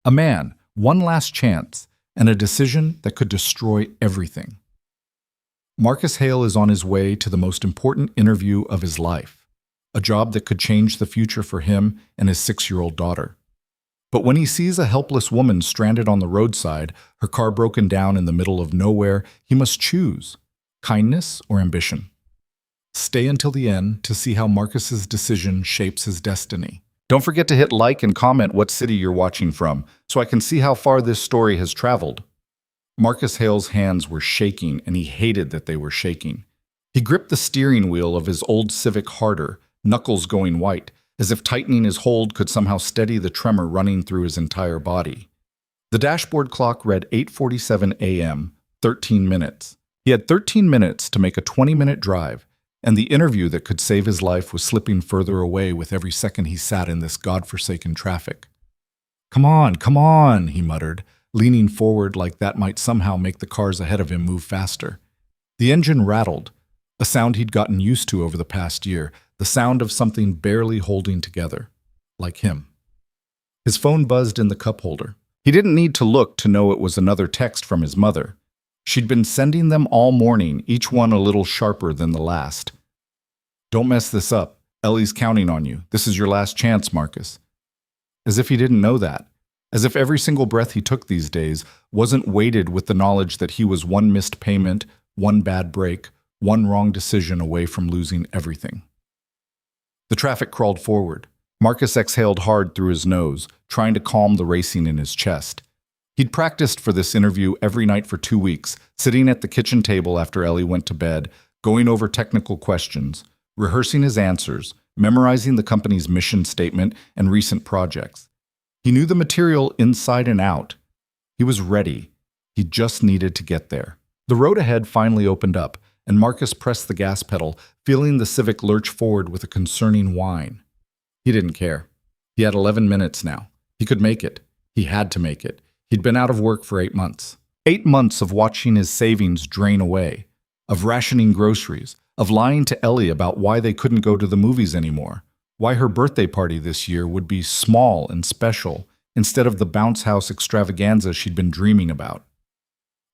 A man, one last chance, and a decision that could destroy everything. Marcus Hale is on his way to the most important interview of his life, a job that could change the future for him and his 6-year-old daughter. But when he sees a helpless woman stranded on the roadside, her car broken down in the middle of nowhere, he must choose kindness or ambition. Stay until the end to see how Marcus's decision shapes his destiny. Don't forget to hit like and comment what city you're watching from, so I can see how far this story has traveled. Marcus Hale's hands were shaking, and he hated that they were shaking. He gripped the steering wheel of his old Civic harder, knuckles going white, as if tightening his hold could somehow steady the tremor running through his entire body. The dashboard clock read 8:47 a.m., 13 minutes. He had 13 minutes to make a 20-minute drive, and the interview that could save his life was slipping further away with every second he sat in this godforsaken traffic. Come on, he muttered, leaning forward like that might somehow make the cars ahead of him move faster. The engine rattled, a sound he'd gotten used to over the past year, the sound of something barely holding together, like him. His phone buzzed in the cup holder. He didn't need to look to know it was another text from his mother. She'd been sending them all morning, each one a little sharper than the last. Don't mess this up. Ellie's counting on you. This is your last chance, Marcus. As if he didn't know that. As if every single breath he took these days wasn't weighted with the knowledge that he was one missed payment, one bad break, one wrong decision away from losing everything. The traffic crawled forward. Marcus exhaled hard through his nose, trying to calm the racing in his chest. He'd practiced for this interview every night for 2 weeks, sitting at the kitchen table after Ellie went to bed, going over technical questions, rehearsing his answers, memorizing the company's mission statement and recent projects. He knew the material inside and out. He was ready. He just needed to get there. The road ahead finally opened up, and Marcus pressed the gas pedal, feeling the Civic lurch forward with a concerning whine. He didn't care. He had 11 minutes now. He could make it. He had to make it. He'd been out of work for 8 months. 8 months of watching his savings drain away, of rationing groceries, of lying to Ellie about why they couldn't go to the movies anymore, why her birthday party this year would be small and special instead of the bounce house extravaganza she'd been dreaming about.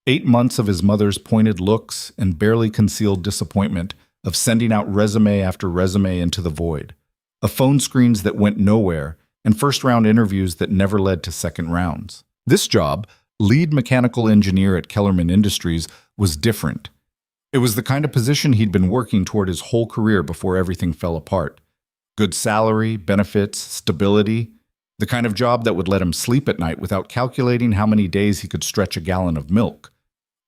8 months of his mother's pointed looks and barely concealed disappointment, of sending out resume after resume into the void, of phone screens that went nowhere, and first-round interviews that never led to second rounds. This job, lead mechanical engineer at Kellerman Industries, was different. It was the kind of position he'd been working toward his whole career before everything fell apart. Good salary, benefits, stability, the kind of job that would let him sleep at night without calculating how many days he could stretch a gallon of milk.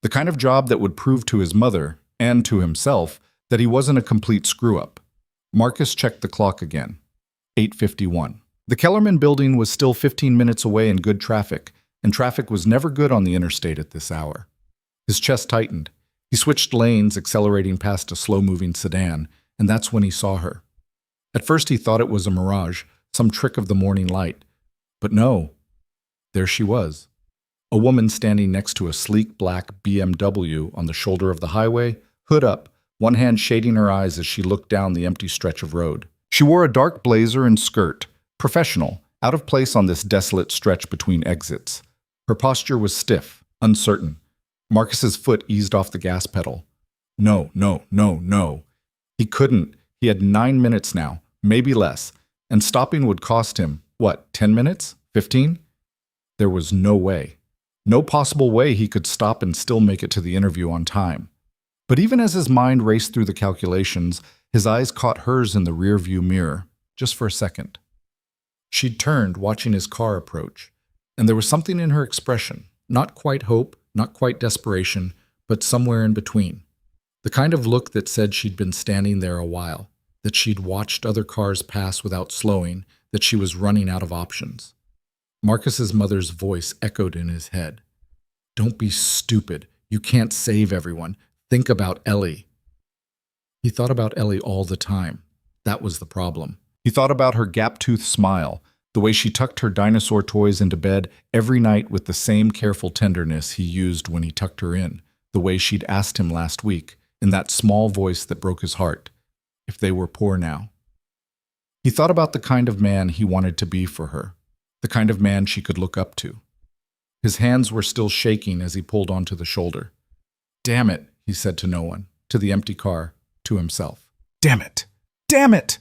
The kind of job that would prove to his mother, and to himself, that he wasn't a complete screw-up. Marcus checked the clock again. 8:51. The Kellerman building was still 15 minutes away in good traffic, and traffic was never good on the interstate at this hour. His chest tightened. He switched lanes, accelerating past a slow-moving sedan, and that's when he saw her. At first he thought it was a mirage, some trick of the morning light. But no, there she was. A woman standing next to a sleek black BMW on the shoulder of the highway, hood up, one hand shading her eyes as she looked down the empty stretch of road. She wore a dark blazer and skirt, professional, out of place on this desolate stretch between exits. Her posture was stiff, uncertain. Marcus's foot eased off the gas pedal. No. He couldn't. He had 9 minutes now, maybe less, and stopping would cost him, 10 minutes? 15? There was no way. No possible way he could stop and still make it to the interview on time. But even as his mind raced through the calculations, his eyes caught hers in the rearview mirror, just for a second. She'd turned, watching his car approach, and there was something in her expression, not quite hope, not quite desperation, but somewhere in between. The kind of look that said she'd been standing there a while, that she'd watched other cars pass without slowing, that she was running out of options. Marcus's mother's voice echoed in his head. Don't be stupid. You can't save everyone. Think about Ellie. He thought about Ellie all the time. That was the problem. He thought about her gap-toothed smile, the way she tucked her dinosaur toys into bed every night with the same careful tenderness he used when he tucked her in, the way she'd asked him last week, in that small voice that broke his heart, if they were poor now. He thought about the kind of man he wanted to be for her. the kind of man she could look up to. His hands were still shaking as he pulled onto the shoulder. "Damn it," he said to no one, to the empty car, to himself. "Damn it! Damn it!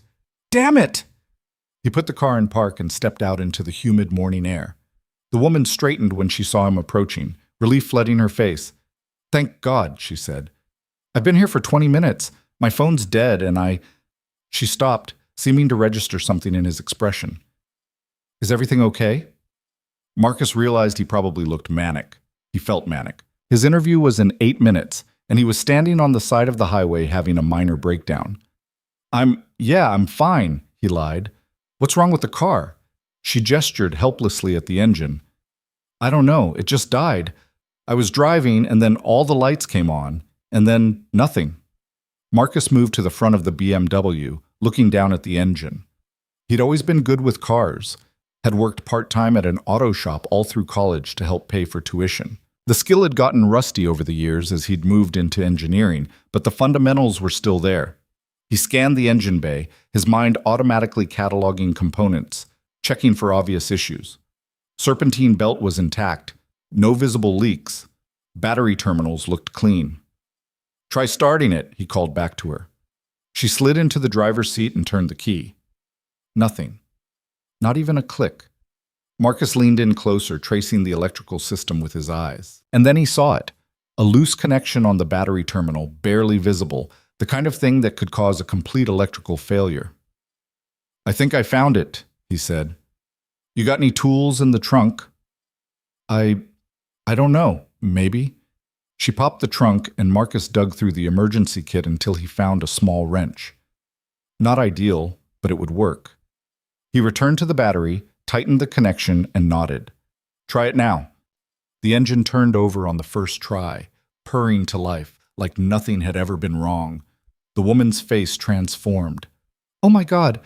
Damn it!" He put the car in park and stepped out into the humid morning air. The woman straightened when she saw him approaching, relief flooding her face. "Thank God," she said. "I've been here for 20 minutes. My phone's dead and I—" She stopped, seeming to register something in his expression. "Is everything okay?" Marcus realized he probably looked manic. He felt manic. His interview was in 8 minutes, and he was standing on the side of the highway having a minor breakdown. I'm fine," he lied. "What's wrong with the car?" She gestured helplessly at the engine. "I don't know, it just died. I was driving, and then all the lights came on, and then nothing." Marcus moved to the front of the BMW, looking down at the engine. He'd always been good with cars, had worked part-time at an auto shop all through college to help pay for tuition. The skill had gotten rusty over the years as he'd moved into engineering, but the fundamentals were still there. He scanned the engine bay, his mind automatically cataloging components, checking for obvious issues. Serpentine belt was intact, no visible leaks. Battery terminals looked clean. "Try starting it," he called back to her. She slid into the driver's seat and turned the key. Nothing. Not even a click. Marcus leaned in closer, tracing the electrical system with his eyes. And then he saw it. A loose connection on the battery terminal, barely visible, the kind of thing that could cause a complete electrical failure. "I think I found it," he said. "You got any tools in the trunk?" I don't know. Maybe." She popped the trunk, and Marcus dug through the emergency kit until he found a small wrench. Not ideal, but it would work. He returned to the battery, tightened the connection, and nodded. "Try it now." The engine turned over on the first try, purring to life, like nothing had ever been wrong. The woman's face transformed. Oh my God,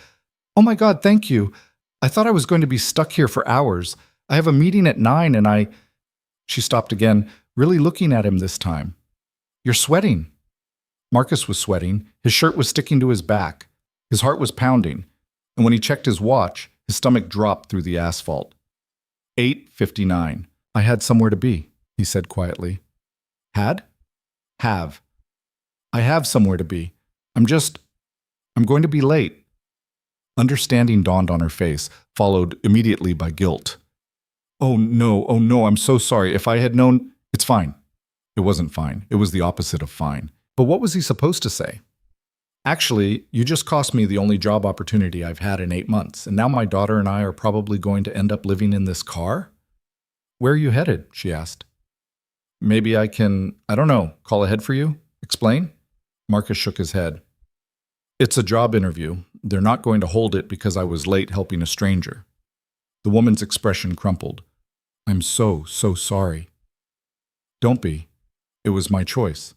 thank you. I thought I was going to be stuck here for hours. I have a meeting at 9 and She stopped again, really looking at him this time. "You're sweating." Marcus was sweating. His shirt was sticking to his back. His heart was pounding. And when he checked his watch, his stomach dropped through the asphalt. 8:59. "I had somewhere to be," he said quietly. "Had?" "Have. I have somewhere to be. I'm going to be late." Understanding dawned on her face, followed immediately by guilt. Oh no, I'm so sorry. If I had known..." "It's fine." It wasn't fine. It was the opposite of fine. But what was he supposed to say? "Actually, you just cost me the only job opportunity I've had in 8 months, and now my daughter and I are probably going to end up living in this car?" "Where are you headed?" she asked. "Maybe I can, I don't know, call ahead for you? Explain?" Marcus shook his head. "It's a job interview. They're not going to hold it because I was late helping a stranger." The woman's expression crumpled. "I'm so sorry." "Don't be. It was my choice."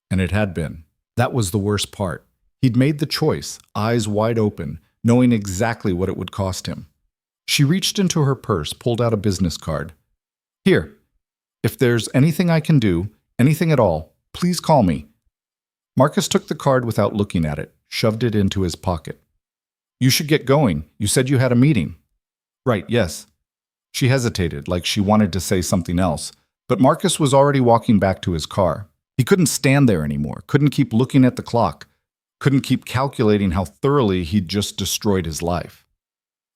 And it had been. That was the worst part. He'd made the choice, eyes wide open, knowing exactly what it would cost him. She reached into her purse, pulled out a business card. "Here. If there's anything I can do, anything at all, please call me." Marcus took the card without looking at it, shoved it into his pocket. "You should get going. You said you had a meeting." "Right, yes." She hesitated, like she wanted to say something else, but Marcus was already walking back to his car. He couldn't stand there anymore, couldn't keep looking at the clock, couldn't keep calculating how thoroughly he'd just destroyed his life.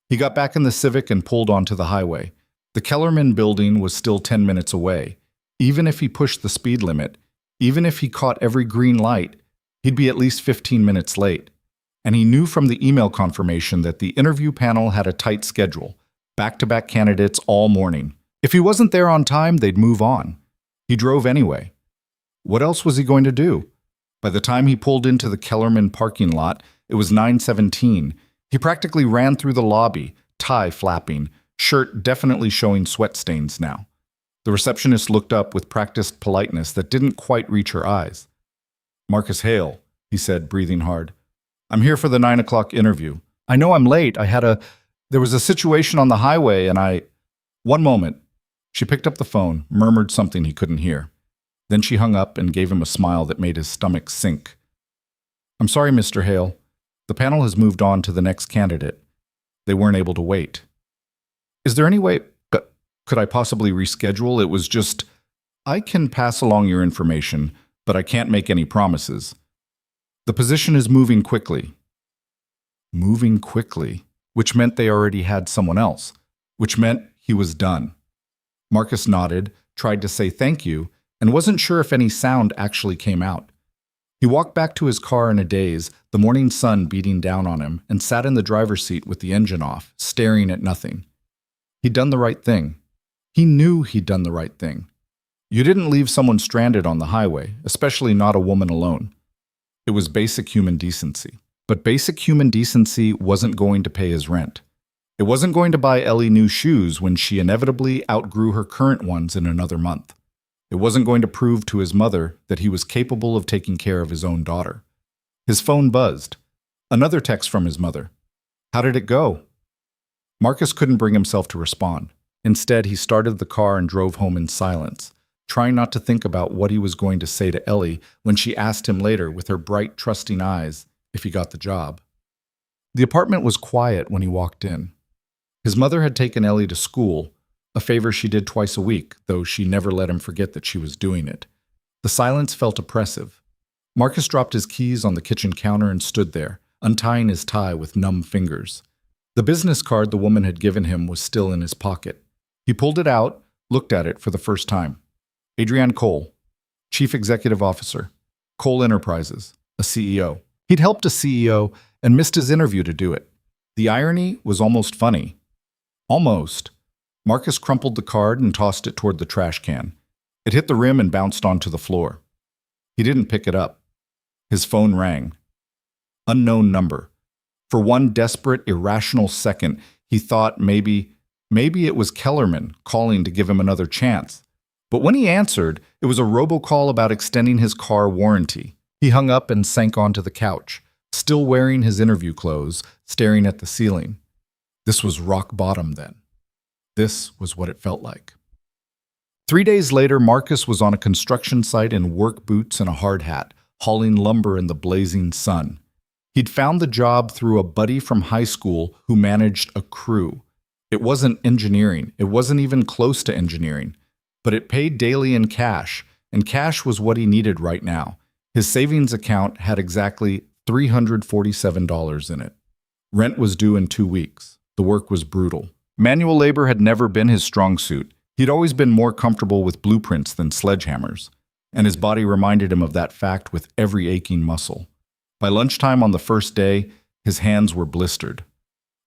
He got back in the Civic and pulled onto the highway. The Kellerman building was still 10 minutes away. Even if he pushed the speed limit, even if he caught every green light, he'd be at least 15 minutes late. And he knew from the email confirmation that the interview panel had a tight schedule, back-to-back candidates all morning. If he wasn't there on time, they'd move on. He drove anyway. What else was he going to do? By the time he pulled into the Kellerman parking lot, it was 9:17. He practically ran through the lobby, tie flapping, shirt definitely showing sweat stains now. The receptionist looked up with practiced politeness that didn't quite reach her eyes. "Marcus Hale," he said, breathing hard. "I'm here for the 9 o'clock interview. I know I'm late. There was a situation on the highway and One moment." She picked up the phone, murmured something he couldn't hear. Then she hung up and gave him a smile that made his stomach sink. "I'm sorry, Mr. Hale. The panel has moved on to the next candidate. They weren't able to wait." Is there any way, could I possibly reschedule? It was just, I can pass along your information, but I can't make any promises. The position is moving quickly. Moving quickly, which meant they already had someone else, which meant he was done. Marcus nodded, tried to say thank you, and wasn't sure if any sound actually came out. He walked back to his car in a daze, the morning sun beating down on him, and sat in the driver's seat with the engine off, staring at nothing. He'd done the right thing. He knew he'd done the right thing. You didn't leave someone stranded on the highway, especially not a woman alone. It was basic human decency. But basic human decency wasn't going to pay his rent. It wasn't going to buy Ellie new shoes when she inevitably outgrew her current ones in another month. It wasn't going to prove to his mother that he was capable of taking care of his own daughter. His phone buzzed. Another text from his mother. How did it go? Marcus couldn't bring himself to respond. Instead, he started the car and drove home in silence, trying not to think about what he was going to say to Ellie when she asked him later with her bright, trusting eyes if he got the job. The apartment was quiet when he walked in. His mother had taken Ellie to school, a favor she did twice a week, though she never let him forget that she was doing it. The silence felt oppressive. Marcus dropped his keys on the kitchen counter and stood there, untying his tie with numb fingers. The business card the woman had given him was still in his pocket. He pulled it out, looked at it for the first time. Adrienne Cole, Chief Executive Officer, Cole Enterprises, a CEO. He'd helped a CEO and missed his interview to do it. The irony was almost funny. Almost. Marcus crumpled the card and tossed it toward the trash can. It hit the rim and bounced onto the floor. He didn't pick it up. His phone rang. Unknown number. For one desperate, irrational second, he thought maybe it was Kellerman calling to give him another chance. But when he answered, it was a robocall about extending his car warranty. He hung up and sank onto the couch, still wearing his interview clothes, staring at the ceiling. This was rock bottom then. This was what it felt like. 3 days later, Marcus was on a construction site in work boots and a hard hat, hauling lumber in the blazing sun. He'd found the job through a buddy from high school who managed a crew. It wasn't engineering. It wasn't even close to engineering. But it paid daily in cash, and cash was what he needed right now. His savings account had exactly $347 in it. Rent was due in 2 weeks. The work was brutal. Manual labor had never been his strong suit. He'd always been more comfortable with blueprints than sledgehammers, and his body reminded him of that fact with every aching muscle. By lunchtime on the first day, his hands were blistered.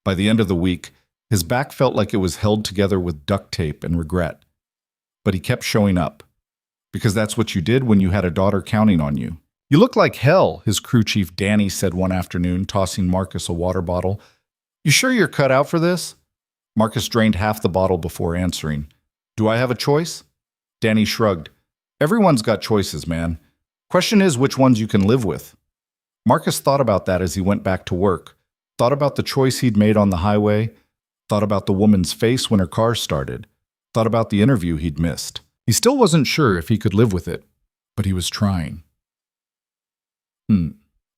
By the end of the week, his back felt like it was held together with duct tape and regret. But he kept showing up. Because that's what you did when you had a daughter counting on you. You look like hell, his crew chief Danny said one afternoon, tossing Marcus a water bottle. You sure you're cut out for this? Marcus drained half the bottle before answering. Do I have a choice? Danny shrugged. Everyone's got choices, man. Question is which ones you can live with. Marcus thought about that as he went back to work. Thought about the choice he'd made on the highway. Thought about the woman's face when her car started. Thought about the interview he'd missed. He still wasn't sure if he could live with it, but he was trying.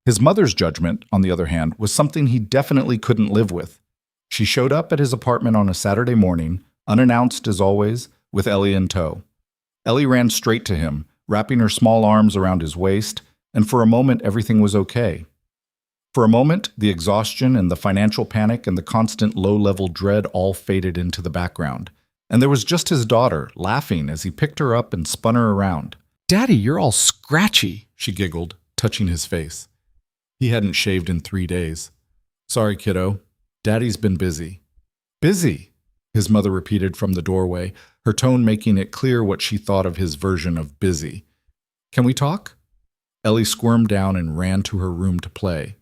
His mother's judgment, on the other hand, was something he definitely couldn't live with. She showed up at his apartment on a Saturday morning, unannounced as always, with Ellie in tow. Ellie ran straight to him, wrapping her small arms around his waist, and for a moment everything was okay. For a moment, the exhaustion and the financial panic and the constant low-level dread all faded into the background. And there was just his daughter, laughing as he picked her up and spun her around. "Daddy, you're all scratchy," she giggled, touching his face. He hadn't shaved in 3 days. "Sorry, kiddo. Daddy's been busy." "Busy?" his mother repeated from the doorway, her tone making it clear what she thought of his version of busy. "Can we talk?" Ellie squirmed down and ran to her room to play.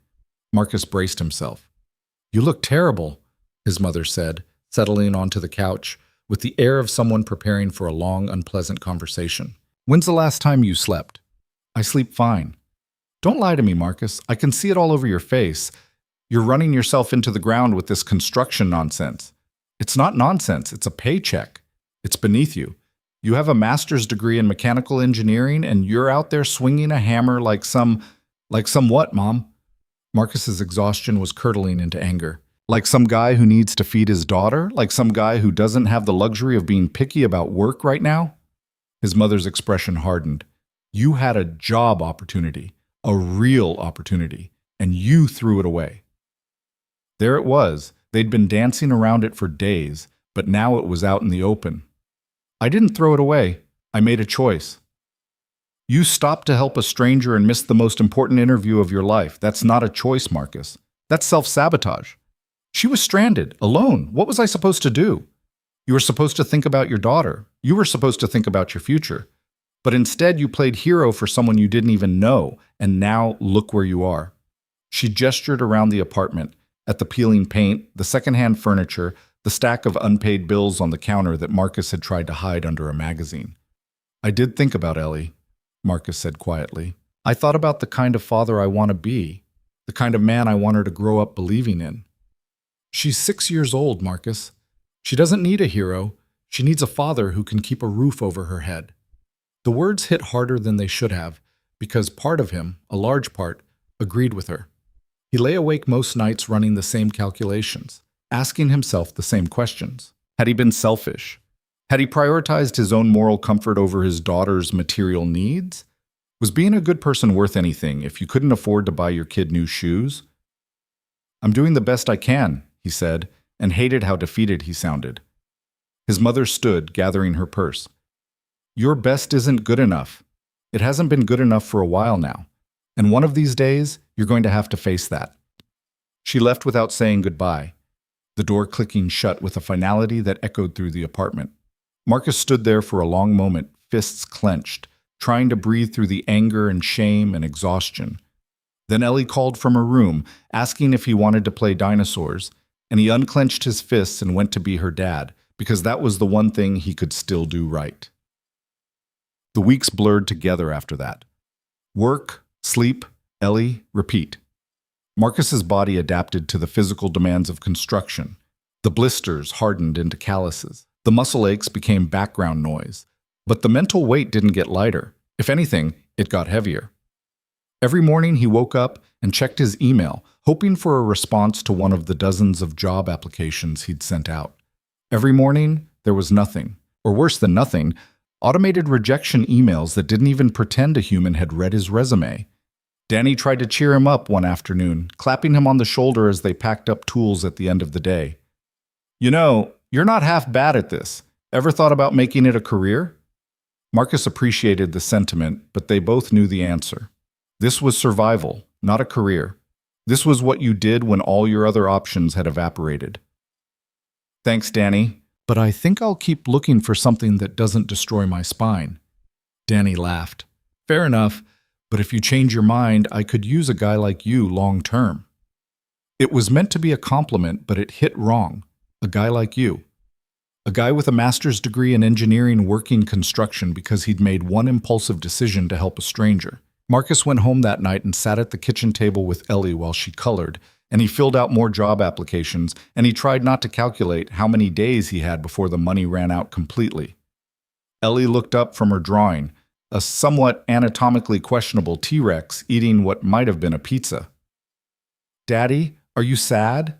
Marcus braced himself. "You look terrible," his mother said, settling onto the couch, with the air of someone preparing for a long, unpleasant conversation. "When's the last time you slept?" "I sleep fine." "Don't lie to me, Marcus. I can see it all over your face. You're running yourself into the ground with this construction nonsense." "It's not nonsense. It's a paycheck. It's beneath you. You have a master's degree in mechanical engineering, and you're out there swinging a hammer like some what, Mom?" Marcus's exhaustion was curdling into anger. Like some guy who needs to feed his daughter? Like some guy who doesn't have the luxury of being picky about work right now? His mother's expression hardened. You had a job opportunity, a real opportunity, and you threw it away. There it was. They'd been dancing around it for days, but now it was out in the open. I didn't throw it away. I made a choice. You stopped to help a stranger and missed the most important interview of your life. That's not a choice, Marcus. That's self-sabotage. She was stranded, alone. What was I supposed to do? You were supposed to think about your daughter. You were supposed to think about your future. But instead, you played hero for someone you didn't even know, and now look where you are. She gestured around the apartment, at the peeling paint, the secondhand furniture, the stack of unpaid bills on the counter that Marcus had tried to hide under a magazine. I did think about Ellie, Marcus said quietly. I thought about the kind of father I want to be, the kind of man I want her to grow up believing in. She's 6 years old, Marcus. She doesn't need a hero. She needs a father who can keep a roof over her head. The words hit harder than they should have, because part of him, a large part, agreed with her. He lay awake most nights running the same calculations, asking himself the same questions. Had he been selfish? Had he prioritized his own moral comfort over his daughter's material needs? Was being a good person worth anything if you couldn't afford to buy your kid new shoes? I'm doing the best I can, he said, and hated how defeated he sounded. His mother stood, gathering her purse. Your best isn't good enough. It hasn't been good enough for a while now, and one of these days, you're going to have to face that. She left without saying goodbye, the door clicking shut with a finality that echoed through the apartment. Marcus stood there for a long moment, fists clenched, trying to breathe through the anger and shame and exhaustion. Then Ellie called from her room, asking if he wanted to play dinosaurs, and he unclenched his fists and went to be her dad, because that was the one thing he could still do right. The weeks blurred together after that. Work, sleep, Ellie, repeat. Marcus's body adapted to the physical demands of construction. The blisters hardened into calluses. The muscle aches became background noise. But the mental weight didn't get lighter. If anything, it got heavier. Every morning he woke up and checked his email, hoping for a response to one of the dozens of job applications he'd sent out. Every morning, there was nothing. Or worse than nothing, automated rejection emails that didn't even pretend a human had read his resume. Danny tried to cheer him up one afternoon, clapping him on the shoulder as they packed up tools at the end of the day. You know, you're not half bad at this. Ever thought about making it a career? Marcus appreciated the sentiment, but they both knew the answer. This was survival, not a career. This was what you did when all your other options had evaporated. Thanks, Danny, but I think I'll keep looking for something that doesn't destroy my spine. Danny laughed. Fair enough, but if you change your mind, I could use a guy like you long term. It was meant to be a compliment, but it hit wrong. A guy like you. A guy with a master's degree in engineering working construction because he'd made one impulsive decision to help a stranger. Marcus went home that night and sat at the kitchen table with Ellie while she colored, and he filled out more job applications, and he tried not to calculate how many days he had before the money ran out completely. Ellie looked up from her drawing, a somewhat anatomically questionable T-Rex eating what might have been a pizza. Daddy, are you sad?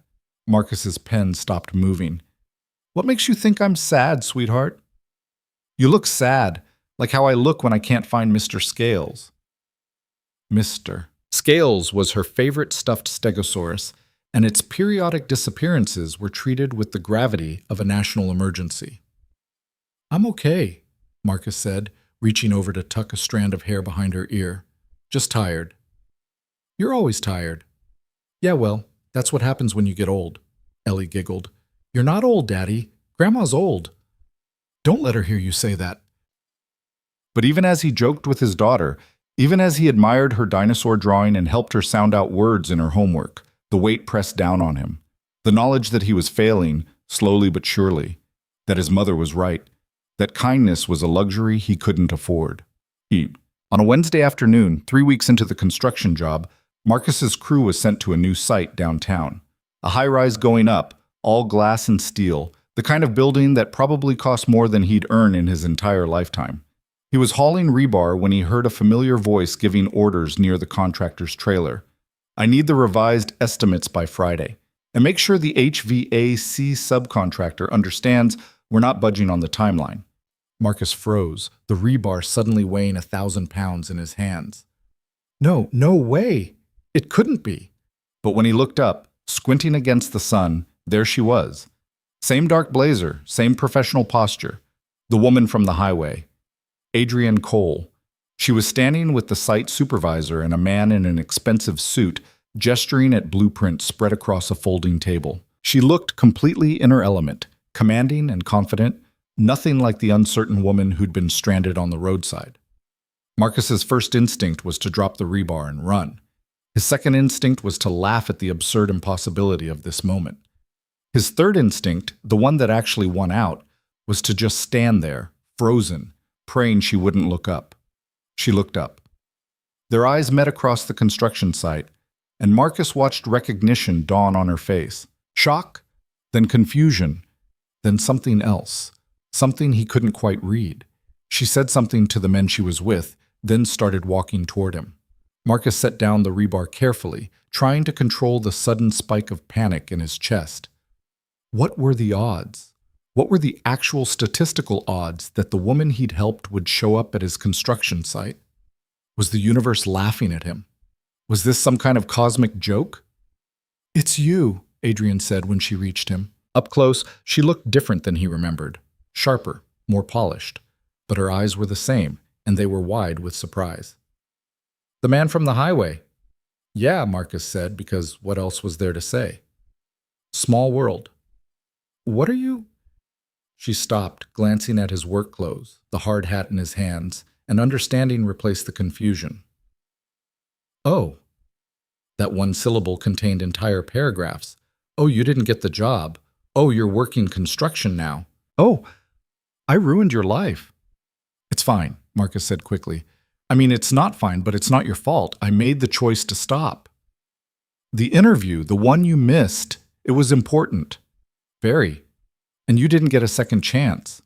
Marcus's pen stopped moving. What makes you think I'm sad, sweetheart? You look sad, like how I look when I can't find Mr. Scales. Mr. Scales was her favorite stuffed stegosaurus, and its periodic disappearances were treated with the gravity of a national emergency. I'm okay, Marcus said, reaching over to tuck a strand of hair behind her ear. Just tired. You're always tired. Yeah, well, that's what happens when you get old, Ellie giggled. You're not old, Daddy. Grandma's old. Don't let her hear you say that. But even as he joked with his daughter, even as he admired her dinosaur drawing and helped her sound out words in her homework, the weight pressed down on him. The knowledge that he was failing, slowly but surely, that his mother was right, that kindness was a luxury he couldn't afford. On a Wednesday afternoon, 3 weeks into the construction job, Marcus's crew was sent to a new site downtown. A high-rise going up, all glass and steel, the kind of building that probably cost more than he'd earn in his entire lifetime. He was hauling rebar when he heard a familiar voice giving orders near the contractor's trailer. I need the revised estimates by Friday. And make sure the HVAC subcontractor understands we're not budging on the timeline. Marcus froze, the rebar suddenly weighing 1,000 pounds in his hands. No, no way! It couldn't be. But when he looked up, squinting against the sun, there she was. Same dark blazer, same professional posture. The woman from the highway. Adrienne Cole. She was standing with the site supervisor and a man in an expensive suit, gesturing at blueprints spread across a folding table. She looked completely in her element, commanding and confident, nothing like the uncertain woman who'd been stranded on the roadside. Marcus's first instinct was to drop the rebar and run. His second instinct was to laugh at the absurd impossibility of this moment. His third instinct, the one that actually won out, was to just stand there, frozen, praying she wouldn't look up. She looked up. Their eyes met across the construction site, and Marcus watched recognition dawn on her face. Shock, then confusion, then something else, something he couldn't quite read. She said something to the men she was with, then started walking toward him. Marcus set down the rebar carefully, trying to control the sudden spike of panic in his chest. What were the odds? What were the actual statistical odds that the woman he'd helped would show up at his construction site? Was the universe laughing at him? Was this some kind of cosmic joke? "It's you," Adrienne said when she reached him. Up close, she looked different than he remembered. Sharper, more polished. But her eyes were the same, and they were wide with surprise. "The man from the highway." "Yeah," Marcus said, because what else was there to say? "Small world." "What are you—" She stopped, glancing at his work clothes, the hard hat in his hands, and understanding replaced the confusion. "Oh." That one syllable contained entire paragraphs. "Oh, you didn't get the job. Oh, you're working construction now. Oh, I ruined your life." "It's fine," Marcus said quickly. "I mean, it's not fine, but it's not your fault. I made the choice to stop." "The interview, the one you missed, it was important." "Very. And you didn't get a second chance."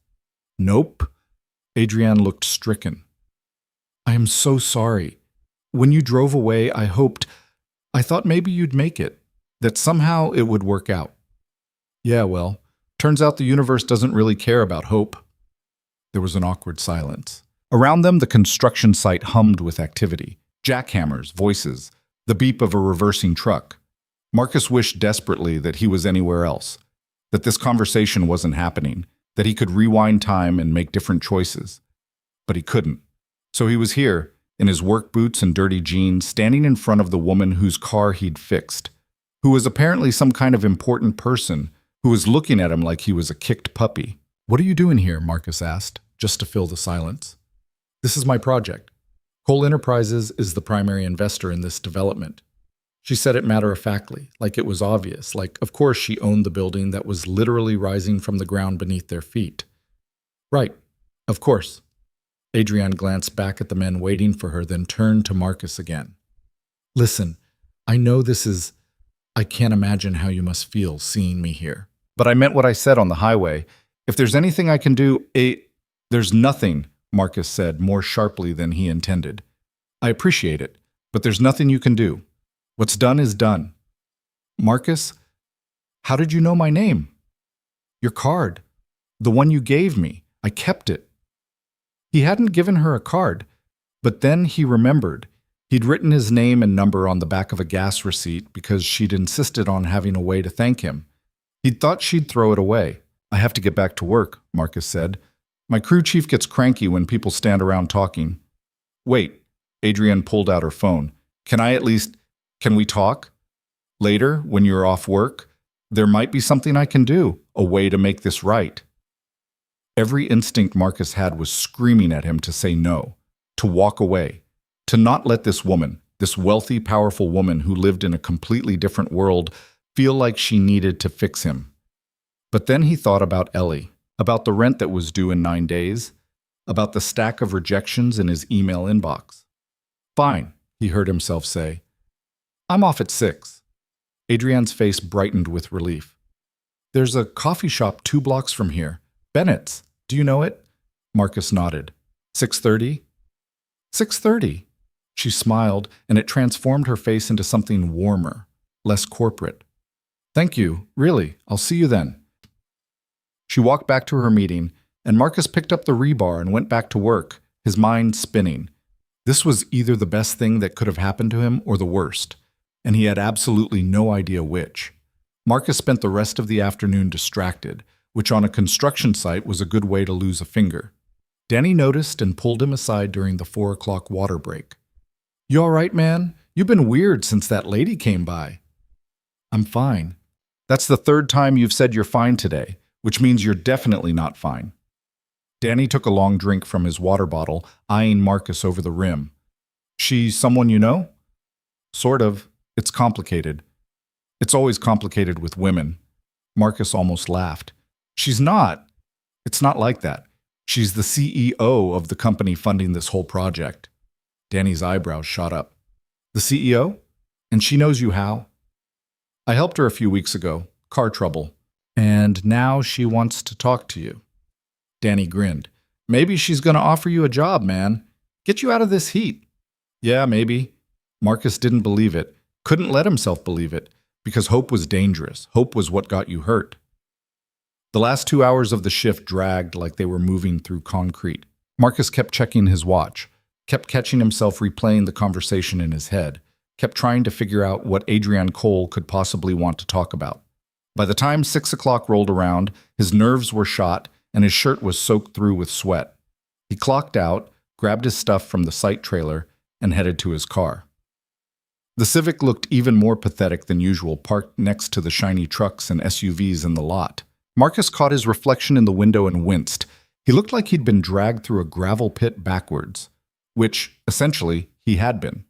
"Nope." Adrienne looked stricken. "I am so sorry. When you drove away, I thought maybe you'd make it, that somehow it would work out." "Yeah, well, turns out the universe doesn't really care about hope." There was an awkward silence. Around them, the construction site hummed with activity. Jackhammers, voices, the beep of a reversing truck. Marcus wished desperately that he was anywhere else, that this conversation wasn't happening, that he could rewind time and make different choices. But he couldn't. So he was here, in his work boots and dirty jeans, standing in front of the woman whose car he'd fixed, who was apparently some kind of important person, who was looking at him like he was a kicked puppy. "What are you doing here?" Marcus asked, just to fill the silence. "This is my project. Cole Enterprises is the primary investor in this development." She said it matter-of-factly, like it was obvious, like of course she owned the building that was literally rising from the ground beneath their feet. "Right, of course." Adrienne glanced back at the men waiting for her, then turned to Marcus again. "Listen, I know I can't imagine how you must feel seeing me here. But I meant what I said on the highway. If there's anything I can do, There's nothing," Marcus said more sharply than he intended. "I appreciate it, but there's nothing you can do. What's done is done." "Marcus, how did you know my name?" "Your card. The one you gave me. I kept it." He hadn't given her a card, but then he remembered. He'd written his name and number on the back of a gas receipt because she'd insisted on having a way to thank him. He'd thought she'd throw it away. "I have to get back to work," Marcus said. "My crew chief gets cranky when people stand around talking." "Wait," Adrienne pulled out her phone. Can we talk? Later, when you're off work? There might be something I can do, a way to make this right." Every instinct Marcus had was screaming at him to say no, to walk away, to not let this woman, this wealthy, powerful woman who lived in a completely different world, feel like she needed to fix him. But then he thought about Ellie, about the rent that was due in 9 days, about the stack of rejections in his email inbox. "Fine," he heard himself say. "I'm off at 6. Adrienne's face brightened with relief. "There's a coffee shop 2 blocks from here. Bennett's. Do you know it?" Marcus nodded. 6:30? 6:30. She smiled, and it transformed her face into something warmer, less corporate. Thank you, really. I'll see you then. She walked back to her meeting, and Marcus picked up the rebar and went back to work, his mind spinning. This was either the best thing that could have happened to him or the worst, and he had absolutely no idea which. Marcus spent the rest of the afternoon distracted, which on a construction site was a good way to lose a finger. Danny noticed and pulled him aside during the 4 o'clock water break. "You all right, man? You've been weird since that lady came by." "I'm fine." "That's the third time you've said you're fine today, which means you're definitely not fine." Danny took a long drink from his water bottle, eyeing Marcus over the rim. "She someone you know?" "Sort of. It's complicated." "It's always complicated with women." Marcus almost laughed. "She's not. It's not like that. She's the CEO of the company funding this whole project." Danny's eyebrows shot up. "The CEO? And she knows you how?" "I helped her a few weeks ago. Car trouble. And now she wants to talk to you." Danny grinned. "Maybe she's going to offer you a job, man. Get you out of this heat." "Yeah, maybe." Marcus didn't believe it, couldn't let himself believe it, because hope was dangerous. Hope was what got you hurt. The last 2 hours of the shift dragged like they were moving through concrete. Marcus kept checking his watch, kept catching himself replaying the conversation in his head, kept trying to figure out what Adrienne Cole could possibly want to talk about. By the time 6 o'clock rolled around, his nerves were shot and his shirt was soaked through with sweat. He clocked out, grabbed his stuff from the site trailer, and headed to his car. The Civic looked even more pathetic than usual, parked next to the shiny trucks and SUVs in the lot. Marcus caught his reflection in the window and winced. He looked like he'd been dragged through a gravel pit backwards, which, essentially, he had been.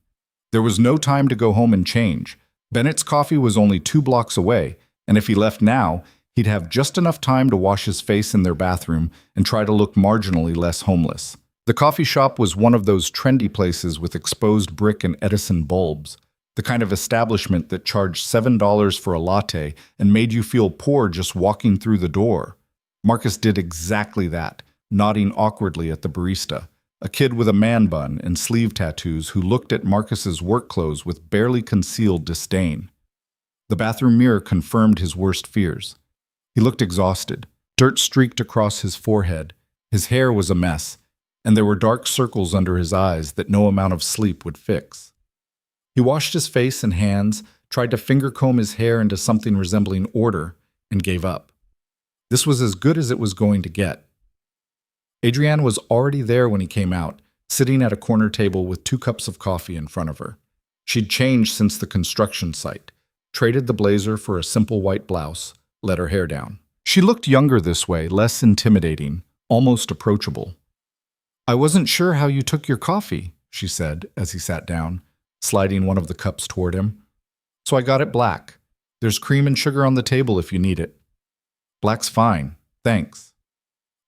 There was no time to go home and change. Bennett's Coffee was only 2 blocks away, and if he left now, he'd have just enough time to wash his face in their bathroom and try to look marginally less homeless. The coffee shop was one of those trendy places with exposed brick and Edison bulbs, the kind of establishment that charged $7 for a latte and made you feel poor just walking through the door. Marcus did exactly that, nodding awkwardly at the barista, a kid with a man bun and sleeve tattoos who looked at Marcus's work clothes with barely concealed disdain. The bathroom mirror confirmed his worst fears. He looked exhausted. Dirt streaked across his forehead. His hair was a mess, and there were dark circles under his eyes that no amount of sleep would fix. He washed his face and hands, tried to finger comb his hair into something resembling order, and gave up. This was as good as it was going to get. Adrienne was already there when he came out, sitting at a corner table with 2 cups of coffee in front of her. She'd changed since the construction site, traded the blazer for a simple white blouse, let her hair down. She looked younger this way, less intimidating, almost approachable. "I wasn't sure how you took your coffee," she said as he sat down, sliding one of the cups toward him. "So I got it black. There's cream and sugar on the table if you need it." "Black's fine, thanks."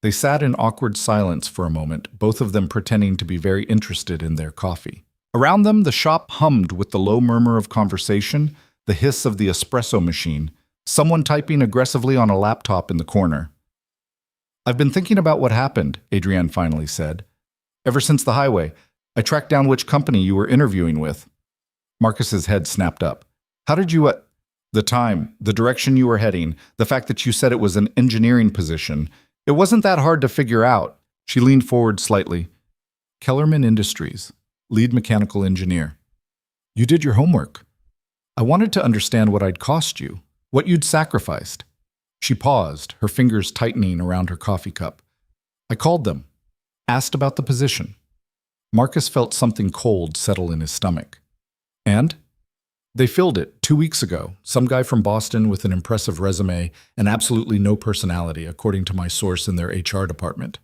They sat in awkward silence for a moment, both of them pretending to be very interested in their coffee. Around them, the shop hummed with the low murmur of conversation, the hiss of the espresso machine, someone typing aggressively on a laptop in the corner. "I've been thinking about what happened," Adrienne finally said. "Ever since the highway, I tracked down which company you were interviewing with." Marcus's head snapped up. "How did you, The time, the direction you were heading, the fact that you said it was an engineering position. It wasn't that hard to figure out." She leaned forward slightly. "Kellerman Industries, lead mechanical engineer." "You did your homework." "I wanted to understand what I'd cost you, what you'd sacrificed." She paused, her fingers tightening around her coffee cup. "I called them, asked about the position." Marcus felt something cold settle in his stomach. "And?" "They filled it 2 weeks ago. Some guy from Boston with an impressive resume and absolutely no personality, according to my source in their HR department."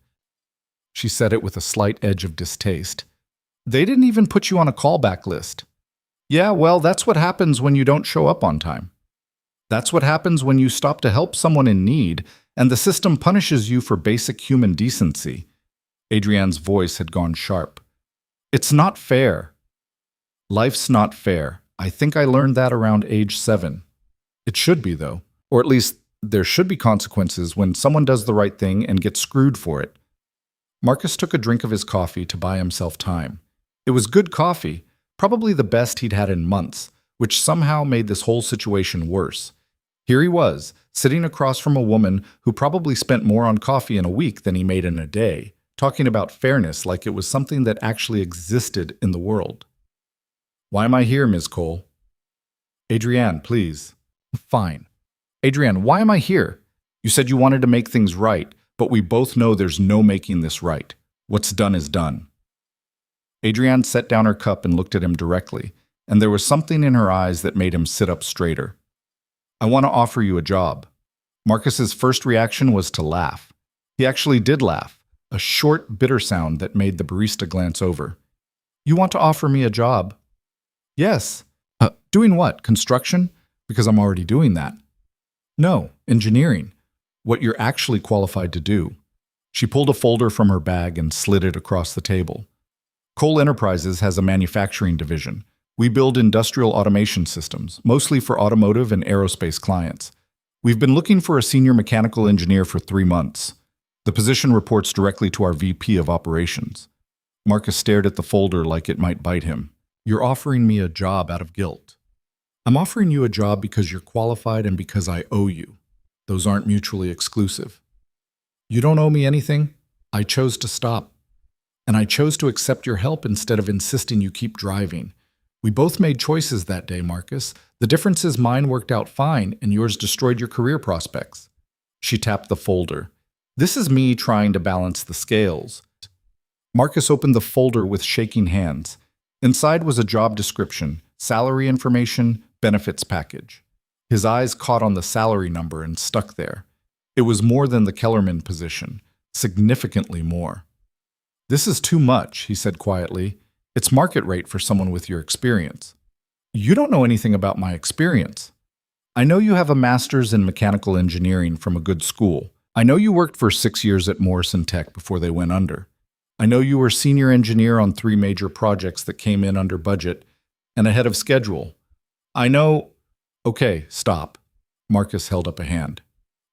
She said it with a slight edge of distaste. "They didn't even put you on a callback list." "Yeah, well, that's what happens when you don't show up on time. That's what happens when you stop to help someone in need, and the system punishes you for basic human decency." Adrienne's voice had gone sharp. "It's not fair." "Life's not fair. I think I learned that around age 7. It should be, though. Or at least, there should be consequences when someone does the right thing and gets screwed for it." Marcus took a drink of his coffee to buy himself time. It was good coffee, probably the best he'd had in months, which somehow made this whole situation worse. Here he was, sitting across from a woman who probably spent more on coffee in a week than he made in a day, talking about fairness like it was something that actually existed in the world. "Why am I here, Ms. Cole?" "Adrienne, please." "Fine." "Adrienne, why am I here? You said you wanted to make things right, but we both know there's no making this right. What's done is done." Adrienne set down her cup and looked at him directly, and there was something in her eyes that made him sit up straighter. "I want to offer you a job." Marcus's first reaction was to laugh. He actually did laugh, a short, bitter sound that made the barista glance over. "You want to offer me a job?" "Yes." Doing what? Construction? Because I'm already doing that." "No, engineering. What you're actually qualified to do." She pulled a folder from her bag and slid it across the table. "Cole Enterprises has a manufacturing division. We build industrial automation systems, mostly for automotive and aerospace clients. We've been looking for a senior mechanical engineer for 3 months. The position reports directly to our VP of operations." Marcus stared at the folder like it might bite him. "You're offering me a job out of guilt." "I'm offering you a job because you're qualified and because I owe you. Those aren't mutually exclusive." "You don't owe me anything. I chose to stop. And I chose to accept your help instead of insisting you keep driving. We both made choices that day, Marcus. The difference is mine worked out fine and yours destroyed your career prospects." She tapped the folder. "This is me trying to balance the scales." Marcus opened the folder with shaking hands. Inside was a job description, salary information, benefits package. His eyes caught on the salary number and stuck there. It was more than the Kellerman position, significantly more. "This is too much," he said quietly. "It's market rate for someone with your experience." "You don't know anything about my experience. I know you have a master's in mechanical engineering from a good school. I know you worked for 6 years at Morrison Tech before they went under. I know you were senior engineer on 3 major projects that came in under budget and ahead of schedule. I know—" "Okay, stop." Marcus held up a hand.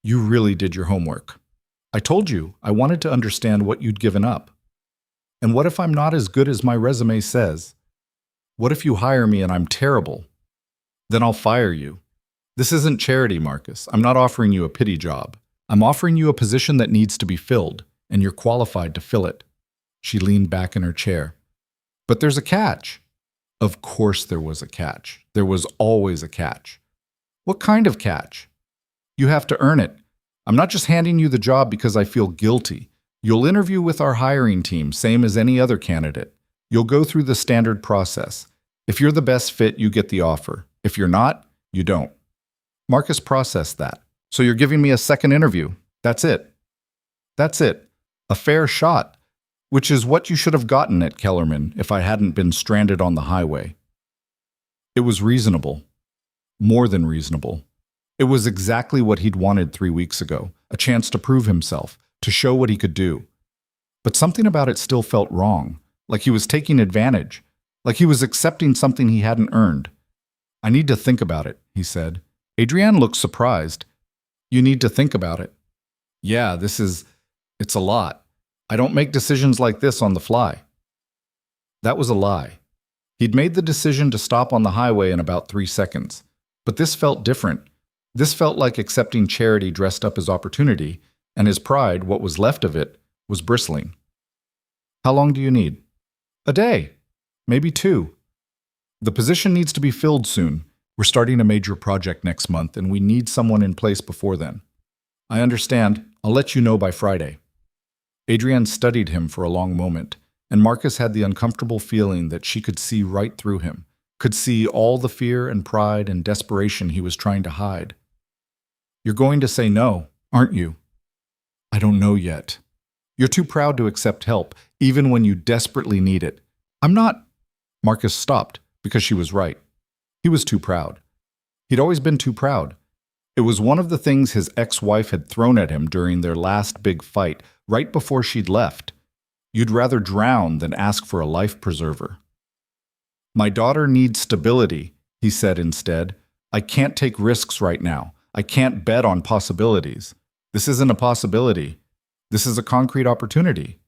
"You really did your homework. I told you I wanted to understand what you'd given up. And what if I'm not as good as my resume says? What if you hire me and I'm terrible? Then I'll fire you. This isn't charity, Marcus. I'm not offering you a pity job. I'm offering you a position that needs to be filled, and you're qualified to fill it." She leaned back in her chair. "But there's a catch." Of course there was a catch. There was always a catch. "What kind of catch?" "You have to earn it. I'm not just handing you the job because I feel guilty. You'll interview with our hiring team, same as any other candidate. You'll go through the standard process. If you're the best fit, you get the offer. If you're not, you don't." Marcus processed that. "So you're giving me a second interview. That's it." "That's it. A fair shot. Which is what you should have gotten at Kellerman if I hadn't been stranded on the highway." It was reasonable. More than reasonable. It was exactly what he'd wanted 3 weeks ago, a chance to prove himself, to show what he could do. But something about it still felt wrong, like he was taking advantage, like he was accepting something he hadn't earned. "I need to think about it," he said. Adrienne looked surprised. "You need to think about it?" "Yeah, it's a lot. I don't make decisions like this on the fly." That was a lie. He'd made the decision to stop on the highway in about 3 seconds. But this felt different. This felt like accepting charity dressed up as opportunity, and his pride, what was left of it, was bristling. "How long do you need?" "A day. Maybe 2. The position needs to be filled soon. We're starting a major project next month, and we need someone in place before then." "I understand. I'll let you know by Friday." Adrienne studied him for a long moment, and Marcus had the uncomfortable feeling that she could see right through him, could see all the fear and pride and desperation he was trying to hide. "You're going to say no, aren't you?" "I don't know yet." "You're too proud to accept help, even when you desperately need it." "I'm not—" Marcus stopped, because she was right. He was too proud. He'd always been too proud. It was one of the things his ex-wife had thrown at him during their last big fight, right before she'd left. You'd rather drown than ask for a life preserver. "My daughter needs stability," he said instead. "I can't take risks right now. I can't bet on possibilities. This isn't a possibility. This is a concrete opportunity."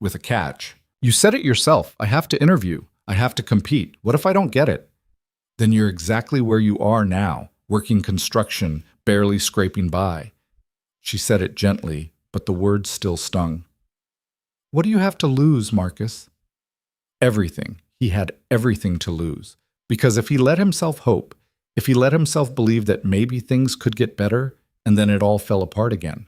With a catch. "You said it yourself. I have to interview. I have to compete. What if I don't get it?" "Then you're exactly where you are now, working construction, barely scraping by. She said it gently, but the words still stung. What do you have to lose, Marcus? Everything. He had everything to lose. Because if he let himself hope, if he let himself believe that maybe things could get better, and then it all fell apart again,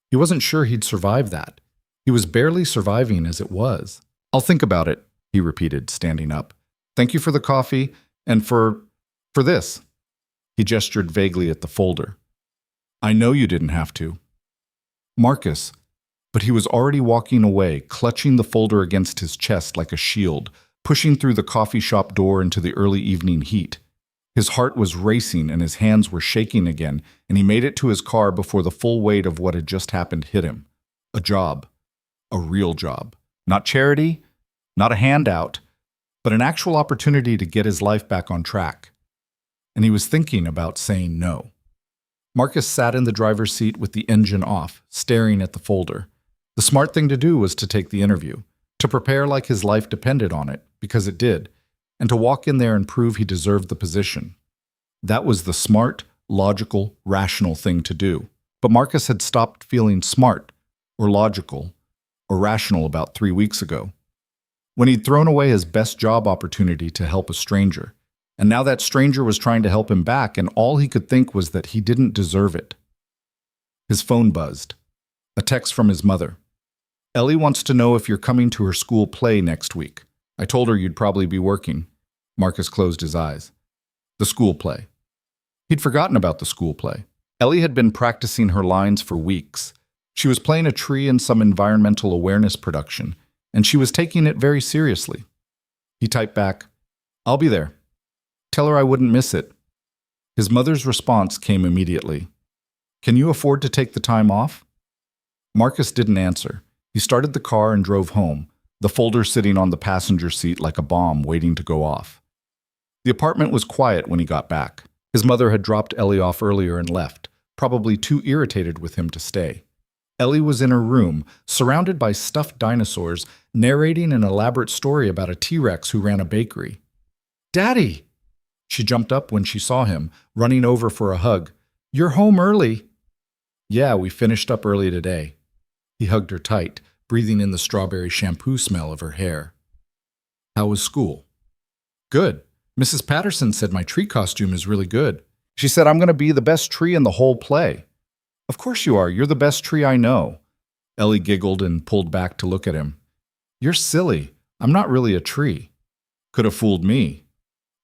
he wasn't sure he'd survive that. He was barely surviving as it was. I'll think about it, he repeated, standing up. Thank you for the coffee, and for this. He gestured vaguely at the folder. I know you didn't have to. Marcus, but he was already walking away, clutching the folder against his chest like a shield, pushing through the coffee shop door into the early evening heat. His heart was racing and his hands were shaking again, and he made it to his car before the full weight of what had just happened hit him. A job. A real job. Not charity, not a handout, but an actual opportunity to get his life back on track. And he was thinking about saying no. Marcus sat in the driver's seat with the engine off, staring at the folder. The smart thing to do was to take the interview, to prepare like his life depended on it, because it did, and to walk in there and prove he deserved the position. That was the smart, logical, rational thing to do. But Marcus had stopped feeling smart, or logical, or rational about 3 weeks ago, when he'd thrown away his best job opportunity to help a stranger. And now that stranger was trying to help him back, and all he could think was that he didn't deserve it. His phone buzzed. A text from his mother. Ellie wants to know if you're coming to her school play next week. I told her you'd probably be working. Marcus closed his eyes. The school play. He'd forgotten about the school play. Ellie had been practicing her lines for weeks. She was playing a tree in some environmental awareness production, and she was taking it very seriously. He typed back, I'll be there. Tell her I wouldn't miss it. His mother's response came immediately. Can you afford to take the time off? Marcus didn't answer. He started the car and drove home, the folder sitting on the passenger seat like a bomb waiting to go off. The apartment was quiet when he got back. His mother had dropped Ellie off earlier and left, probably too irritated with him to stay. Ellie was in her room, surrounded by stuffed dinosaurs, narrating an elaborate story about a T-Rex who ran a bakery. Daddy! She jumped up when she saw him, running over for a hug. You're home early. Yeah, we finished up early today. He hugged her tight, breathing in the strawberry shampoo smell of her hair. How was school? Good. Mrs. Patterson said my tree costume is really good. She said I'm going to be the best tree in the whole play. Of course you are. You're the best tree I know. Ellie giggled and pulled back to look at him. You're silly. I'm not really a tree. Could have fooled me.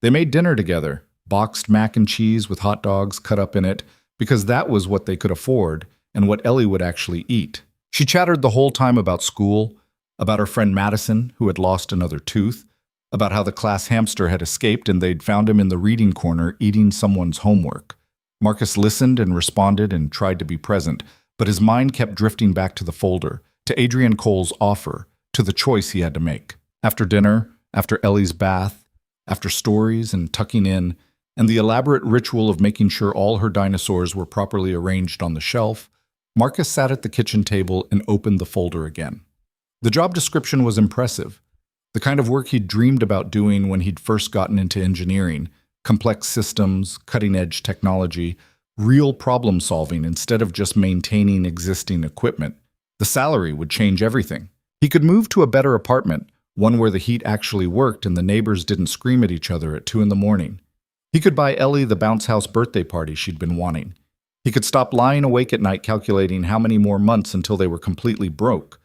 They made dinner together, boxed mac and cheese with hot dogs cut up in it, because that was what they could afford and what Ellie would actually eat. She chattered the whole time about school, about her friend Madison, who had lost another tooth, about how the class hamster had escaped and they'd found him in the reading corner eating someone's homework. Marcus listened and responded and tried to be present, but his mind kept drifting back to the folder, to Adrienne Cole's offer, to the choice he had to make. After dinner, after Ellie's bath, after stories and tucking in, and the elaborate ritual of making sure all her dinosaurs were properly arranged on the shelf, Marcus sat at the kitchen table and opened the folder again. The job description was impressive, the kind of work he'd dreamed about doing when he'd first gotten into engineering, complex systems, cutting-edge technology, real problem-solving instead of just maintaining existing equipment. The salary would change everything. He could move to a better apartment, one where the heat actually worked and the neighbors didn't scream at each other at 2 a.m. He could buy Ellie the bounce house birthday party she'd been wanting. He could stop lying awake at night calculating how many more months until they were completely broke.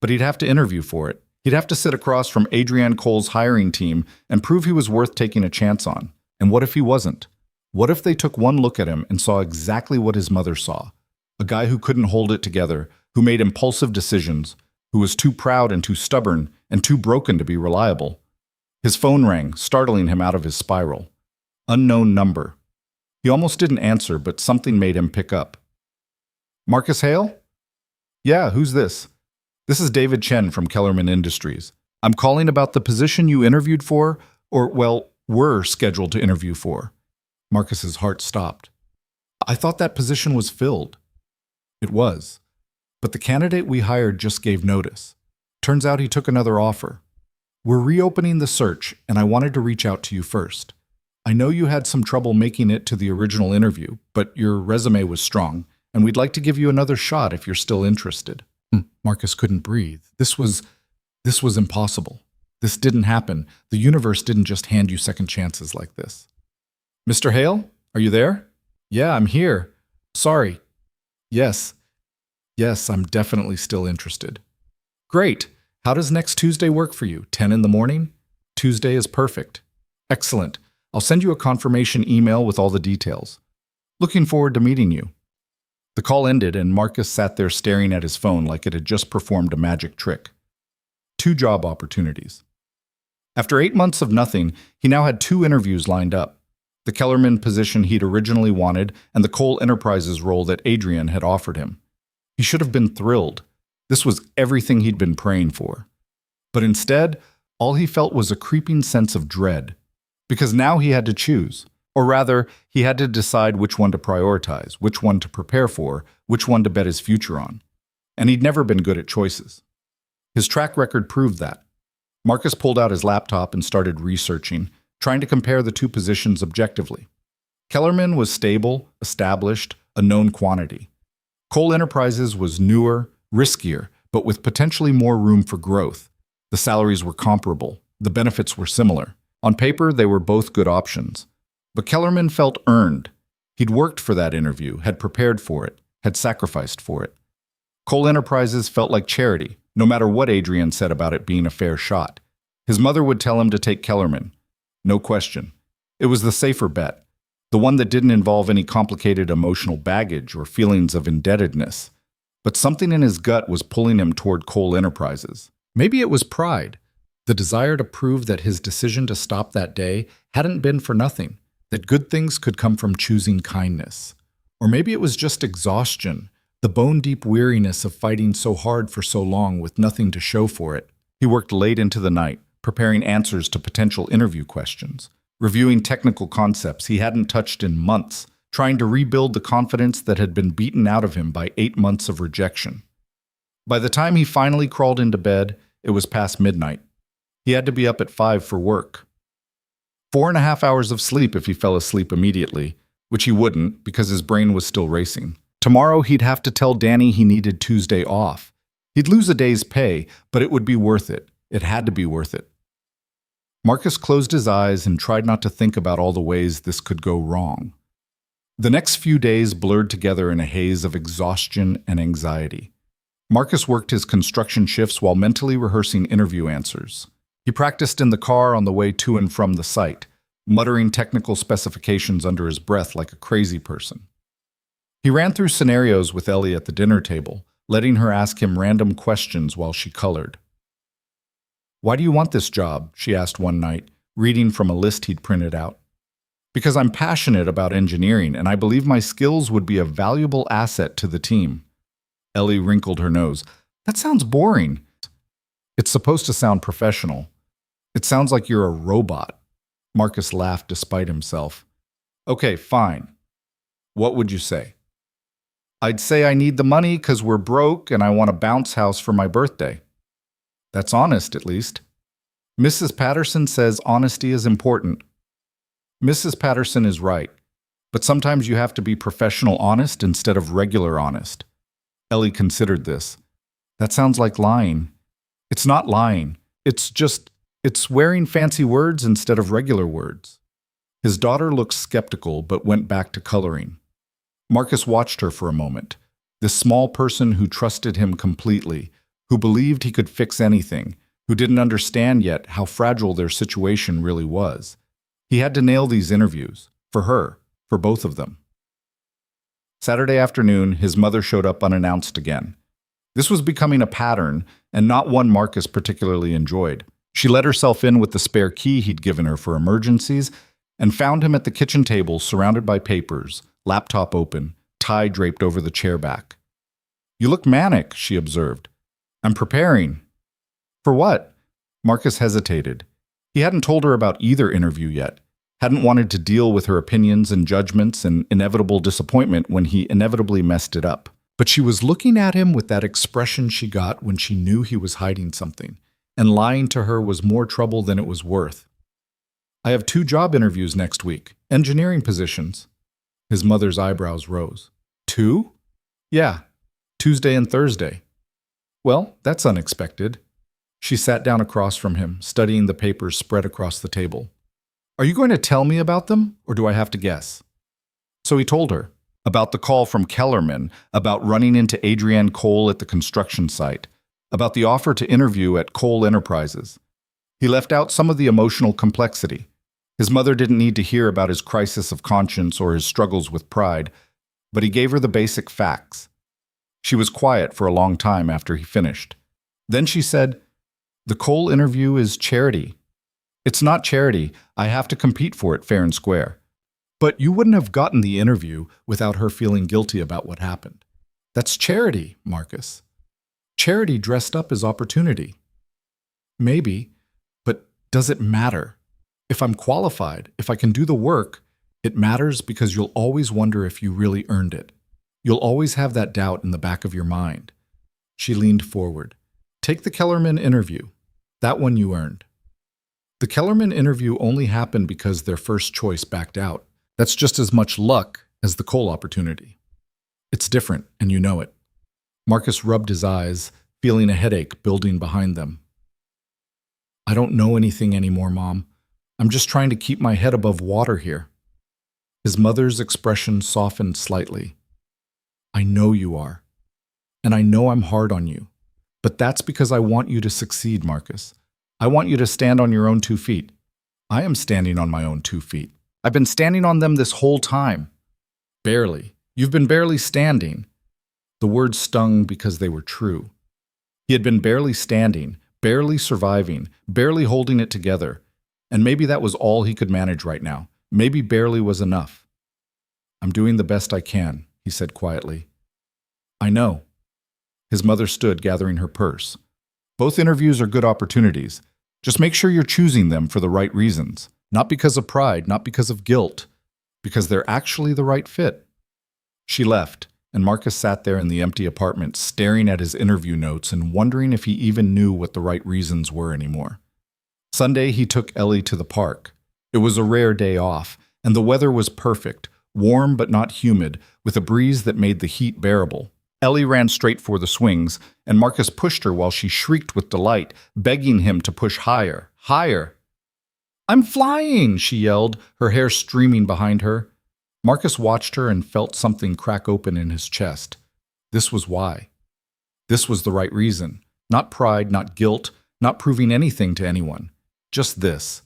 But he'd have to interview for it. He'd have to sit across from Adrienne Cole's hiring team and prove he was worth taking a chance on. And what if he wasn't? What if they took one look at him and saw exactly what his mother saw? A guy who couldn't hold it together, who made impulsive decisions, who was too proud and too stubborn and too broken to be reliable. His phone rang, startling him out of his spiral. Unknown number. He almost didn't answer, but something made him pick up. Marcus Hale? Yeah, who's this? This is David Chen from Kellerman Industries. I'm calling about the position you interviewed for, or, well, were scheduled to interview for. Marcus's heart stopped. I thought that position was filled. It was. But the candidate we hired just gave notice. Turns out he took another offer. We're reopening the search, and I wanted to reach out to you first. I know you had some trouble making it to the original interview, but your resume was strong, and we'd like to give you another shot if you're still interested. Marcus couldn't breathe. This was impossible. This didn't happen. The universe didn't just hand you second chances like this. Mr. Hale, are you there? Yeah, I'm here. Sorry. Yes, I'm definitely still interested. Great. How does next Tuesday work for you? 10 in the morning? Tuesday is perfect. Excellent. I'll send you a confirmation email with all the details. Looking forward to meeting you. The call ended, and Marcus sat there staring at his phone like it had just performed a magic trick. 2 job opportunities. After 8 months of nothing, he now had 2 interviews lined up. The Kellerman position he'd originally wanted and the Cole Enterprises role that Adrian had offered him. He should have been thrilled. This was everything he'd been praying for. But instead, all he felt was a creeping sense of dread. Because now he had to choose. Or rather, he had to decide which one to prioritize, which one to prepare for, which one to bet his future on. And he'd never been good at choices. His track record proved that. Marcus pulled out his laptop and started researching, trying to compare the 2 positions objectively. Kellerman was stable, established, a known quantity. Cole Enterprises was newer, riskier, but with potentially more room for growth. The salaries were comparable. The benefits were similar. On paper, they were both good options. But Kellerman felt earned. He'd worked for that interview, had prepared for it, had sacrificed for it. Cole Enterprises felt like charity, no matter what Adrian said about it being a fair shot. His mother would tell him to take Kellerman. No question. It was the safer bet, the one that didn't involve any complicated emotional baggage or feelings of indebtedness. But something in his gut was pulling him toward Cole Enterprises. Maybe it was pride, the desire to prove that his decision to stop that day hadn't been for nothing, that good things could come from choosing kindness. Or maybe it was just exhaustion, the bone-deep weariness of fighting so hard for so long with nothing to show for it. He worked late into the night, preparing answers to potential interview questions, reviewing technical concepts he hadn't touched in months, trying to rebuild the confidence that had been beaten out of him by 8 months of rejection. By the time he finally crawled into bed, it was past midnight. He had to be up at 5 for work. 4.5 hours of sleep if he fell asleep immediately, which he wouldn't because his brain was still racing. Tomorrow he'd have to tell Danny he needed Tuesday off. He'd lose a day's pay, but it would be worth it. It had to be worth it. Marcus closed his eyes and tried not to think about all the ways this could go wrong. The next few days blurred together in a haze of exhaustion and anxiety. Marcus worked his construction shifts while mentally rehearsing interview answers. He practiced in the car on the way to and from the site, muttering technical specifications under his breath like a crazy person. He ran through scenarios with Ellie at the dinner table, letting her ask him random questions while she colored. "Why do you want this job?" she asked one night, reading from a list he'd printed out. "Because I'm passionate about engineering, and I believe my skills would be a valuable asset to the team." Ellie wrinkled her nose. "That sounds boring." "It's supposed to sound professional. It sounds like you're a robot." Marcus laughed despite himself. "Okay, fine. What would you say?" "I'd say I need the money because we're broke and I want a bounce house for my birthday." "That's honest, at least." "Mrs. Patterson says honesty is important." "Mrs. Patterson is right, but sometimes you have to be professional honest instead of regular honest." Ellie considered this. "That sounds like lying." "It's not lying. It's wearing fancy words instead of regular words." His daughter looked skeptical but went back to coloring. Marcus watched her for a moment, this small person who trusted him completely, who believed he could fix anything, who didn't understand yet how fragile their situation really was. He had to nail these interviews, for her, for both of them. Saturday afternoon, his mother showed up unannounced again. This was becoming a pattern, and not one Marcus particularly enjoyed. She let herself in with the spare key he'd given her for emergencies, and found him at the kitchen table surrounded by papers, laptop open, tie draped over the chair back. "You look manic," she observed. "I'm preparing." "For what?" Marcus hesitated. He hadn't told her about either interview yet, hadn't wanted to deal with her opinions and judgments and inevitable disappointment when he inevitably messed it up. But she was looking at him with that expression she got when she knew he was hiding something, and lying to her was more trouble than it was worth. I have 2 job interviews next week, engineering positions. His mother's eyebrows rose. 2? Yeah, Tuesday and Thursday. Well, that's unexpected. She sat down across from him, studying the papers spread across the table. Are you going to tell me about them, or do I have to guess? So he told her about the call from Kellerman, about running into Adrienne Cole at the construction site, about the offer to interview at Cole Enterprises. He left out some of the emotional complexity. His mother didn't need to hear about his crisis of conscience or his struggles with pride, but he gave her the basic facts. She was quiet for a long time after he finished. Then she said, "The Cole interview is charity." "It's not charity. I have to compete for it fair and square." "But you wouldn't have gotten the interview without her feeling guilty about what happened. That's charity, Marcus. Charity dressed up as opportunity." "Maybe, but does it matter? If I'm qualified, if I can do the work, it matters because you'll always wonder if you really earned it. You'll always have that doubt in the back of your mind." She leaned forward. "Take the Kellerman interview. That one you earned." The Kellerman interview only happened because their first choice backed out. That's just as much luck as the Cole opportunity. It's different, and you know it. Marcus rubbed his eyes, feeling a headache building behind them. "I don't know anything anymore, Mom. I'm just trying to keep my head above water here." His mother's expression softened slightly. "I know you are. And I know I'm hard on you. But that's because I want you to succeed, Marcus. I want you to stand on your own 2 feet. I am standing on my own 2 feet. I've been standing on them this whole time." "Barely. You've been barely standing." The words stung because they were true. He had been barely standing, barely surviving, barely holding it together. And maybe that was all he could manage right now. Maybe barely was enough. "I'm doing the best I can," he said quietly. "I know." His mother stood, gathering her purse. "Both interviews are good opportunities. Just make sure you're choosing them for the right reasons. Not because of pride, not because of guilt. Because they're actually the right fit." She left, and Marcus sat there in the empty apartment, staring at his interview notes and wondering if he even knew what the right reasons were anymore. Sunday, he took Ellie to the park. It was a rare day off, and the weather was perfect, warm but not humid, with a breeze that made the heat bearable. Ellie ran straight for the swings, and Marcus pushed her while she shrieked with delight, begging him to push higher, higher. "I'm flying!" she yelled, her hair streaming behind her. Marcus watched her and felt something crack open in his chest. This was why. This was the right reason. Not pride, not guilt, not proving anything to anyone. Just this.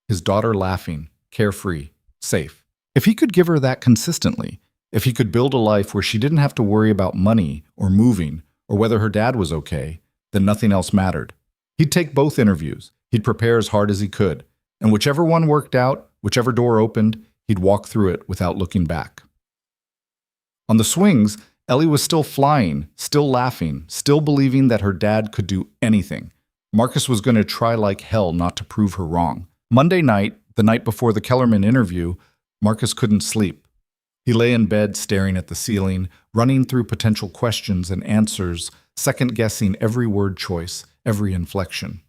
His daughter laughing, carefree, safe. If he could give her that consistently, if he could build a life where she didn't have to worry about money or moving or whether her dad was okay, then nothing else mattered. He'd take both interviews. He'd prepare as hard as he could. And whichever one worked out, whichever door opened, he'd walk through it without looking back. On the swings, Ellie was still flying, still laughing, still believing that her dad could do anything. Marcus was going to try like hell not to prove her wrong. Monday night, the night before the Kellerman interview, Marcus couldn't sleep. He lay in bed staring at the ceiling, running through potential questions and answers, second-guessing every word choice, every inflection.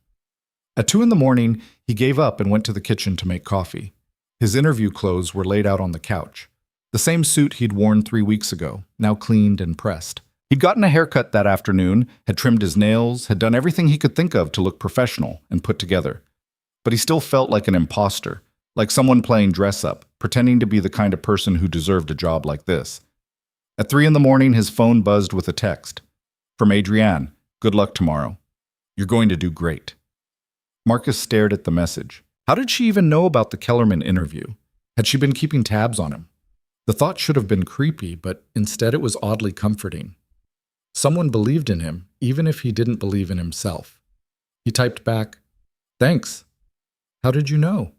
At 2 a.m, he gave up and went to the kitchen to make coffee. His interview clothes were laid out on the couch. The same suit he'd worn 3 weeks ago, now cleaned and pressed. He'd gotten a haircut that afternoon, had trimmed his nails, had done everything he could think of to look professional and put together. But he still felt like an imposter, like someone playing dress-up, pretending to be the kind of person who deserved a job like this. At 3 a.m, his phone buzzed with a text. From Adrienne, "Good luck tomorrow. You're going to do great." Marcus stared at the message. How did she even know about the Kellerman interview? Had she been keeping tabs on him? The thought should have been creepy, but instead it was oddly comforting. Someone believed in him, even if he didn't believe in himself. He typed back, "Thanks. How did you know?"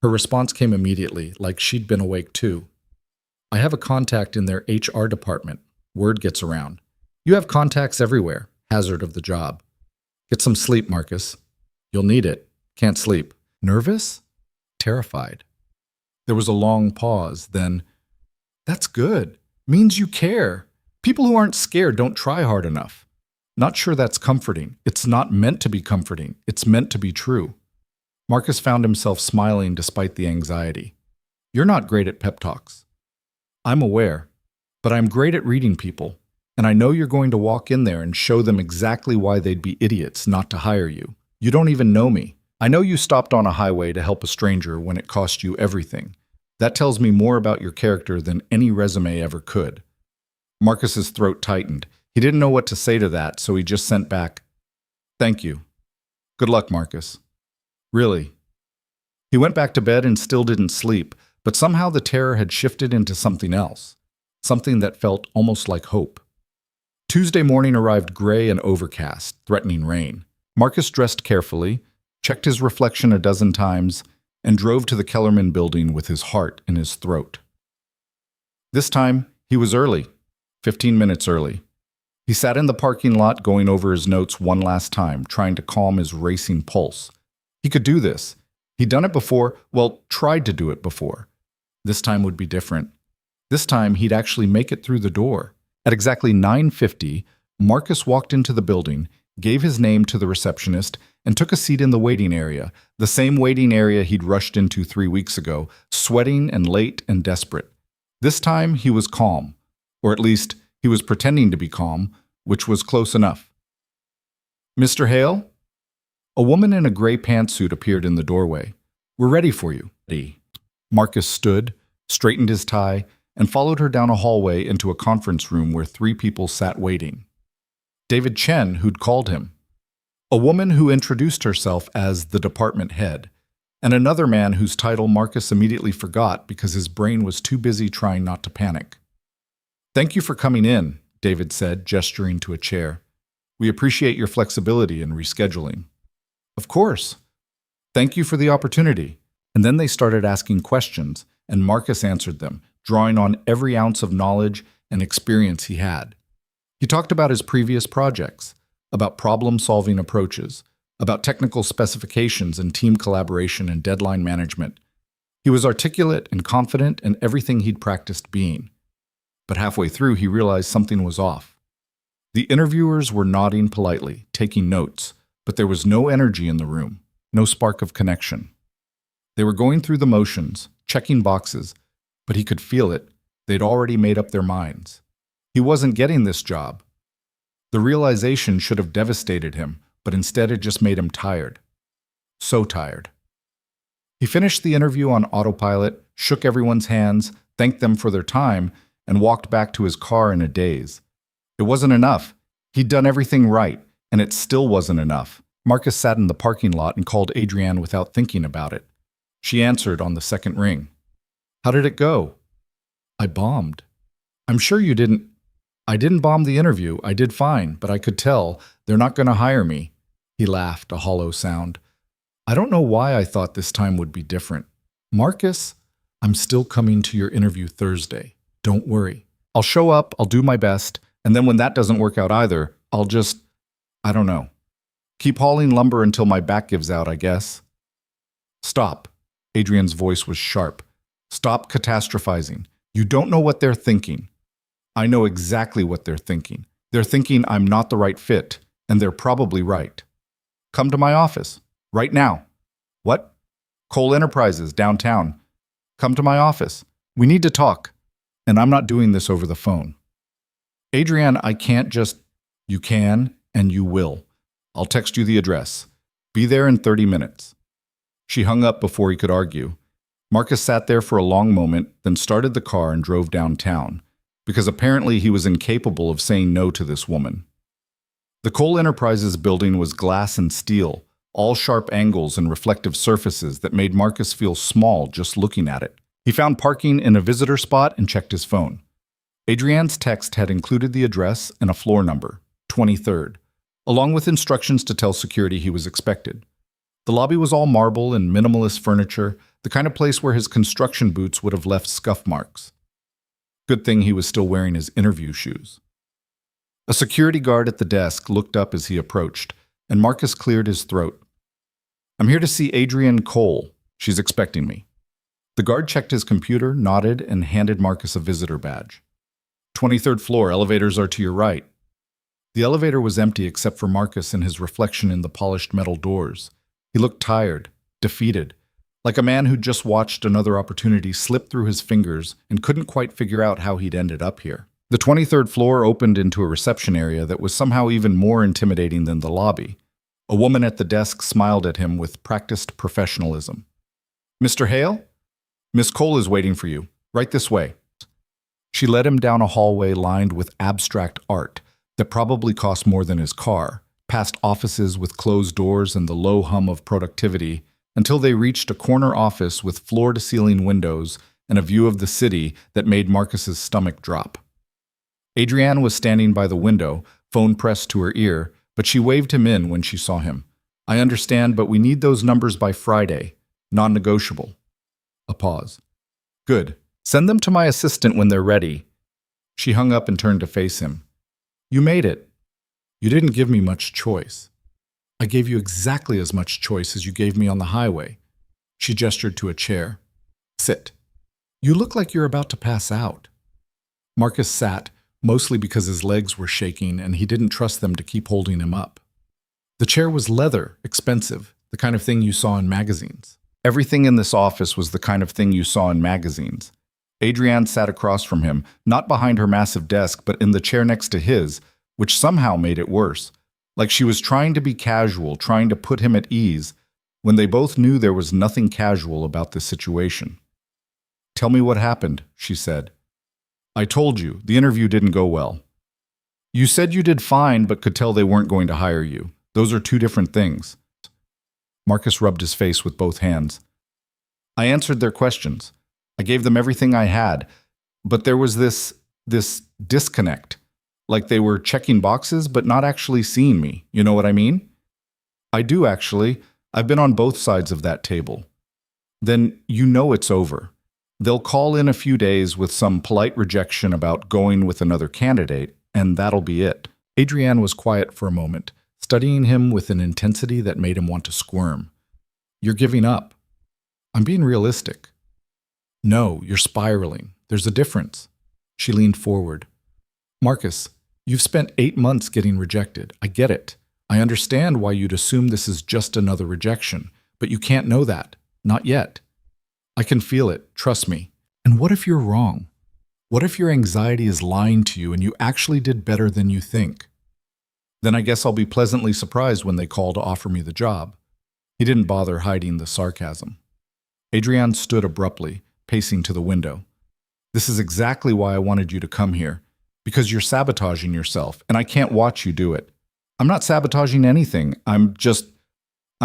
Her response came immediately, like she'd been awake too. "I have a contact in their HR department. Word gets around. You have contacts everywhere. Hazard of the job. Get some sleep, Marcus. You'll need it. Can't sleep. Nervous? Terrified." There was a long pause, then, "That's good. Means you care. People who aren't scared don't try hard enough." Not sure that's comforting. It's not meant to be comforting. It's meant to be true. Marcus found himself smiling despite the anxiety. You're not great at pep talks. I'm aware, but I'm great at reading people, and I know you're going to walk in there and show them exactly why they'd be idiots not to hire you. You don't even know me. I know you stopped on a highway to help a stranger when it cost you everything. That tells me more about your character than any resume ever could. Marcus's throat tightened. He didn't know what to say to that, so he just sent back, "Thank you. Good luck, Marcus." Really? He went back to bed and still didn't sleep, but somehow the terror had shifted into something else, something that felt almost like hope. Tuesday morning arrived gray and overcast, threatening rain. Marcus dressed carefully, checked his reflection a dozen times, and drove to the Kellerman building with his heart in his throat. This time, he was early, 15 minutes early. He sat in the parking lot going over his notes one last time, trying to calm his racing pulse. He could do this. He'd done it before, well, tried to do it before. This time would be different. This time, he'd actually make it through the door. At exactly 9:50, Marcus walked into the building, gave his name to the receptionist, and took a seat in the waiting area, the same waiting area he'd rushed into 3 weeks ago, sweating and late and desperate. This time, he was calm, or at least he was pretending to be calm, which was close enough. "Mr. Hale?" A woman in a gray pantsuit appeared in the doorway. "We're ready for you." Marcus stood, straightened his tie, and followed her down a hallway into a conference room where 3 people sat waiting. David Chen, who'd called him, a woman who introduced herself as the department head, and another man whose title Marcus immediately forgot because his brain was too busy trying not to panic. "Thank you for coming in," David said, gesturing to a chair. "We appreciate your flexibility in rescheduling." "Of course. Thank you for the opportunity." And then they started asking questions, and Marcus answered them, drawing on every ounce of knowledge and experience he had. He talked about his previous projects, about problem-solving approaches, about technical specifications and team collaboration and deadline management. He was articulate and confident in everything he'd practiced being. But halfway through, he realized something was off. The interviewers were nodding politely, taking notes, but there was no energy in the room, no spark of connection. They were going through the motions, checking boxes, but he could feel it. They'd already made up their minds. He wasn't getting this job. The realization should have devastated him, but instead it just made him tired. So tired. He finished the interview on autopilot, shook everyone's hands, thanked them for their time, and walked back to his car in a daze. It wasn't enough. He'd done everything right, and it still wasn't enough. Marcus sat in the parking lot and called Adrienne without thinking about it. She answered on the second ring. "How did it go?" "I bombed." "I'm sure you didn't." "I didn't bomb the interview. I did fine, but I could tell they're not going to hire me." He laughed, a hollow sound. "I don't know why I thought this time would be different." "Marcus, I'm still coming to your interview Thursday. Don't worry. I'll show up, I'll do my best, and then when that doesn't work out either, I'll just, I don't know. Keep hauling lumber until my back gives out, I guess." "Stop." Adrienne's voice was sharp. "Stop catastrophizing. You don't know what they're thinking." "I know exactly what they're thinking. They're thinking I'm not the right fit, and they're probably right. Come to my office. Right now." "What?" "Cole Enterprises, downtown. Come to my office. We need to talk. And I'm not doing this over the phone." "Adrienne, I can't just—" "You can, and you will. I'll text you the address. Be there in 30 minutes. She hung up before he could argue. Marcus sat there for a long moment, then started the car and drove downtown, because apparently he was incapable of saying no to this woman. The Cole Enterprises building was glass and steel, all sharp angles and reflective surfaces that made Marcus feel small just looking at it. He found parking in a visitor spot and checked his phone. Adrienne's text had included the address and a floor number, 23rd, along with instructions to tell security he was expected. The lobby was all marble and minimalist furniture, the kind of place where his construction boots would have left scuff marks. Good thing he was still wearing his interview shoes. A security guard at the desk looked up as he approached, and Marcus cleared his throat. "I'm here to see Adrienne Cole. She's expecting me." The guard checked his computer, nodded, and handed Marcus a visitor badge. 23rd floor, elevators are to your right." The elevator was empty except for Marcus and his reflection in the polished metal doors. He looked tired, defeated, like a man who'd just watched another opportunity slip through his fingers and couldn't quite figure out how he'd ended up here. The 23rd floor opened into a reception area that was somehow even more intimidating than the lobby. A woman at the desk smiled at him with practiced professionalism. "Mr. Hale? Miss Cole is waiting for you. Right this way." She led him down a hallway lined with abstract art that probably cost more than his car, past offices with closed doors and the low hum of productivity, until they reached a corner office with floor-to-ceiling windows and a view of the city that made Marcus's stomach drop. Adrienne was standing by the window, phone pressed to her ear, but she waved him in when she saw him. "I understand, but we need those numbers by Friday. Non-negotiable." A pause. "Good. Send them to my assistant when they're ready." She hung up and turned to face him. "You made it. You didn't give me much choice." "I gave you exactly as much choice as you gave me on the highway." She gestured to a chair. "Sit. You look like you're about to pass out." Marcus sat, mostly because his legs were shaking and he didn't trust them to keep holding him up. The chair was leather, expensive, the kind of thing you saw in magazines. Everything in this office was the kind of thing you saw in magazines. Adrienne sat across from him, not behind her massive desk, but in the chair next to his, which somehow made it worse. Like she was trying to be casual, trying to put him at ease, when they both knew there was nothing casual about this situation. "Tell me what happened," she said. "I told you, the interview didn't go well." "You said you did fine, but could tell they weren't going to hire you. Those are two different things." Marcus rubbed his face with both hands. "I answered their questions. I gave them everything I had, but there was this disconnect. Like they were checking boxes, but not actually seeing me. You know what I mean?" "I do, actually. I've been on both sides of that table." "Then you know it's over. They'll call in a few days with some polite rejection about going with another candidate, and that'll be it." Adrienne was quiet for a moment, studying him with an intensity that made him want to squirm. "You're giving up." "I'm being realistic." "No, you're spiraling. There's a difference." She leaned forward. "Marcus, you've spent 8 months getting rejected. I get it. I understand why you'd assume this is just another rejection, but you can't know that. Not yet. I can feel it, trust me. And what if you're wrong? What if your anxiety is lying to you and you actually did better than you think? Then I guess I'll be pleasantly surprised when they call to offer me the job." He didn't bother hiding the sarcasm. Adrienne stood abruptly, pacing to the window. "This is exactly why I wanted you to come here. Because you're sabotaging yourself, and I can't watch you do it." "I'm not sabotaging anything. I'm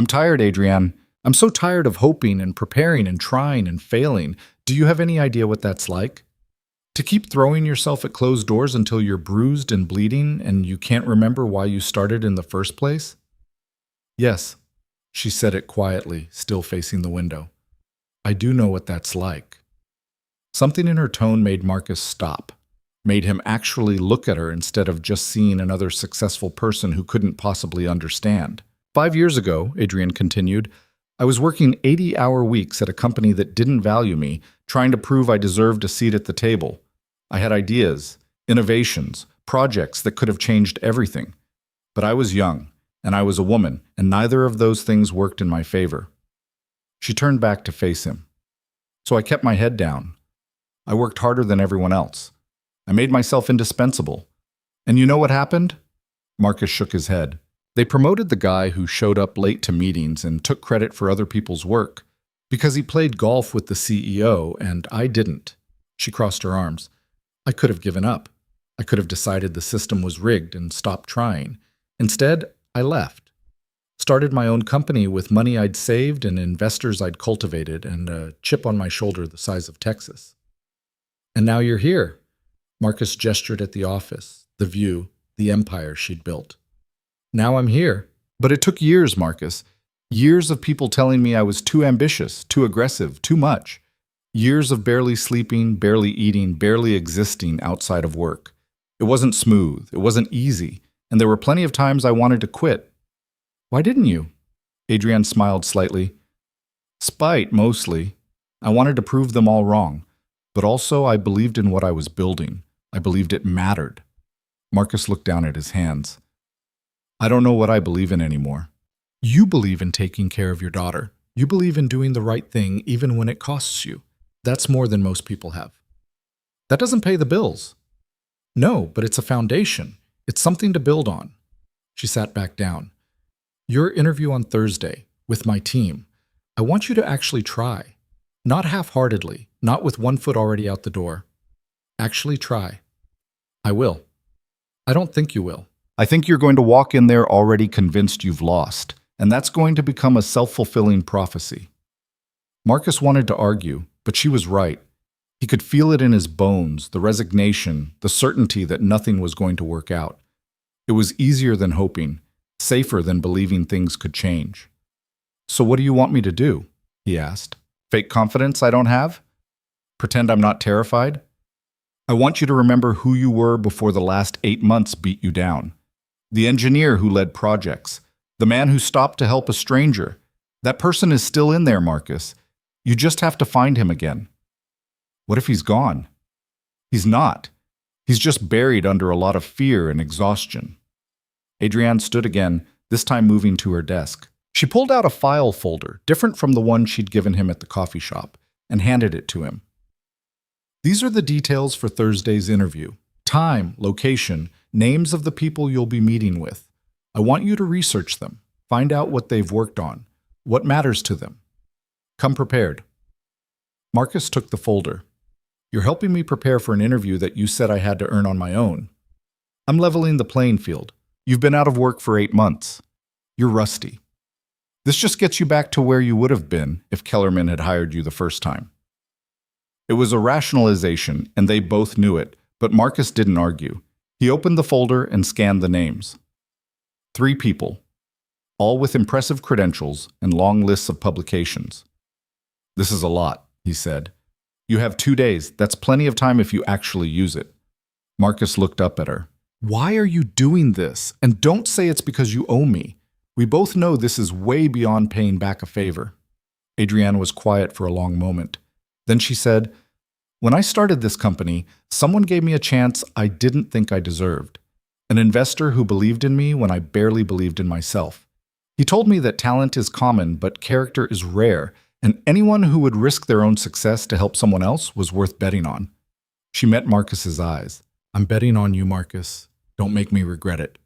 tired, Adrienne. I'm so tired of hoping and preparing and trying and failing. Do you have any idea what that's like? To keep throwing yourself at closed doors until you're bruised and bleeding and you can't remember why you started in the first place?" "Yes," she said it quietly, still facing the window. "I do know what that's like." Something in her tone made Marcus stop, made him actually look at her instead of just seeing another successful person who couldn't possibly understand. 5 years ago, Adrienne continued, I was working 80-hour weeks at a company that didn't value me, trying to prove I deserved a seat at the table. I had ideas, innovations, projects that could have changed everything. But I was young, and I was a woman, and neither of those things worked in my favor. She turned back to face him. So I kept my head down. I worked harder than everyone else. I made myself indispensable. And you know what happened? Marcus shook his head. They promoted the guy who showed up late to meetings and took credit for other people's work because he played golf with the CEO and I didn't. She crossed her arms. I could have given up. I could have decided the system was rigged and stopped trying. Instead, I left. Started my own company with money I'd saved and investors I'd cultivated and a chip on my shoulder the size of Texas. And now you're here. Marcus gestured at the office, the view, the empire she'd built. Now I'm here. But it took years, Marcus. Years of people telling me I was too ambitious, too aggressive, too much. Years of barely sleeping, barely eating, barely existing outside of work. It wasn't smooth. It wasn't easy. And there were plenty of times I wanted to quit. Why didn't you? Adrienne smiled slightly. Spite, mostly. I wanted to prove them all wrong. But also I believed in what I was building. I believed it mattered. Marcus looked down at his hands. I don't know what I believe in anymore. You believe in taking care of your daughter. You believe in doing the right thing even when it costs you. That's more than most people have. That doesn't pay the bills. No, but it's a foundation. It's something to build on. She sat back down. Your interview on Thursday with my team. I want you to actually try. Not half-heartedly, not with one foot already out the door. Actually try. I will. I don't think you will. I think you're going to walk in there already convinced you've lost, and that's going to become a self-fulfilling prophecy. Marcus wanted to argue, but she was right. He could feel it in his bones, the resignation, the certainty that nothing was going to work out. It was easier than hoping, safer than believing things could change. So what do you want me to do? He asked. Fake confidence I don't have? Pretend I'm not terrified? I want you to remember who you were before the last 8 months beat you down. The engineer who led projects. The man who stopped to help a stranger. That person is still in there, Marcus. You just have to find him again. What if he's gone? He's not. He's just buried under a lot of fear and exhaustion. Adrienne stood again, this time moving to her desk. She pulled out a file folder, different from the one she'd given him at the coffee shop, and handed it to him. These are the details for Thursday's interview. Time, location, names of the people you'll be meeting with. I want you to research them, find out what they've worked on, what matters to them. Come prepared. Marcus took the folder. You're helping me prepare for an interview that you said I had to earn on my own. I'm leveling the playing field. You've been out of work for 8 months. You're rusty. This just gets you back to where you would have been if Kellerman had hired you the first time. It was a rationalization, and they both knew it, but Marcus didn't argue. He opened the folder and scanned the names. 3 people, all with impressive credentials and long lists of publications. This is a lot, he said. You have 2 days. That's plenty of time if you actually use it. Marcus looked up at her. Why are you doing this? And don't say it's because you owe me. We both know this is way beyond paying back a favor. Adrienne was quiet for a long moment. Then she said, when I started this company, someone gave me a chance I didn't think I deserved. An investor who believed in me when I barely believed in myself. He told me that talent is common, but character is rare, and anyone who would risk their own success to help someone else was worth betting on. She met Marcus's eyes. I'm betting on you, Marcus. Don't make me regret it.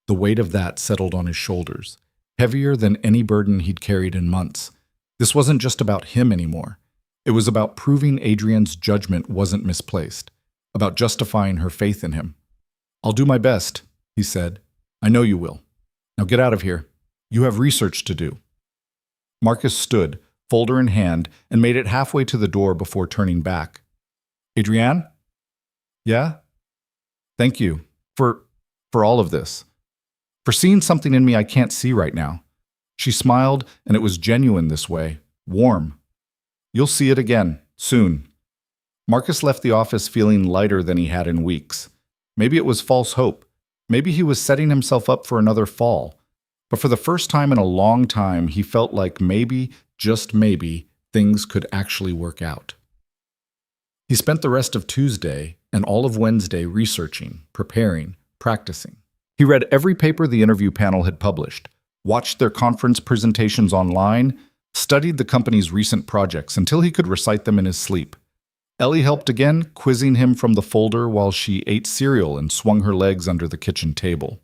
The weight of that settled on his shoulders, heavier than any burden he'd carried in months. This wasn't just about him anymore. It was about proving Adrienne's judgment wasn't misplaced, about justifying her faith in him. I'll do my best, he said. I know you will. Now get out of here. You have research to do. Marcus stood, folder in hand, and made it halfway to the door before turning back. Adrienne? Yeah? Thank you for all of this. For seeing something in me I can't see right now. She smiled, and it was genuine this way, warm. You'll see it again, soon. Marcus left the office feeling lighter than he had in weeks. Maybe it was false hope. Maybe he was setting himself up for another fall. But for the first time in a long time, he felt like maybe, just maybe, things could actually work out. He spent the rest of Tuesday and all of Wednesday researching, preparing, practicing. He read every paper the interview panel had published, watched their conference presentations online, studied the company's recent projects until he could recite them in his sleep. Ellie helped again, quizzing him from the folder while she ate cereal and swung her legs under the kitchen table.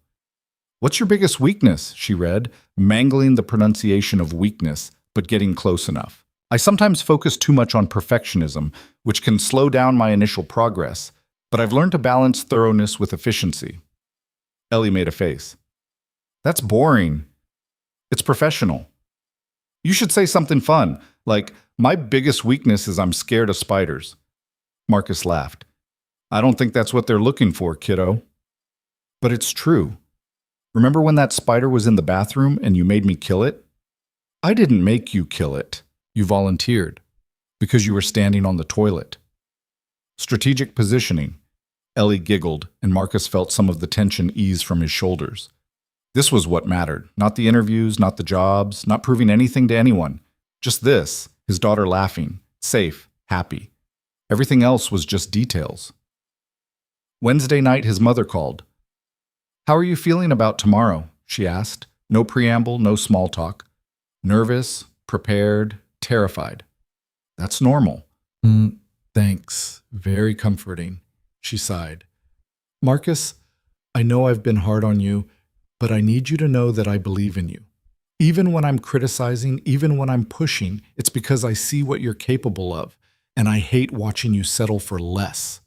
What's your biggest weakness? She read, mangling the pronunciation of weakness, but getting close enough. I sometimes focus too much on perfectionism, which can slow down my initial progress, but I've learned to balance thoroughness with efficiency. Ellie made a face. That's boring. It's professional. You should say something fun, like, my biggest weakness is I'm scared of spiders. Marcus laughed. I don't think that's what they're looking for, kiddo. But it's true. Remember when that spider was in the bathroom and you made me kill it? I didn't make you kill it. You volunteered. Because you were standing on the toilet. Strategic positioning. Ellie giggled, and Marcus felt some of the tension ease from his shoulders. This was what mattered. Not the interviews, not the jobs, not proving anything to anyone. Just this, his daughter laughing, safe, happy. Everything else was just details. Wednesday night, his mother called. How are you feeling about tomorrow? She asked. No preamble, no small talk. Nervous, prepared, terrified. That's normal. Thanks. Very comforting, she sighed. Marcus, I know I've been hard on you, but I need you to know that I believe in you. Even when I'm criticizing, even when I'm pushing, it's because I see what you're capable of, and I hate watching you settle for less.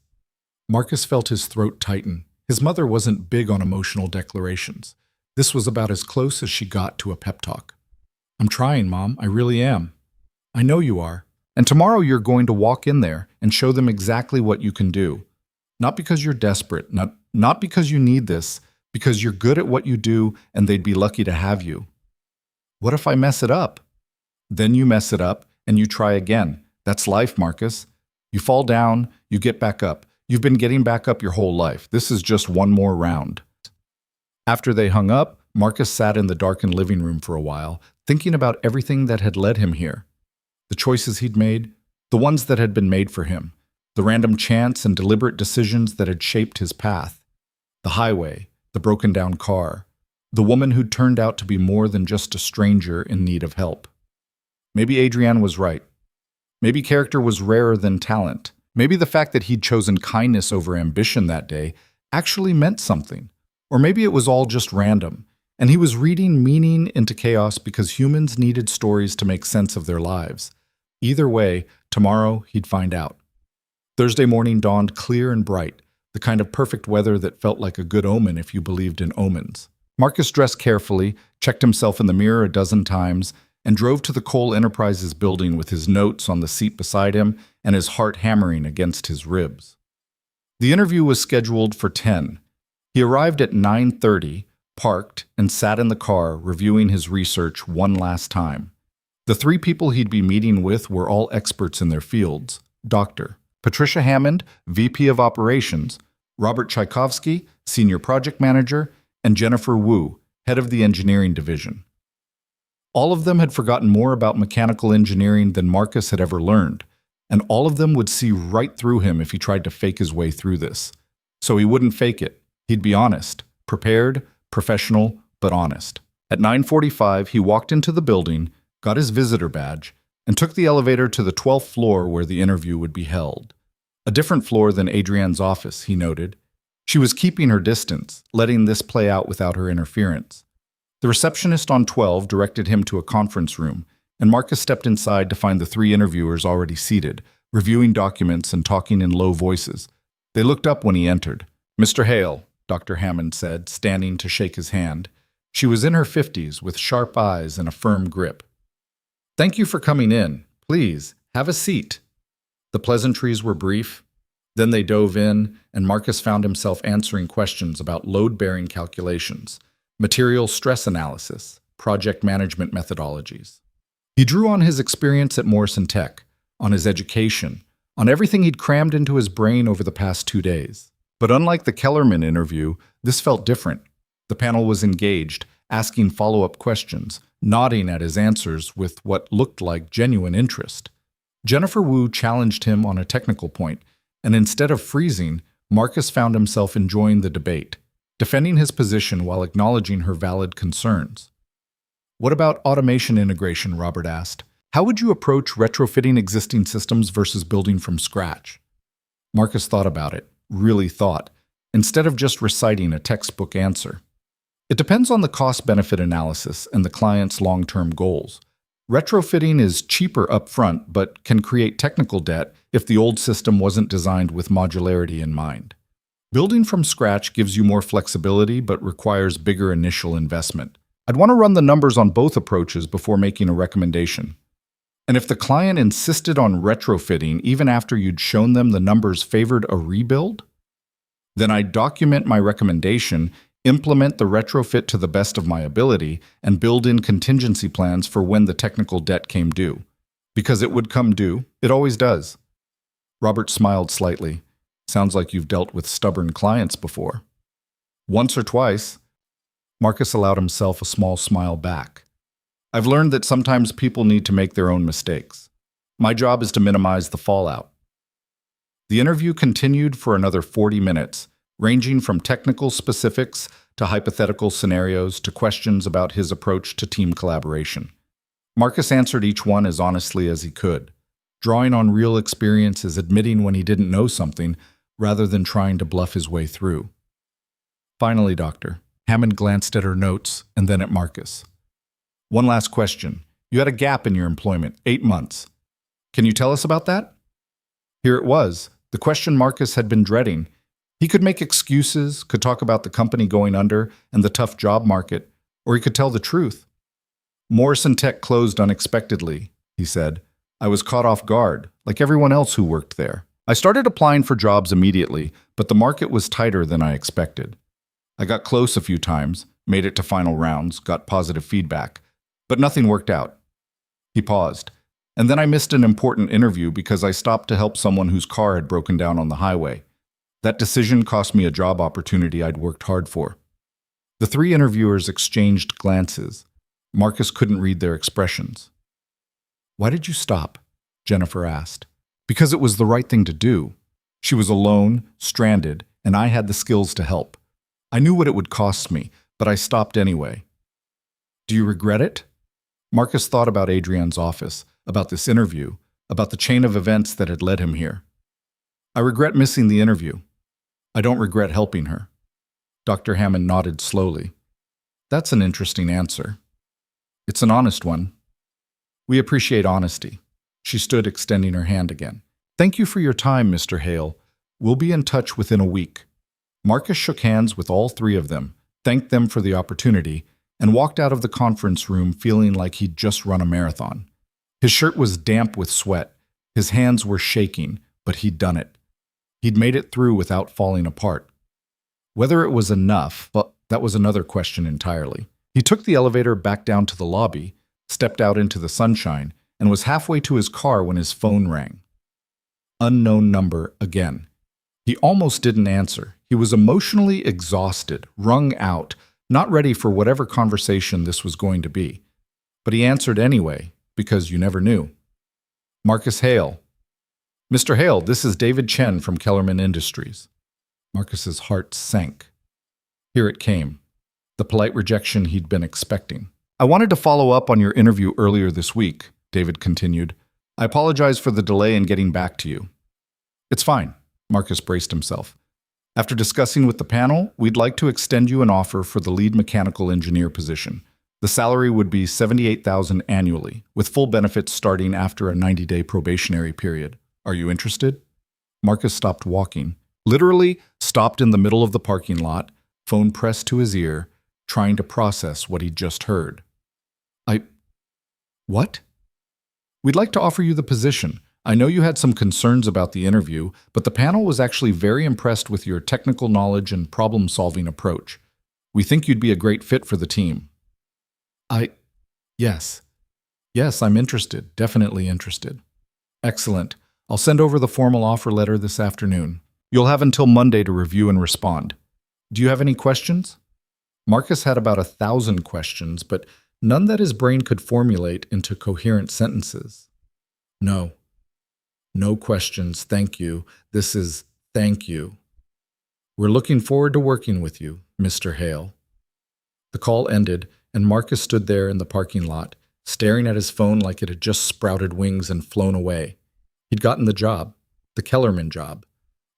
Marcus felt his throat tighten. His mother wasn't big on emotional declarations. This was about as close as she got to a pep talk. I'm trying, Mom. I really am. I know you are. And tomorrow you're going to walk in there and show them exactly what you can do. Not because you're desperate, not because you need this, because you're good at what you do and they'd be lucky to have you. What if I mess it up? Then you mess it up and you try again. That's life, Marcus. You fall down, you get back up. You've been getting back up your whole life. This is just one more round. After they hung up, Marcus sat in the darkened living room for a while, thinking about everything that had led him here. The choices he'd made, the ones that had been made for him, the random chance and deliberate decisions that had shaped his path, the highway, the broken-down car, the woman who'd turned out to be more than just a stranger in need of help. Maybe Adrienne was right. Maybe character was rarer than talent. Maybe the fact that he'd chosen kindness over ambition that day actually meant something. Or maybe it was all just random, and he was reading meaning into chaos because humans needed stories to make sense of their lives. Either way, tomorrow he'd find out. Thursday morning dawned clear and bright, the kind of perfect weather that felt like a good omen if you believed in omens. Marcus dressed carefully, checked himself in the mirror a dozen times, and drove to the Cole Enterprises building with his notes on the seat beside him and his heart hammering against his ribs. The interview was scheduled for 10. He arrived at 9:30, parked, and sat in the car reviewing his research one last time. The three people he'd be meeting with were all experts in their fields. Dr. Patricia Hammond, VP of Operations, Robert Tchaikovsky, Senior Project Manager, and Jennifer Wu, Head of the Engineering Division. All of them had forgotten more about mechanical engineering than Marcus had ever learned, and all of them would see right through him if he tried to fake his way through this. So he wouldn't fake it. He'd be honest, prepared, professional, but honest. At 9:45, he walked into the building, got his visitor badge, and took the elevator to the 12th floor where the interview would be held. A different floor than Adrienne's office, he noted. She was keeping her distance, letting this play out without her interference. The receptionist on 12 directed him to a conference room, and Marcus stepped inside to find the three interviewers already seated, reviewing documents and talking in low voices. They looked up when he entered. "Mr. Hale," Dr. Hammond said, standing to shake his hand. She was in her 50s, with sharp eyes and a firm grip. "Thank you for coming in. Please, have a seat." The pleasantries were brief. Then they dove in, and Marcus found himself answering questions about load-bearing calculations, material stress analysis, project management methodologies. He drew on his experience at Morrison Tech, on his education, on everything he'd crammed into his brain over the past 2 days. But unlike the Kellerman interview, this felt different. The panel was engaged, asking follow-up questions, nodding at his answers with what looked like genuine interest. Jennifer Wu challenged him on a technical point, and instead of freezing, Marcus found himself enjoying the debate, defending his position while acknowledging her valid concerns. "What about automation integration?" Robert asked. "How would you approach retrofitting existing systems versus building from scratch?" Marcus thought about it, really thought, instead of just reciting a textbook answer. "It depends on the cost-benefit analysis and the client's long-term goals. Retrofitting is cheaper upfront, but can create technical debt if the old system wasn't designed with modularity in mind. Building from scratch gives you more flexibility but requires bigger initial investment. I'd want to run the numbers on both approaches before making a recommendation. And if the client insisted on retrofitting even after you'd shown them the numbers favored a rebuild, then I'd document my recommendation, implement the retrofit to the best of my ability, and build in contingency plans for when the technical debt came due. Because it would come due. It always does." Robert smiled slightly. "Sounds like you've dealt with stubborn clients before." "Once or twice." Marcus allowed himself a small smile back. "I've learned that sometimes people need to make their own mistakes. My job is to minimize the fallout." The interview continued for another 40 minutes, ranging from technical specifics to hypothetical scenarios to questions about his approach to team collaboration. Marcus answered each one as honestly as he could, drawing on real experiences, admitting when he didn't know something rather than trying to bluff his way through. Finally, Doctor, Hammond glanced at her notes and then at Marcus. One last question. You had a gap in your employment, 8 months. Can you tell us about that? Here it was, the question Marcus had been dreading. He could make excuses, could talk about the company going under and the tough job market, or he could tell the truth. Morrison Tech closed unexpectedly, he said. I was caught off guard, like everyone else who worked there. I started applying for jobs immediately, but the market was tighter than I expected. I got close a few times, made it to final rounds, got positive feedback, but nothing worked out. He paused. And then I missed an important interview because I stopped to help someone whose car had broken down on the highway. That decision cost me a job opportunity I'd worked hard for. The 3 interviewers exchanged glances. Marcus couldn't read their expressions. Why did you stop? Jennifer asked. Because it was the right thing to do. She was alone, stranded, and I had the skills to help. I knew what it would cost me, but I stopped anyway. Do you regret it? Marcus thought about Adrian's office, about this interview, about the chain of events that had led him here. I regret missing the interview. I don't regret helping her. Dr. Hammond nodded slowly. That's an interesting answer. It's an honest one. We appreciate honesty. She stood extending her hand again. Thank you for your time, Mr. Hale. We'll be in touch within a week. Marcus shook hands with all 3 of them, thanked them for the opportunity, and walked out of the conference room feeling like he'd just run a marathon. His shirt was damp with sweat. His hands were shaking, but he'd done it. He'd made it through without falling apart. Whether it was enough, but that was another question entirely. He took the elevator back down to the lobby, stepped out into the sunshine, and was halfway to his car when his phone rang. Unknown number again. He almost didn't answer. He was emotionally exhausted, wrung out, not ready for whatever conversation this was going to be. But he answered anyway, because you never knew. Marcus Hale. Mr. Hale, this is David Chen from Kellerman Industries. Marcus's heart sank. Here it came, the polite rejection he'd been expecting. I wanted to follow up on your interview earlier this week, David continued. I apologize for the delay in getting back to you. It's fine, Marcus braced himself. After discussing with the panel, we'd like to extend you an offer for the lead mechanical engineer position. The salary would be $78,000 annually, with full benefits starting after a 90-day probationary period. Are you interested? Marcus stopped walking, literally stopped in the middle of the parking lot, phone pressed to his ear, trying to process what he'd just heard. What? We'd like to offer you the position. I know you had some concerns about the interview, but the panel was actually very impressed with your technical knowledge and problem-solving approach. We think you'd be a great fit for the team. Yes, I'm interested. Definitely interested. Excellent. I'll send over the formal offer letter this afternoon. You'll have until Monday to review and respond. Do you have any questions? Marcus had about 1,000 questions, but none that his brain could formulate into coherent sentences. No questions, thank you. This is thank you. We're looking forward to working with you, Mr. Hale. The call ended, and Marcus stood there in the parking lot, staring at his phone like it had just sprouted wings and flown away. He'd gotten the job, the Kellerman job,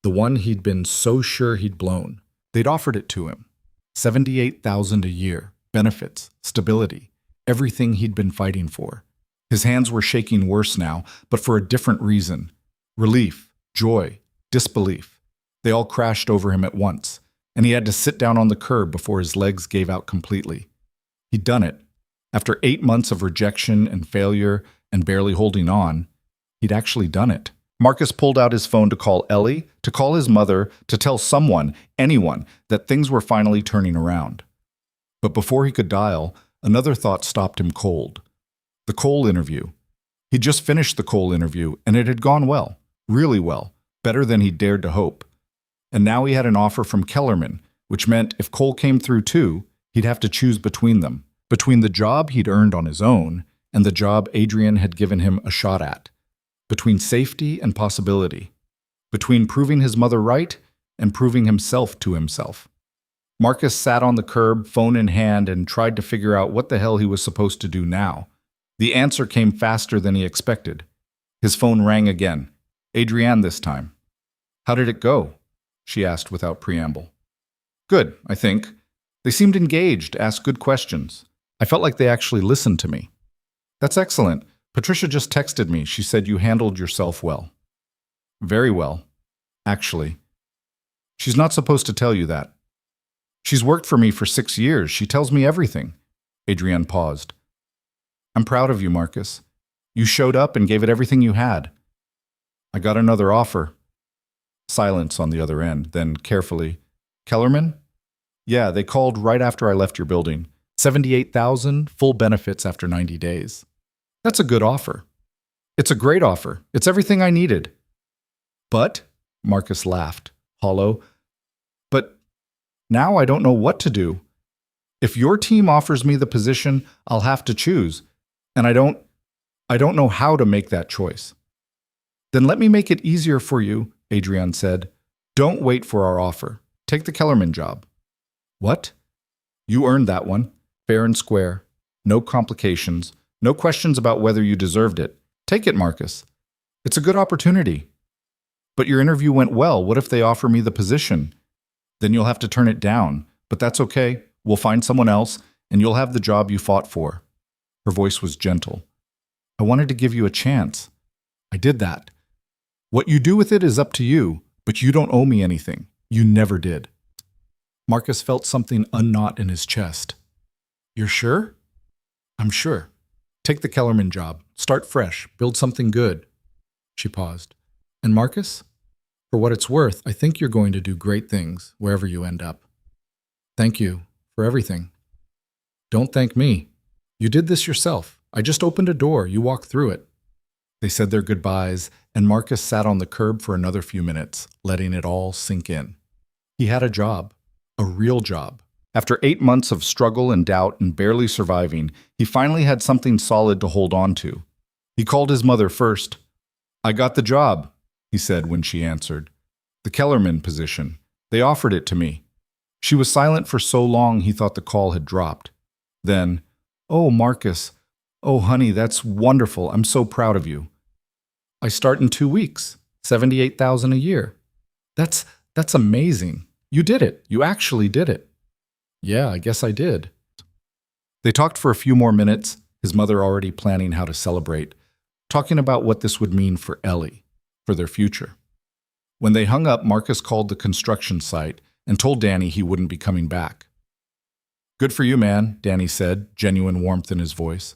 the one he'd been so sure he'd blown. They'd offered it to him. $78,000 a year, benefits, stability, everything he'd been fighting for. His hands were shaking worse now, but for a different reason. Relief, joy, disbelief. They all crashed over him at once, and he had to sit down on the curb before his legs gave out completely. He'd done it. After 8 months of rejection and failure and barely holding on, he'd actually done it. Marcus pulled out his phone to call Ellie, to call his mother, to tell someone, anyone, that things were finally turning around. But before he could dial, another thought stopped him cold. The Cole interview. He'd just finished the Cole interview, and it had gone well, really well, better than he'd dared to hope. And now he had an offer from Kellerman, which meant if Cole came through too, he'd have to choose between them, between the job he'd earned on his own and the job Adrian had given him a shot at, between safety and possibility, between proving his mother right and proving himself to himself. Marcus sat on the curb, phone in hand, and tried to figure out what the hell he was supposed to do now. The answer came faster than he expected. His phone rang again. Adrienne this time. How did it go? She asked without preamble. Good, I think. They seemed engaged, asked good questions. I felt like they actually listened to me. That's excellent. Patricia just texted me. She said you handled yourself well. Very well, actually. She's not supposed to tell you that. She's worked for me for 6 years. She tells me everything. Adrienne paused. I'm proud of you, Marcus. You showed up and gave it everything you had. I got another offer. Silence on the other end, then carefully. Kellerman? Yeah, they called right after I left your building. 78,000, full benefits after 90 days. That's a good offer. It's a great offer. It's everything I needed. But, Marcus laughed, hollow, but now I don't know what to do. If your team offers me the position, I'll have to choose, and I don't know how to make that choice. Then let me make it easier for you, Adrienne said. Don't wait for our offer. Take the Kellerman job. What? You earned that one, fair and square. No complications, no questions about whether you deserved it. Take it, Marcus. It's a good opportunity. But your interview went well. What if they offer me the position? Then you'll have to turn it down. But that's okay. We'll find someone else, and you'll have the job you fought for. Her voice was gentle. I wanted to give you a chance. I did that. What you do with it is up to you, but you don't owe me anything. You never did. Marcus felt something unknot in his chest. You're sure? I'm sure. Take the Kellerman job. Start fresh. Build something good. She paused. And Marcus? For what it's worth, I think you're going to do great things wherever you end up. Thank you for everything. Don't thank me. You did this yourself. I just opened a door. You walked through it. They said their goodbyes, and Marcus sat on the curb for another few minutes, letting it all sink in. He had a job. A real job. After 8 months of struggle and doubt and barely surviving, he finally had something solid to hold on to. He called his mother first. I got the job, he said when she answered. The Kellerman position. They offered it to me. She was silent for so long he thought the call had dropped. Then, oh, Marcus. Oh, honey, that's wonderful. I'm so proud of you. I start in 2 weeks. 78,000 a year. That's amazing. You did it. You actually did it. Yeah, I guess I did. They talked for a few more minutes, his mother already planning how to celebrate, talking about what this would mean for Ellie, for their future. When they hung up, Marcus called the construction site and told Danny he wouldn't be coming back. Good for you, man, Danny said, genuine warmth in his voice.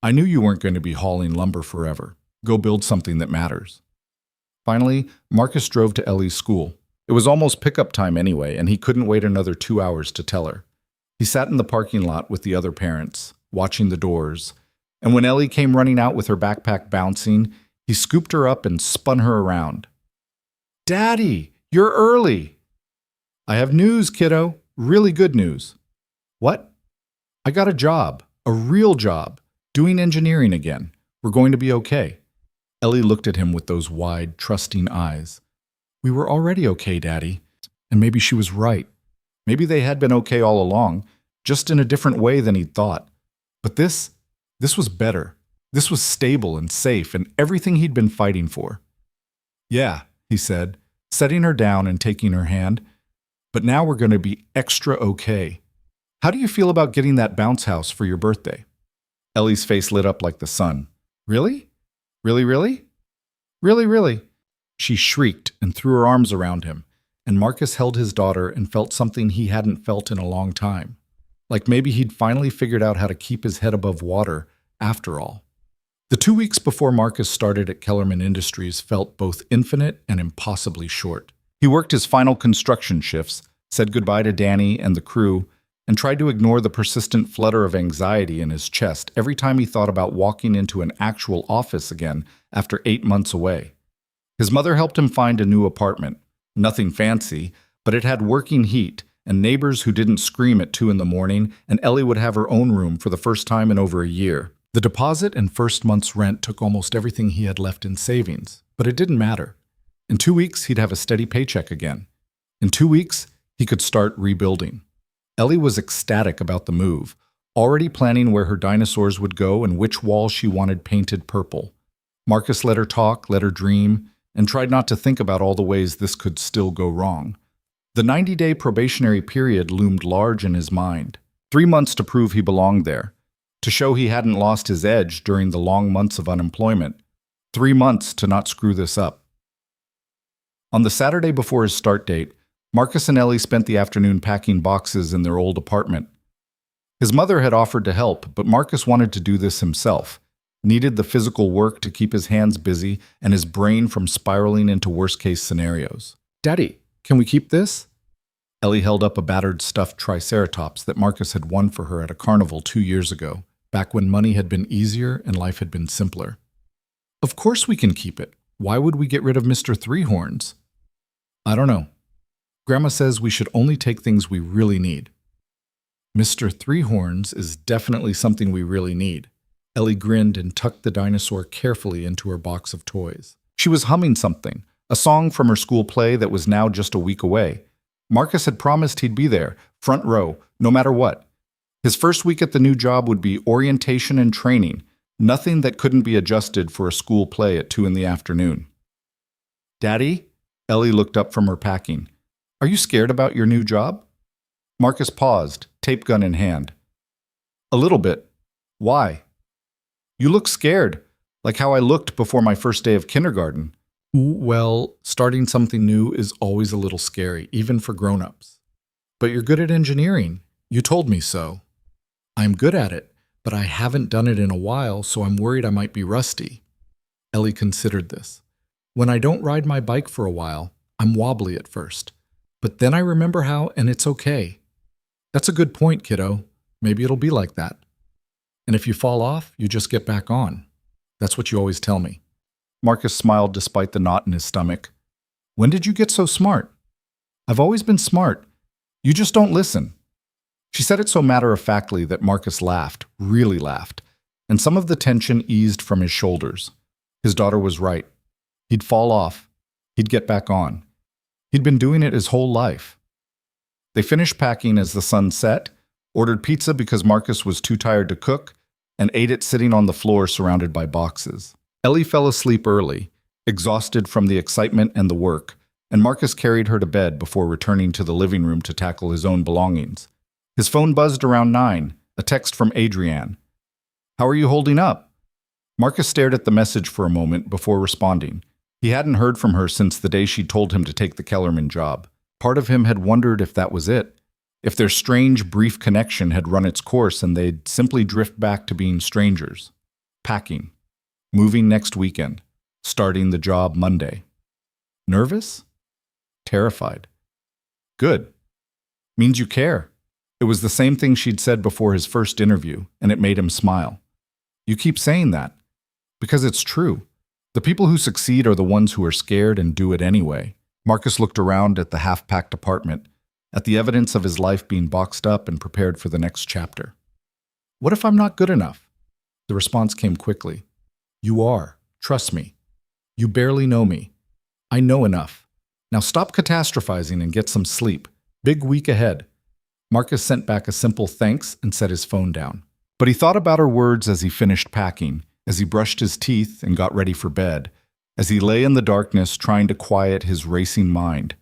I knew you weren't going to be hauling lumber forever. Go build something that matters. Finally, Marcus drove to Ellie's school. It was almost pickup time anyway, and he couldn't wait another 2 hours to tell her. He sat in the parking lot with the other parents, watching the doors, and when Ellie came running out with her backpack bouncing, he scooped her up and spun her around. Daddy, you're early. I have news, kiddo. Really good news. What? I got a job, a real job, doing engineering again. We're going to be okay. Ellie looked at him with those wide, trusting eyes. We were already okay, Daddy. And maybe she was right. Maybe they had been okay all along, just in a different way than he'd thought. But this was better. This was stable and safe and everything he'd been fighting for. Yeah, he said, setting her down and taking her hand. But now we're going to be extra okay. How do you feel about getting that bounce house for your birthday? Ellie's face lit up like the sun. Really? Really, really? Really, really? She shrieked and threw her arms around him, and Marcus held his daughter and felt something he hadn't felt in a long time. Like maybe he'd finally figured out how to keep his head above water after all. The 2 weeks before Marcus started at Kellerman Industries felt both infinite and impossibly short. He worked his final construction shifts, said goodbye to Danny and the crew, and tried to ignore the persistent flutter of anxiety in his chest every time he thought about walking into an actual office again after 8 months away. His mother helped him find a new apartment. Nothing fancy, but it had working heat and neighbors who didn't scream at 2 a.m, and Ellie would have her own room for the first time in over a year. The deposit and first month's rent took almost everything he had left in savings, but it didn't matter. In 2 weeks, he'd have a steady paycheck again. In 2 weeks, he could start rebuilding. Ellie was ecstatic about the move, already planning where her dinosaurs would go and which wall she wanted painted purple. Marcus let her talk, let her dream, and tried not to think about all the ways this could still go wrong. The 90-day probationary period loomed large in his mind. 3 months to prove he belonged there, to show he hadn't lost his edge during the long months of unemployment. 3 months to not screw this up. On the Saturday before his start date, Marcus and Ellie spent the afternoon packing boxes in their old apartment. His mother had offered to help, but Marcus wanted to do this himself, needed the physical work to keep his hands busy and his brain from spiraling into worst-case scenarios. "Daddy, can we keep this?" Ellie held up a battered stuffed triceratops that Marcus had won for her at a carnival 2 years ago, back when money had been easier and life had been simpler. "Of course we can keep it. Why would we get rid of Mr. Three Horns?" "I don't know. Grandma says we should only take things we really need." "Mr. Three Horns is definitely something we really need." Ellie grinned and tucked the dinosaur carefully into her box of toys. She was humming something, a song from her school play that was now just a week away. Marcus had promised he'd be there, front row, no matter what. His first week at the new job would be orientation and training, nothing that couldn't be adjusted for a school play at 2 in the afternoon. "Daddy?" Ellie looked up from her packing. "Are you scared about your new job?" Marcus paused, tape gun in hand. "A little bit. Why?" "You look scared, like how I looked before my first day of kindergarten." "Well, starting something new is always a little scary, even for grown-ups. But you're good at engineering. You told me so." "I'm good at it, but I haven't done it in a while, so I'm worried I might be rusty." Ellie considered this. "When I don't ride my bike for a while, I'm wobbly at first. But then I remember how, and it's okay." "That's a good point, kiddo. Maybe it'll be like that. And if you fall off, you just get back on. That's what you always tell me." Marcus smiled despite the knot in his stomach. "When did you get so smart?" "I've always been smart. You just don't listen." She said it so matter-of-factly that Marcus laughed, really laughed, and some of the tension eased from his shoulders. His daughter was right. He'd fall off. He'd get back on. He'd been doing it his whole life. They finished packing as the sun set, ordered pizza because Marcus was too tired to cook, and ate it sitting on the floor surrounded by boxes. Ellie fell asleep early, exhausted from the excitement and the work, and Marcus carried her to bed before returning to the living room to tackle his own belongings. His phone buzzed around 9, a text from Adrienne. "How are you holding up?" Marcus stared at the message for a moment before responding. He hadn't heard from her since the day she told him to take the Kellerman job. Part of him had wondered if that was it, if their strange, brief connection had run its course and they'd simply drift back to being strangers. Packing. Moving next weekend. Starting the job Monday. Nervous? Terrified. Good. Means you care. It was the same thing she'd said before his first interview, and it made him smile. You keep saying that. Because it's true. The people who succeed are the ones who are scared and do it anyway. Marcus looked around at the half-packed apartment, at the evidence of his life being boxed up and prepared for the next chapter. "What if I'm not good enough?" The response came quickly. "You are. Trust me. You barely know me. I know enough. Now stop catastrophizing and get some sleep. Big week ahead." Marcus sent back a simple thanks and set his phone down. But he thought about her words as he finished packing, as he brushed his teeth and got ready for bed, as he lay in the darkness trying to quiet his racing mind.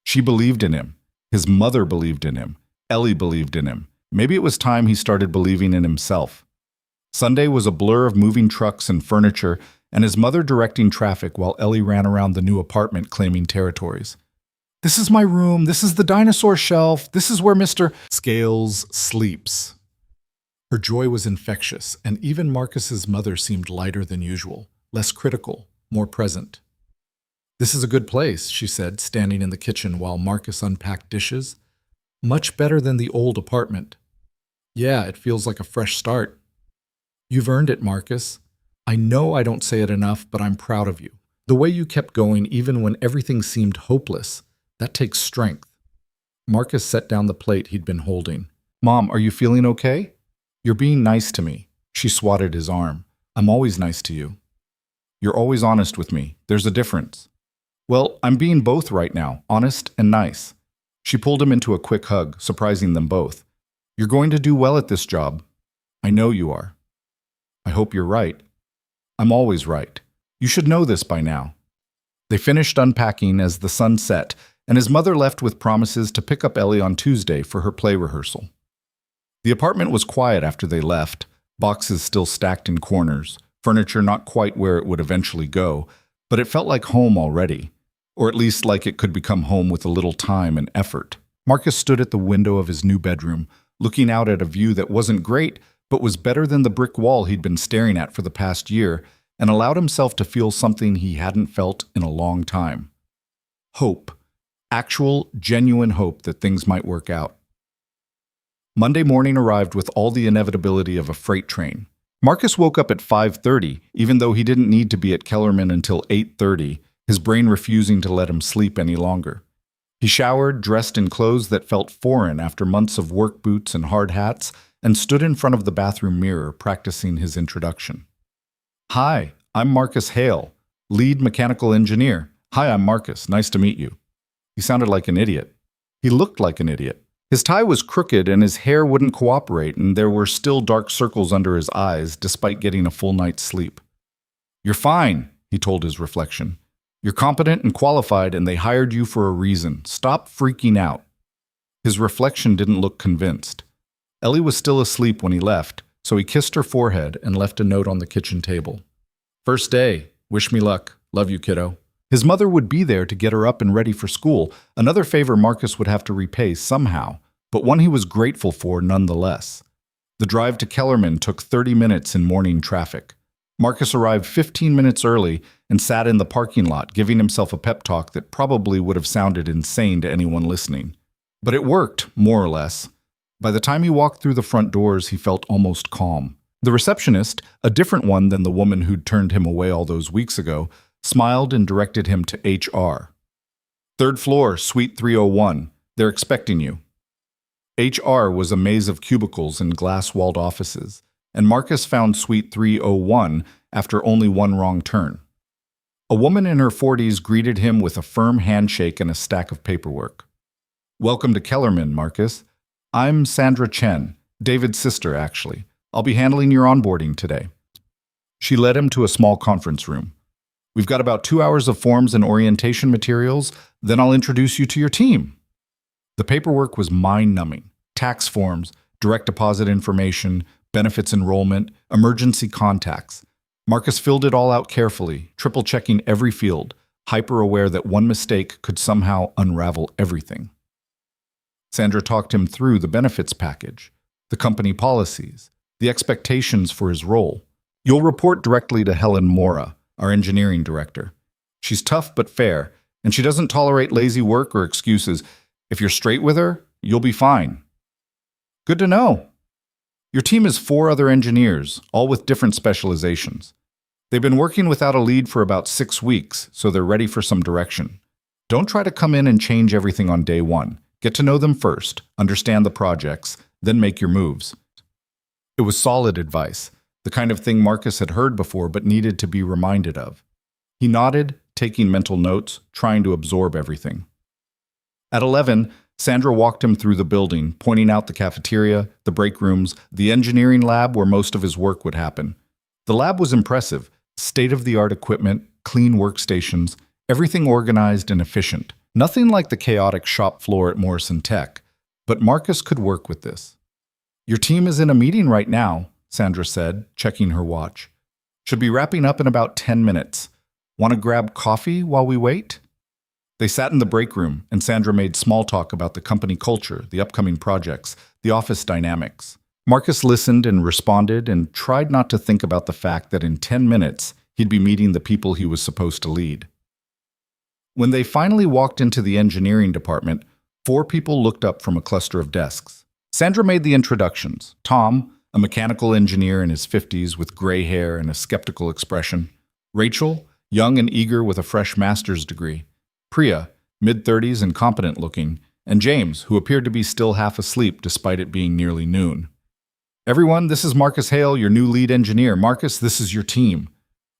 She believed in him. His mother believed in him. Ellie believed in him. Maybe it was time he started believing in himself. Sunday was a blur of moving trucks and furniture, and his mother directing traffic while Ellie ran around the new apartment claiming territories. "This is my room. This is the dinosaur shelf. This is where Mr. Scales sleeps." Her joy was infectious, and even Marcus's mother seemed lighter than usual, less critical, more present. "This is a good place," she said, standing in the kitchen while Marcus unpacked dishes. "Much better than the old apartment." "Yeah, it feels like a fresh start." "You've earned it, Marcus. I know I don't say it enough, but I'm proud of you. The way you kept going even when everything seemed hopeless, that takes strength." Marcus set down the plate he'd been holding. "Mom, are you feeling okay?" "You're being nice to me." She swatted his arm. "I'm always nice to you." "You're always honest with me. There's a difference." "Well, I'm being both right now, honest and nice." She pulled him into a quick hug, surprising them both. "You're going to do well at this job. I know you are. I hope you're right. I'm always right. You should know this by now. They finished unpacking as the sun set, and his mother left with promises to pick up Ellie on Tuesday for her play rehearsal. The apartment was quiet after they left, boxes still stacked in corners, furniture not quite where it would eventually go, but it felt like home already, or at least like it could become home with a little time and effort. Marcus stood at the window of his new bedroom, looking out at a view that wasn't great, but was better than the brick wall he'd been staring at for the past year, and allowed himself to feel something he hadn't felt in a long time. Hope. Actual, genuine hope that things might work out. Monday morning arrived with all the inevitability of a freight train. Marcus woke up at 5:30, even though he didn't need to be at Kellerman until 8:30, his brain refusing to let him sleep any longer. He showered, dressed in clothes that felt foreign after months of work boots and hard hats, and stood in front of the bathroom mirror practicing his introduction. Hi, I'm Marcus Hale, lead mechanical engineer. Hi, I'm Marcus. Nice to meet you. He sounded like an idiot. He looked like an idiot. His tie was crooked and his hair wouldn't cooperate, and there were still dark circles under his eyes despite getting a full night's sleep. You're fine, he told his reflection. You're competent and qualified, and they hired you for a reason. Stop freaking out. His reflection didn't look convinced. Ellie was still asleep when he left, so he kissed her forehead and left a note on the kitchen table. First day. Wish me luck. Love you, kiddo. His mother would be there to get her up and ready for school, another favor Marcus would have to repay somehow, but one he was grateful for nonetheless. The drive to Kellerman took 30 minutes in morning traffic. Marcus arrived 15 minutes early and sat in the parking lot, giving himself a pep talk that probably would have sounded insane to anyone listening. But it worked, more or less. By the time he walked through the front doors, he felt almost calm. The receptionist, a different one than the woman who'd turned him away all those weeks ago, smiled and directed him to HR. Third floor, suite 301. They're expecting you. HR was a maze of cubicles and glass-walled offices, and Marcus found suite 301 after only one wrong turn. A woman in her 40s greeted him with a firm handshake and a stack of paperwork. Welcome to Kellerman, Marcus. I'm Sandra Chen, David's sister, actually. I'll be handling your onboarding today. She led him to a small conference room. We've got about 2 hours of forms and orientation materials, then I'll introduce you to your team. The paperwork was mind-numbing. Tax forms, direct deposit information, benefits enrollment, emergency contacts. Marcus filled it all out carefully, triple-checking every field, hyper-aware that one mistake could somehow unravel everything. Sandra talked him through the benefits package, the company policies, the expectations for his role. You'll report directly to Helen Mora, our engineering director. She's tough but fair, and she doesn't tolerate lazy work or excuses. If you're straight with her, you'll be fine. Good to know. Your team is 4 other engineers, all with different specializations. They've been working without a lead for about 6 weeks, so they're ready for some direction. Don't try to come in and change everything on day one. Get to know them first, understand the projects, then make your moves. It was solid advice, the kind of thing Marcus had heard before but needed to be reminded of. He nodded, taking mental notes, trying to absorb everything. At 11, Sandra walked him through the building, pointing out the cafeteria, the break rooms, the engineering lab where most of his work would happen. The lab was impressive, state-of-the-art equipment, clean workstations, everything organized and efficient. Nothing like the chaotic shop floor at Morrison Tech, but Marcus could work with this. Your team is in a meeting right now, Sandra said, checking her watch. Should be wrapping up in about 10 minutes. Want to grab coffee while we wait? They sat in the break room, and Sandra made small talk about the company culture, the upcoming projects, the office dynamics. Marcus listened and responded and tried not to think about the fact that in 10 minutes, he'd be meeting the people he was supposed to lead. When they finally walked into the engineering department, 4 people looked up from a cluster of desks. Sandra made the introductions. Tom, a mechanical engineer in his 50s with gray hair and a skeptical expression. Rachel, young and eager with a fresh master's degree. Priya, mid-30s and competent looking. And James, who appeared to be still half asleep despite it being nearly noon. Everyone, this is Marcus Hale, your new lead engineer. Marcus, this is your team.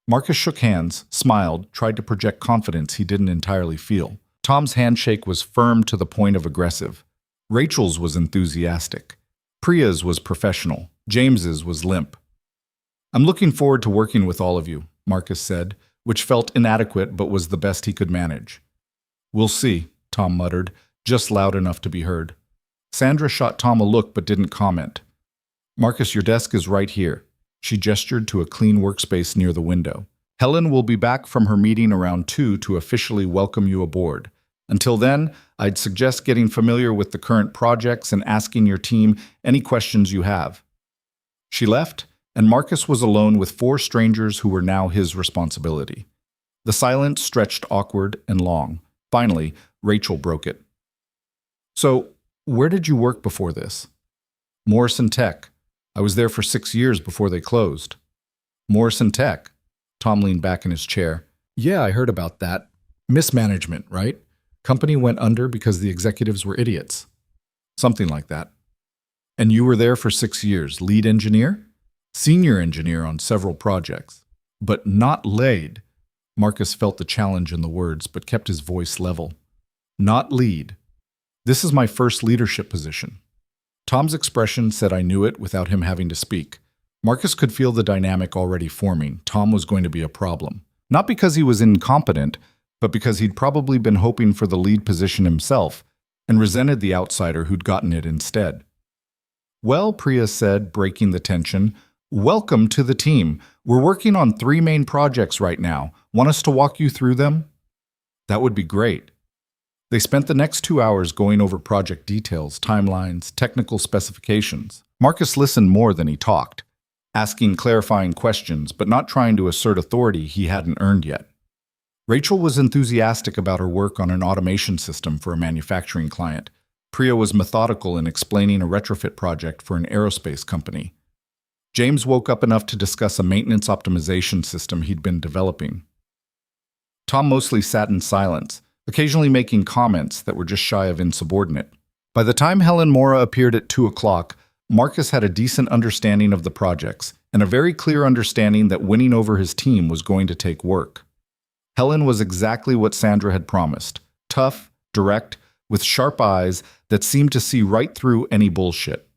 Marcus shook hands, smiled, tried to project confidence he didn't entirely feel. Tom's handshake was firm to the point of aggressive. Rachel's was enthusiastic. Priya's was professional. James's was limp. "I'm looking forward to working with all of you," Marcus said, which felt inadequate but was the best he could manage. "We'll see," Tom muttered, just loud enough to be heard. Sandra shot Tom a look but didn't comment. "Marcus, your desk is right here." She gestured to a clean workspace near the window. "Helen will be back from her meeting around 2 to officially welcome you aboard. Until then, I'd suggest getting familiar with the current projects and asking your team any questions you have." She left, and Marcus was alone with 4 strangers who were now his responsibility. The silence stretched awkward and long. Finally, Rachel broke it. "So, where did you work before this?" "Morrison Tech. I was there for 6 years before they closed." "Morrison Tech?" Tom leaned back in his chair. "Yeah, I heard about that. Mismanagement, right? Company went under because the executives were idiots." "Something like that." "And you were there for 6 years, lead engineer?" "Senior engineer on several projects." "But not lead." Marcus felt the challenge in the words, but kept his voice level. "Not lead. This is my first leadership position." Tom's expression said I knew it without him having to speak. Marcus could feel the dynamic already forming. Tom was going to be a problem. Not because he was incompetent, but because he'd probably been hoping for the lead position himself and resented the outsider who'd gotten it instead. "Well," Priya said, breaking the tension, "welcome to the team. We're working on 3 main projects right now. Want us to walk you through them?" "That would be great." They spent the next 2 hours going over project details, timelines, technical specifications. Marcus listened more than he talked, asking clarifying questions, but not trying to assert authority he hadn't earned yet. Rachel was enthusiastic about her work on an automation system for a manufacturing client. Priya was methodical in explaining a retrofit project for an aerospace company. James woke up enough to discuss a maintenance optimization system he'd been developing. Tom mostly sat in silence, occasionally making comments that were just shy of insubordinate. By the time Helen Mora appeared at 2 o'clock, Marcus had a decent understanding of the projects and a very clear understanding that winning over his team was going to take work. Helen was exactly what Sandra had promised: tough, direct, with sharp eyes that seemed to see right through any bullshit.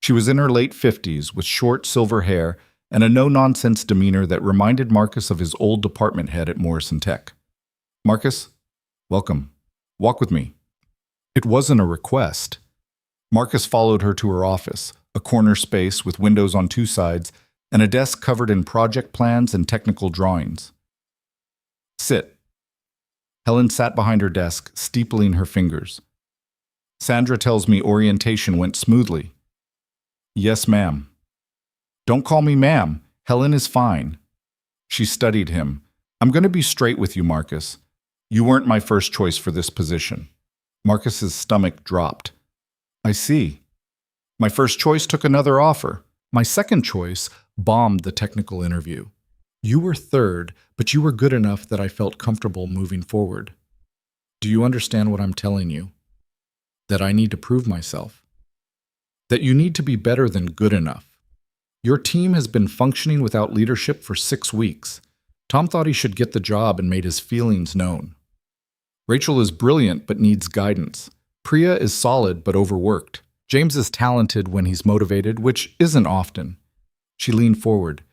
She was in her late 50s, with short silver hair and a no-nonsense demeanor that reminded Marcus of his old department head at Morrison Tech. "Marcus, welcome. Walk with me." It wasn't a request. Marcus followed her to her office, a corner space with windows on 2 sides and a desk covered in project plans and technical drawings. "Sit." Helen sat behind her desk, steepling her fingers. "Sandra tells me orientation went smoothly." "Yes, ma'am." "Don't call me ma'am. Helen is fine." She studied him. "I'm going to be straight with you, Marcus. You weren't my first choice for this position." Marcus's stomach dropped. "I see. My first choice took another offer. My second choice bombed the technical interview. You were third, but you were good enough that I felt comfortable moving forward. Do you understand what I'm telling you? That I need to prove myself. That you need to be better than good enough. Your team has been functioning without leadership for 6 weeks. Tom thought he should get the job and made his feelings known. Rachel is brilliant but needs guidance. Priya is solid but overworked. James is talented when he's motivated, which isn't often. She leaned forward.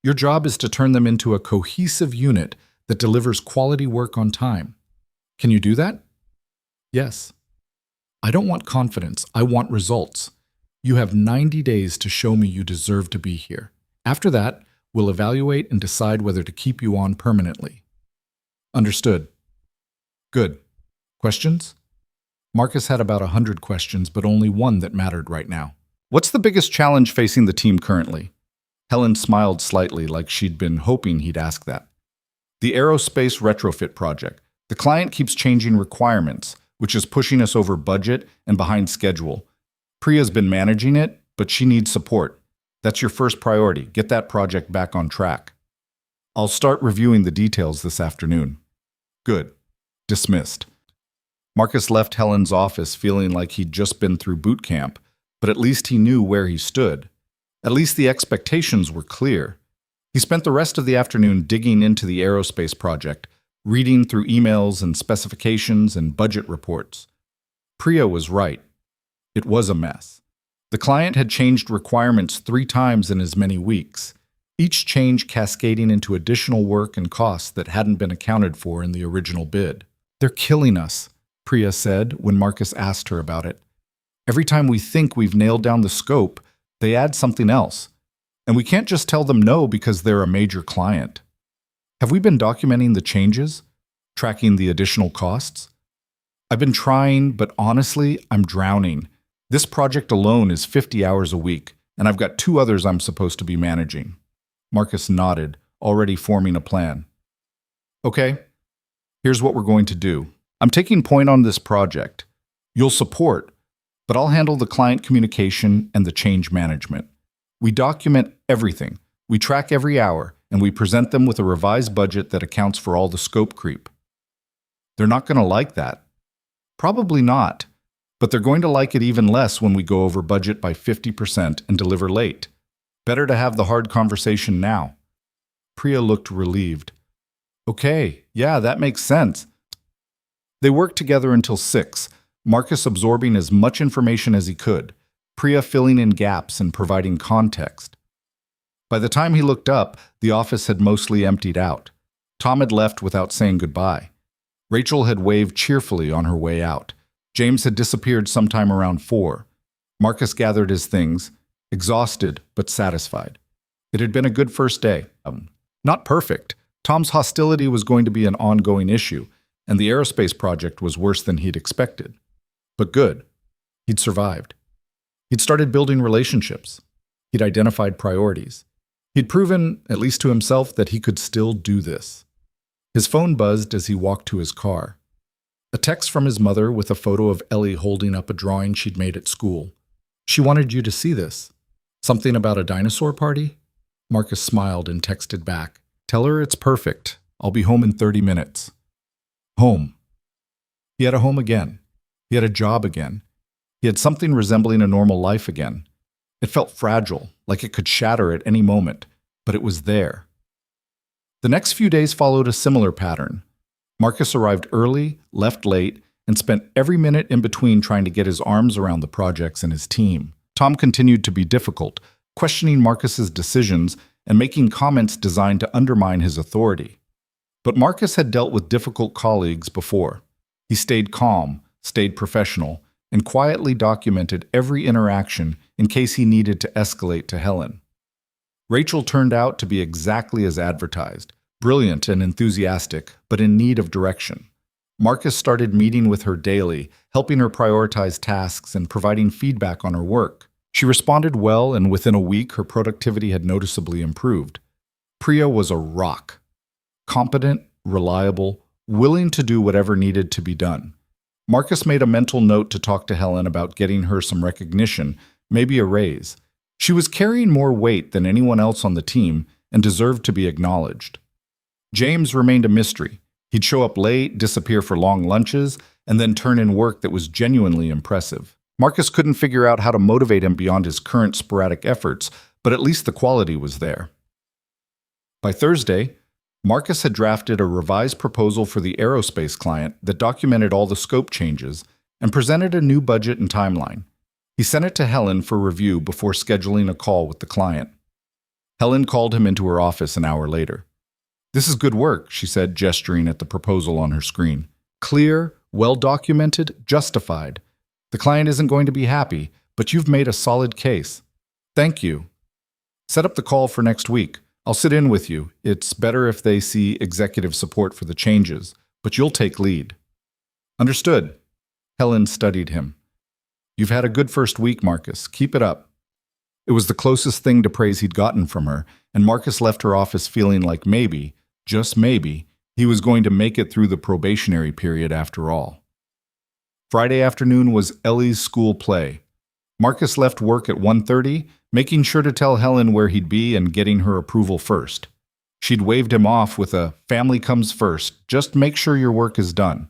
Your job is to turn them into a cohesive unit that delivers quality work on time. Can you do that? Yes. I don't want confidence. I want results. You have 90 days to show me you deserve to be here. After that, we'll evaluate and decide whether to keep you on permanently. Understood. Good. Questions? Marcus had about 100 questions, but only one that mattered right now. What's the biggest challenge facing the team currently? Helen smiled slightly, like she'd been hoping he'd ask that. The aerospace retrofit project. The client keeps changing requirements, which is pushing us over budget and behind schedule. Priya's been managing it, but she needs support. That's your first priority. Get that project back on track. I'll start reviewing the details this afternoon. Good. Dismissed. Marcus left Helen's office feeling like he'd just been through boot camp, but at least he knew where he stood. At least the expectations were clear. He spent the rest of the afternoon digging into the aerospace project, reading through emails and specifications and budget reports. Priya was right. It was a mess. The client had changed requirements 3 times in as many weeks, each change cascading into additional work and costs that hadn't been accounted for in the original bid. "They're killing us," Priya said when Marcus asked her about it. "Every time we think we've nailed down the scope, they add something else. And we can't just tell them no because they're a major client." "Have we been documenting the changes? Tracking the additional costs?" "I've been trying, but honestly, I'm drowning. This project alone is 50 hours a week, and I've got 2 others I'm supposed to be managing." Marcus nodded, already forming a plan. "Okay, here's what we're going to do. I'm taking point on this project. You'll support, but I'll handle the client communication and the change management. We document everything, we track every hour, and we present them with a revised budget that accounts for all the scope creep." "They're not going to like that." "Probably not, but they're going to like it even less when we go over budget by 50% and deliver late. Better to have the hard conversation now." Priya looked relieved. "Okay, yeah, that makes sense." They worked together until 6, Marcus absorbing as much information as he could, Priya filling in gaps and providing context. By the time he looked up, the office had mostly emptied out. Tom had left without saying goodbye. Rachel had waved cheerfully on her way out. James had disappeared sometime around 4. Marcus gathered his things, exhausted but satisfied. It had been a good first day. Not perfect. Tom's hostility was going to be an ongoing issue, and the aerospace project was worse than he'd expected. But good. He'd survived. He'd started building relationships. He'd identified priorities. He'd proven, at least to himself, that he could still do this. His phone buzzed as he walked to his car. A text from his mother with a photo of Ellie holding up a drawing she'd made at school. "She wanted you to see this." "Something about a dinosaur party?" Marcus smiled and texted back. "Tell her it's perfect. I'll be home in 30 minutes. Home. He had a home again. He had a job again. He had something resembling a normal life again. It felt fragile, like it could shatter at any moment, but it was there. The next few days followed a similar pattern. Marcus arrived early, left late, and spent every minute in between trying to get his arms around the projects and his team. Tom continued to be difficult, questioning Marcus's decisions and making comments designed to undermine his authority. But Marcus had dealt with difficult colleagues before. He stayed calm, stayed professional, and quietly documented every interaction in case he needed to escalate to Helen. Rachel turned out to be exactly as advertised, brilliant and enthusiastic, but in need of direction. Marcus started meeting with her daily, helping her prioritize tasks and providing feedback on her work. She responded well, and within a week, her productivity had noticeably improved. Priya was a rock. Competent, reliable, willing to do whatever needed to be done. Marcus made a mental note to talk to Helen about getting her some recognition, maybe a raise. She was carrying more weight than anyone else on the team and deserved to be acknowledged. James remained a mystery. He'd show up late, disappear for long lunches, and then turn in work that was genuinely impressive. Marcus couldn't figure out how to motivate him beyond his current sporadic efforts, but at least the quality was there. By Thursday, Marcus had drafted a revised proposal for the aerospace client that documented all the scope changes and presented a new budget and timeline. He sent it to Helen for review before scheduling a call with the client. Helen called him into her office an hour later. "This is good work," she said, gesturing at the proposal on her screen. "Clear, well-documented, justified. The client isn't going to be happy, but you've made a solid case. Thank you. Set up the call for next week. I'll sit in with you. It's better if they see executive support for the changes, but you'll take lead." "Understood." Helen studied him. "You've had a good first week, Marcus. Keep it up." It was the closest thing to praise he'd gotten from her, and Marcus left her office feeling like maybe, just maybe, he was going to make it through the probationary period after all. Friday afternoon was Ellie's school play. Marcus left work at 1:30, making sure to tell Helen where he'd be and getting her approval first. She'd waved him off with a "family comes first, just make sure your work is done."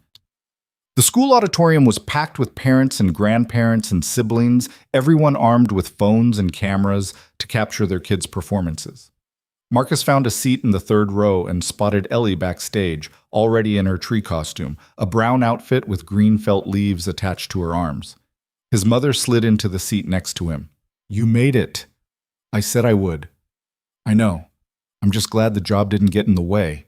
The school auditorium was packed with parents and grandparents and siblings, everyone armed with phones and cameras to capture their kids' performances. Marcus found a seat in the third row and spotted Ellie backstage, already in her tree costume, a brown outfit with green felt leaves attached to her arms. His mother slid into the seat next to him. You made it. I said I would. I know. I'm just glad the job didn't get in the way.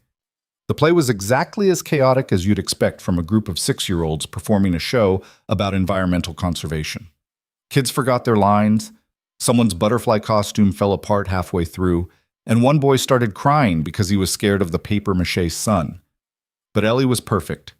The play was exactly as chaotic as you'd expect from a group of 6-year-olds performing a show about environmental conservation. Kids forgot their lines, someone's butterfly costume fell apart halfway through, and one boy started crying because he was scared of the papier-mâché sun. But Ellie was perfect.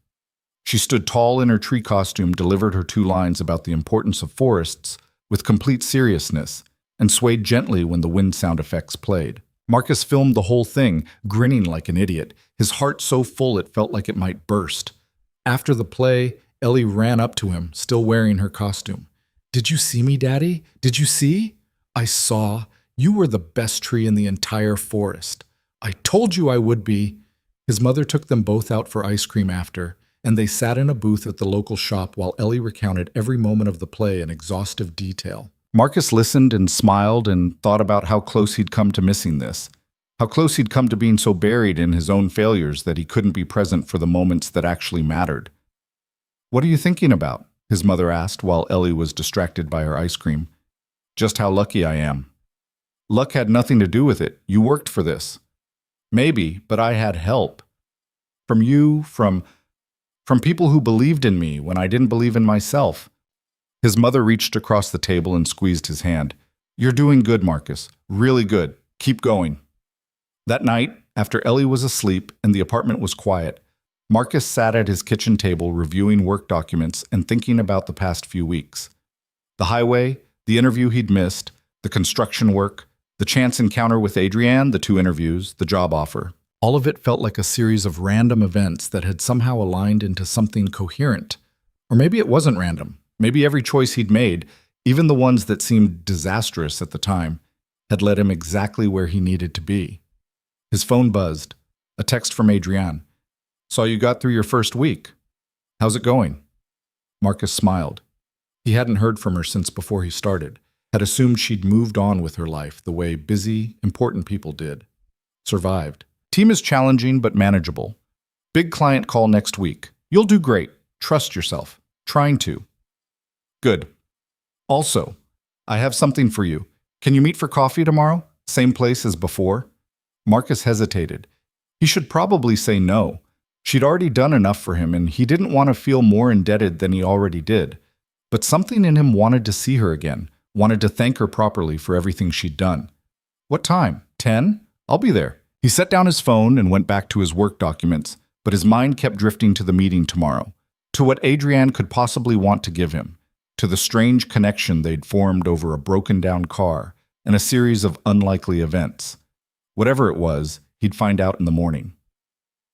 She stood tall in her tree costume, delivered her 2 lines about the importance of forests with complete seriousness, and swayed gently when the wind sound effects played. Marcus filmed the whole thing, grinning like an idiot, his heart so full it felt like it might burst. After the play, Ellie ran up to him, still wearing her costume. "Did you see me, Daddy? Did you see?" "I saw. You were the best tree in the entire forest. I told you I would be." His mother took them both out for ice cream after, and they sat in a booth at the local shop while Ellie recounted every moment of the play in exhaustive detail. Marcus listened and smiled and thought about how close he'd come to missing this, how close he'd come to being so buried in his own failures that he couldn't be present for the moments that actually mattered. "What are you thinking about?" his mother asked while Ellie was distracted by her ice cream. "Just how lucky I am." "Luck had nothing to do with it. You worked for this." "Maybe, but I had help. From you, from people who believed in me when I didn't believe in myself." His mother reached across the table and squeezed his hand. "You're doing good, Marcus. Really good. Keep going." That night, after Ellie was asleep and the apartment was quiet, Marcus sat at his kitchen table reviewing work documents and thinking about the past few weeks. The highway, the interview he'd missed, the construction work, the chance encounter with Adrienne, the 2 interviews, the job offer. All of it felt like a series of random events that had somehow aligned into something coherent. Or maybe it wasn't random. Maybe every choice he'd made, even the ones that seemed disastrous at the time, had led him exactly where he needed to be. His phone buzzed. A text from Adrienne. "Saw you got through your first week. How's it going?" Marcus smiled. He hadn't heard from her since before he started, had assumed she'd moved on with her life the way busy, important people did. Survived. "Team is challenging but manageable. Big client call next week. You'll do great. Trust yourself. Trying to." "Good. Also, I have something for you. Can you meet for coffee tomorrow? Same place as before?" Marcus hesitated. He should probably say no. She'd already done enough for him, and he didn't want to feel more indebted than he already did. But something in him wanted to see her again, wanted to thank her properly for everything she'd done. "What time? 10? I'll be there." He set down his phone and went back to his work documents, but his mind kept drifting to the meeting tomorrow, to what Adrienne could possibly want to give him, to the strange connection they'd formed over a broken-down car and a series of unlikely events. Whatever it was, he'd find out in the morning.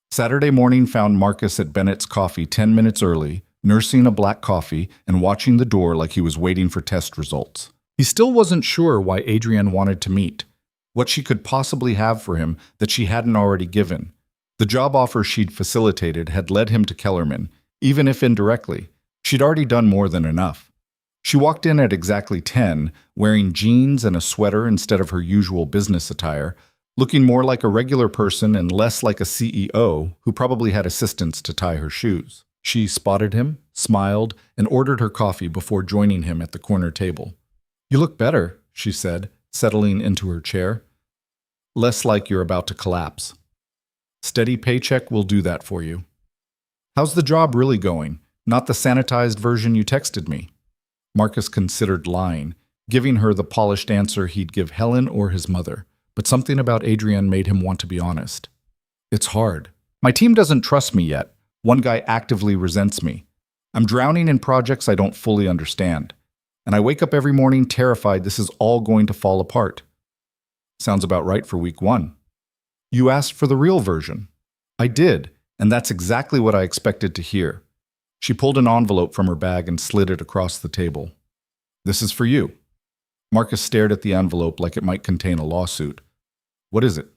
Saturday morning found Marcus at Bennett's Coffee 10 minutes early, nursing a black coffee and watching the door like he was waiting for test results. He still wasn't sure why Adrienne wanted to meet, what she could possibly have for him that she hadn't already given. The job offer she'd facilitated had led him to Kellerman, even if indirectly. She'd already done more than enough. She walked in at exactly 10, wearing jeans and a sweater instead of her usual business attire, looking more like a regular person and less like a CEO who probably had assistants to tie her shoes. She spotted him, smiled, and ordered her coffee before joining him at the corner table. "You look better," she said, settling into her chair. "Less like you're about to collapse." "Steady paycheck will do that for you." "How's the job really going? Not the sanitized version you texted me." Marcus considered lying, giving her the polished answer he'd give Helen or his mother. But something about Adrienne made him want to be honest. "It's hard. My team doesn't trust me yet. One guy actively resents me. I'm drowning in projects I don't fully understand. And I wake up every morning terrified this is all going to fall apart." Sounds about right for week 1. "You asked for the real version." "I did, and that's exactly what I expected to hear." She pulled an envelope from her bag and slid it across the table. "This is for you." Marcus stared at the envelope like it might contain a lawsuit. "What is it?"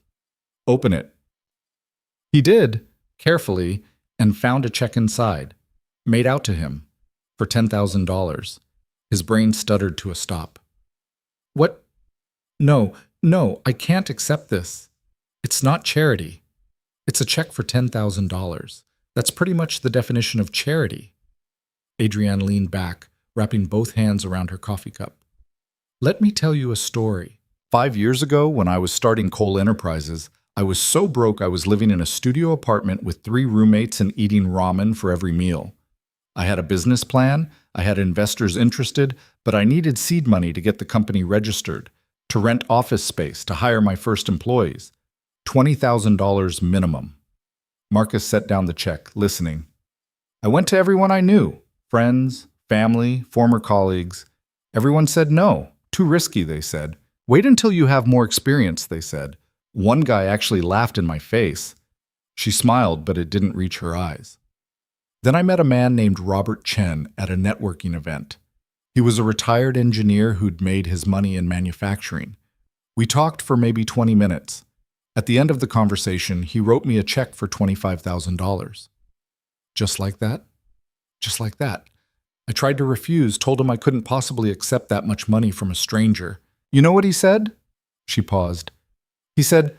"Open it." He did, carefully, and found a check inside, made out to him, for $10,000. His brain stuttered to a stop. "What? No, I can't accept this. It's not charity. It's a check for $10,000. That's pretty much the definition of charity." Adrienne leaned back, wrapping both hands around her coffee cup. Let me tell you a story. 5 years ago, when I was starting Cole Enterprises, I was so broke I was living in a studio apartment with 3 roommates and eating ramen for every meal. I had a business plan, I had investors interested, but I needed seed money to get the company registered, to rent office space, to hire my first employees. $20,000 minimum. Marcus set down the check, listening. I went to everyone I knew, friends, family, former colleagues. Everyone said no, too risky, they said. Wait until you have more experience, they said. One guy actually laughed in my face. She smiled, but it didn't reach her eyes. Then I met a man named Robert Chen at a networking event. He was a retired engineer who'd made his money in manufacturing. We talked for maybe 20 minutes. At the end of the conversation, he wrote me a check for $25,000. Just like that? Just like that. I tried to refuse, told him I couldn't possibly accept that much money from a stranger. You know what he said? She paused. He said,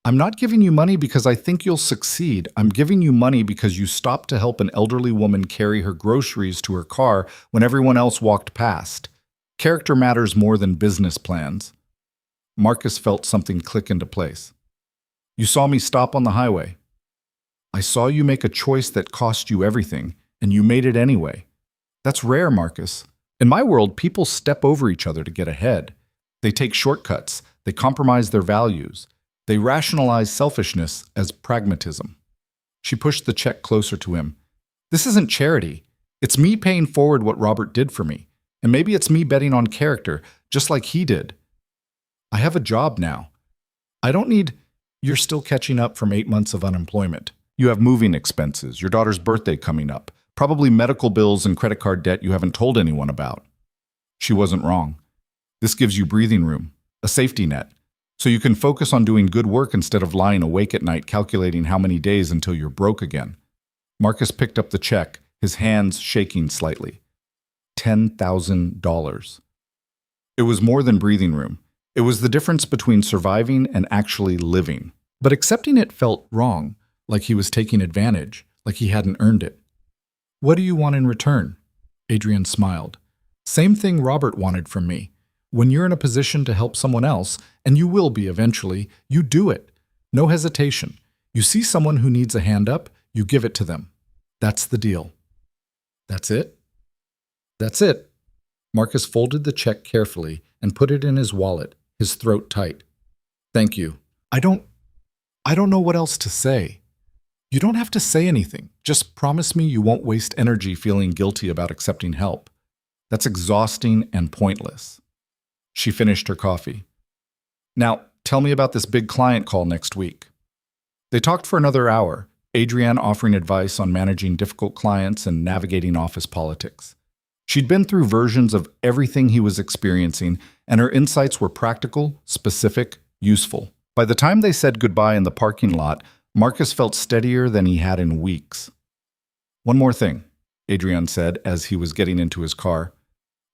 I'm not giving you money because I think you'll succeed. I'm giving you money because you stopped to help an elderly woman carry her groceries to her car when everyone else walked past. Character matters more than business plans. Marcus felt something click into place. You saw me stop on the highway. I saw you make a choice that cost you everything, and you made it anyway. That's rare, Marcus. In my world, people step over each other to get ahead. They take shortcuts. They compromise their values. They rationalize selfishness as pragmatism. She pushed the check closer to him. This isn't charity. It's me paying forward what Robert did for me. And maybe it's me betting on character, just like he did. I have a job now. I don't need... You're still catching up from 8 months of unemployment. You have moving expenses, your daughter's birthday coming up, probably medical bills and credit card debt you haven't told anyone about. She wasn't wrong. This gives you breathing room, a safety net, so you can focus on doing good work instead of lying awake at night calculating how many days until you're broke again. Marcus picked up the check, his hands shaking slightly. $10,000. It was more than breathing room. It was the difference between surviving and actually living. But accepting it felt wrong, like he was taking advantage, like he hadn't earned it. What do you want in return? Adrian smiled. Same thing Robert wanted from me. When you're in a position to help someone else, and you will be eventually, you do it. No hesitation. You see someone who needs a hand up, you give it to them. That's the deal. That's it? That's it. Marcus folded the check carefully and put it in his wallet, his throat tight. Thank you. I don't know what else to say. You don't have to say anything. Just promise me you won't waste energy feeling guilty about accepting help. That's exhausting and pointless. She finished her coffee. Now, tell me about this big client call next week. They talked for another hour, Adrienne offering advice on managing difficult clients and navigating office politics. She'd been through versions of everything he was experiencing, and her insights were practical, specific, useful. By the time they said goodbye in the parking lot, Marcus felt steadier than he had in weeks. One more thing, Adrienne said as he was getting into his car.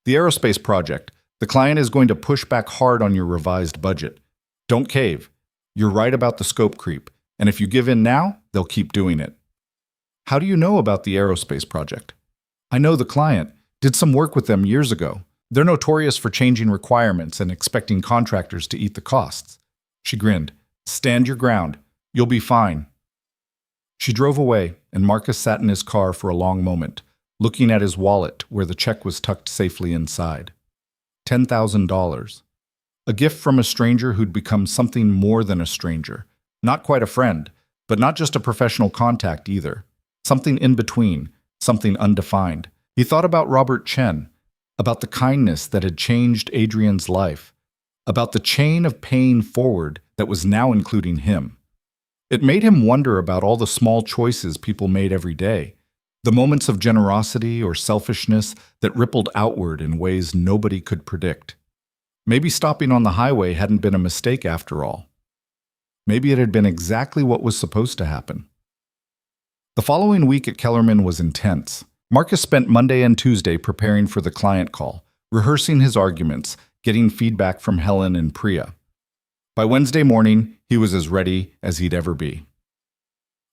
The aerospace project. The client is going to push back hard on your revised budget. Don't cave. You're right about the scope creep, and if you give in now, they'll keep doing it. How do you know about the aerospace project? I know the client. Did some work with them years ago. They're notorious for changing requirements and expecting contractors to eat the costs. She grinned. Stand your ground. You'll be fine. She drove away, and Marcus sat in his car for a long moment, looking at his wallet where the check was tucked safely inside. $10,000. A gift from a stranger who'd become something more than a stranger. Not quite a friend, but not just a professional contact either. Something in between, something undefined. He thought about Robert Chen, about the kindness that had changed Adrienne's life, about the chain of paying forward that was now including him. It made him wonder about all the small choices people made every day, the moments of generosity or selfishness that rippled outward in ways nobody could predict. Maybe stopping on the highway hadn't been a mistake after all. Maybe it had been exactly what was supposed to happen. The following week at Kellerman was intense. Marcus spent Monday and Tuesday preparing for the client call, rehearsing his arguments, getting feedback from Helen and Priya. By Wednesday morning, he was as ready as he'd ever be.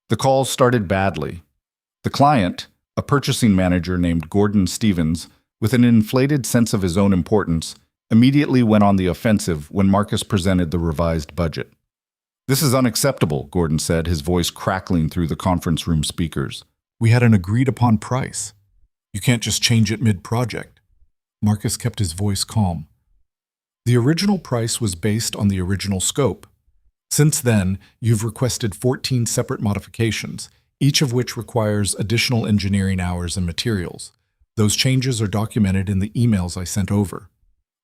The call started badly. The client, a purchasing manager named Gordon Stevens, with an inflated sense of his own importance, immediately went on the offensive when Marcus presented the revised budget. "This is unacceptable," Gordon said, his voice crackling through the conference room speakers. "We had an agreed-upon price. You can't just change it mid-project." Marcus kept his voice calm. "The original price was based on the original scope. Since then, you've requested 14 separate modifications, each of which requires additional engineering hours and materials. Those changes are documented in the emails I sent over.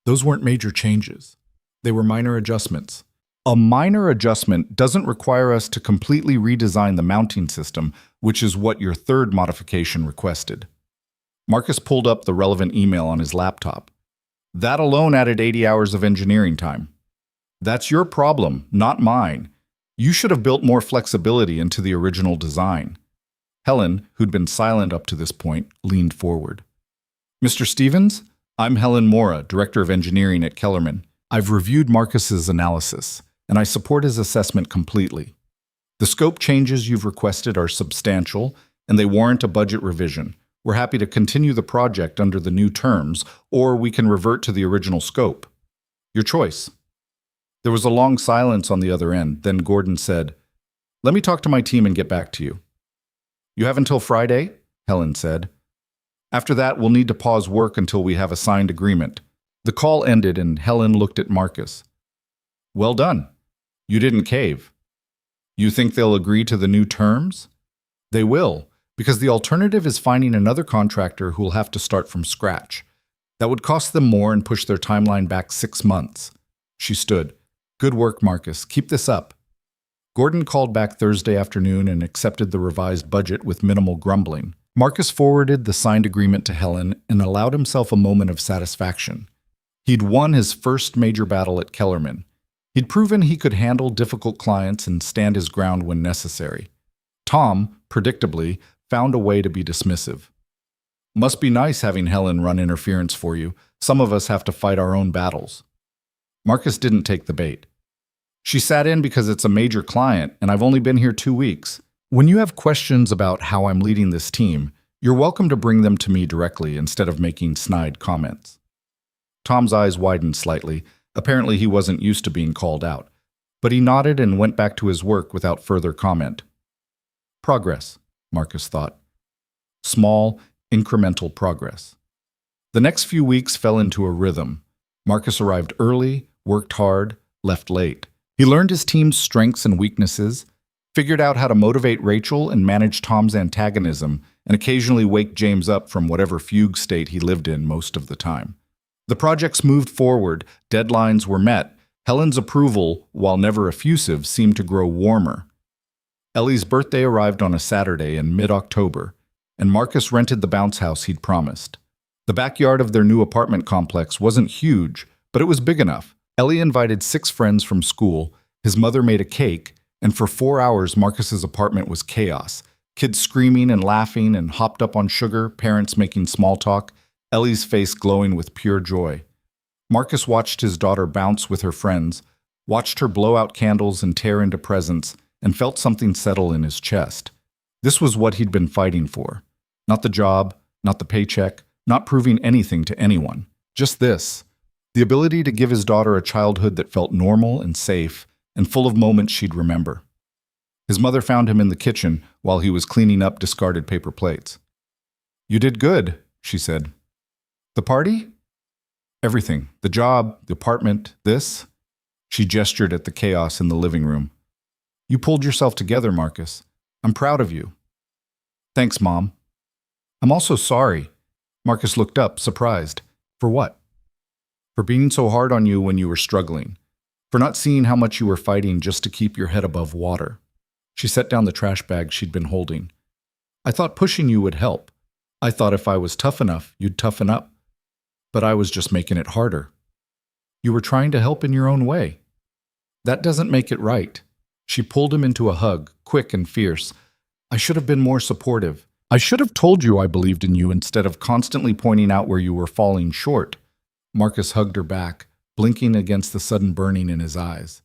Those weren't major changes. They were minor adjustments. A minor adjustment doesn't require us to completely redesign the mounting system, which is what your third modification requested." Marcus pulled up the relevant email on his laptop. "That alone added 80 hours of engineering time. That's your problem, not mine. You should have built more flexibility into the original design." Helen, who'd been silent up to this point, leaned forward. "Mr. Stevens, I'm Helen Mora, Director of Engineering at Kellerman. I've reviewed Marcus's analysis, and I support his assessment completely. The scope changes you've requested are substantial, and they warrant a budget revision. We're happy to continue the project under the new terms, or we can revert to the original scope. Your choice." There was a long silence on the other end. Then Gordon said, "Let me talk to my team and get back to you." "You have until Friday," Helen said. "After that, we'll need to pause work until we have a signed agreement." The call ended and Helen looked at Marcus. "Well done. You didn't cave. You think they'll agree to the new terms?" "They will, because the alternative is finding another contractor who will have to start from scratch. That would cost them more and push their timeline back 6 months." She stood. "Good work, Marcus. Keep this up." Gordon called back Thursday afternoon and accepted the revised budget with minimal grumbling. Marcus forwarded the signed agreement to Helen and allowed himself a moment of satisfaction. He'd won his first major battle at Kellerman. He'd proven he could handle difficult clients and stand his ground when necessary. Tom, predictably, found a way to be dismissive. "Must be nice having Helen run interference for you. Some of us have to fight our own battles." Marcus didn't take the bait. "She sat in because it's a major client, and I've only been here 2 weeks. When you have questions about how I'm leading this team, you're welcome to bring them to me directly instead of making snide comments." Tom's eyes widened slightly. Apparently he wasn't used to being called out. But he nodded and went back to his work without further comment. Progress, Marcus thought. Small, incremental progress. The next few weeks fell into a rhythm. Marcus arrived early, worked hard, left late. He learned his team's strengths and weaknesses, figured out how to motivate Rachel and manage Tom's antagonism, and occasionally wake James up from whatever fugue state he lived in most of the time. The projects moved forward, deadlines were met. Helen's approval, while never effusive, seemed to grow warmer. Ellie's birthday arrived on a Saturday in mid-October, and Marcus rented the bounce house he'd promised. The backyard of their new apartment complex wasn't huge, but it was big enough. Ellie invited 6 friends from school, his mother made a cake, and for 4 hours Marcus's apartment was chaos. Kids screaming and laughing and hopped up on sugar, parents making small talk, Ellie's face glowing with pure joy. Marcus watched his daughter bounce with her friends, watched her blow out candles and tear into presents, and felt something settle in his chest. This was what he'd been fighting for. Not the job, not the paycheck, not proving anything to anyone. Just this. The ability to give his daughter a childhood that felt normal and safe and full of moments she'd remember. His mother found him in the kitchen while he was cleaning up discarded paper plates. "You did good," she said. "The party?" "Everything. The job, the apartment, this." She gestured at the chaos in the living room. "You pulled yourself together, Marcus. I'm proud of you." "Thanks, Mom." "I'm also sorry." Marcus looked up, surprised. "For what?" "For being so hard on you when you were struggling. For not seeing how much you were fighting just to keep your head above water." She set down the trash bag she'd been holding. "I thought pushing you would help. I thought if I was tough enough, you'd toughen up. But I was just making it harder. You were trying to help in your own way. That doesn't make it right." She pulled him into a hug, quick and fierce. "I should have been more supportive. I should have told you I believed in you instead of constantly pointing out where you were falling short." Marcus hugged her back, blinking against the sudden burning in his eyes.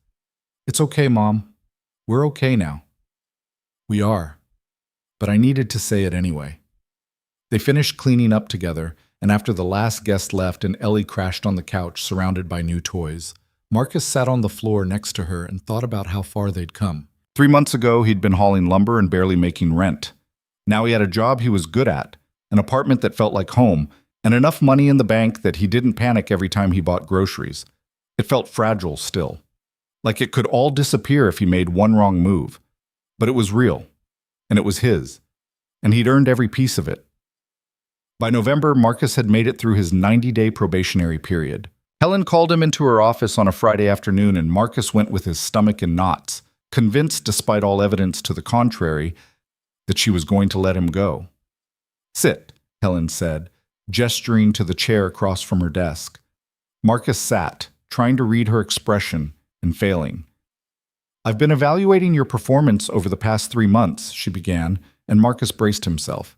"It's okay, Mom. We're okay now." "We are. But I needed to say it anyway." They finished cleaning up together, and after the last guest left and Ellie crashed on the couch surrounded by new toys, Marcus sat on the floor next to her and thought about how far they'd come. 3 months ago, he'd been hauling lumber and barely making rent. Now he had a job he was good at, an apartment that felt like home, and enough money in the bank that he didn't panic every time he bought groceries. It felt fragile still, like it could all disappear if he made one wrong move. But it was real, and it was his, and he'd earned every piece of it. By November, Marcus had made it through his 90-day probationary period. Helen called him into her office on a Friday afternoon, and Marcus went with his stomach in knots, convinced, despite all evidence to the contrary, that she was going to let him go. "Sit," Helen said, gesturing to the chair across from her desk. Marcus sat, trying to read her expression and failing. "I've been evaluating your performance over the past 3 months," she began, and Marcus braced himself.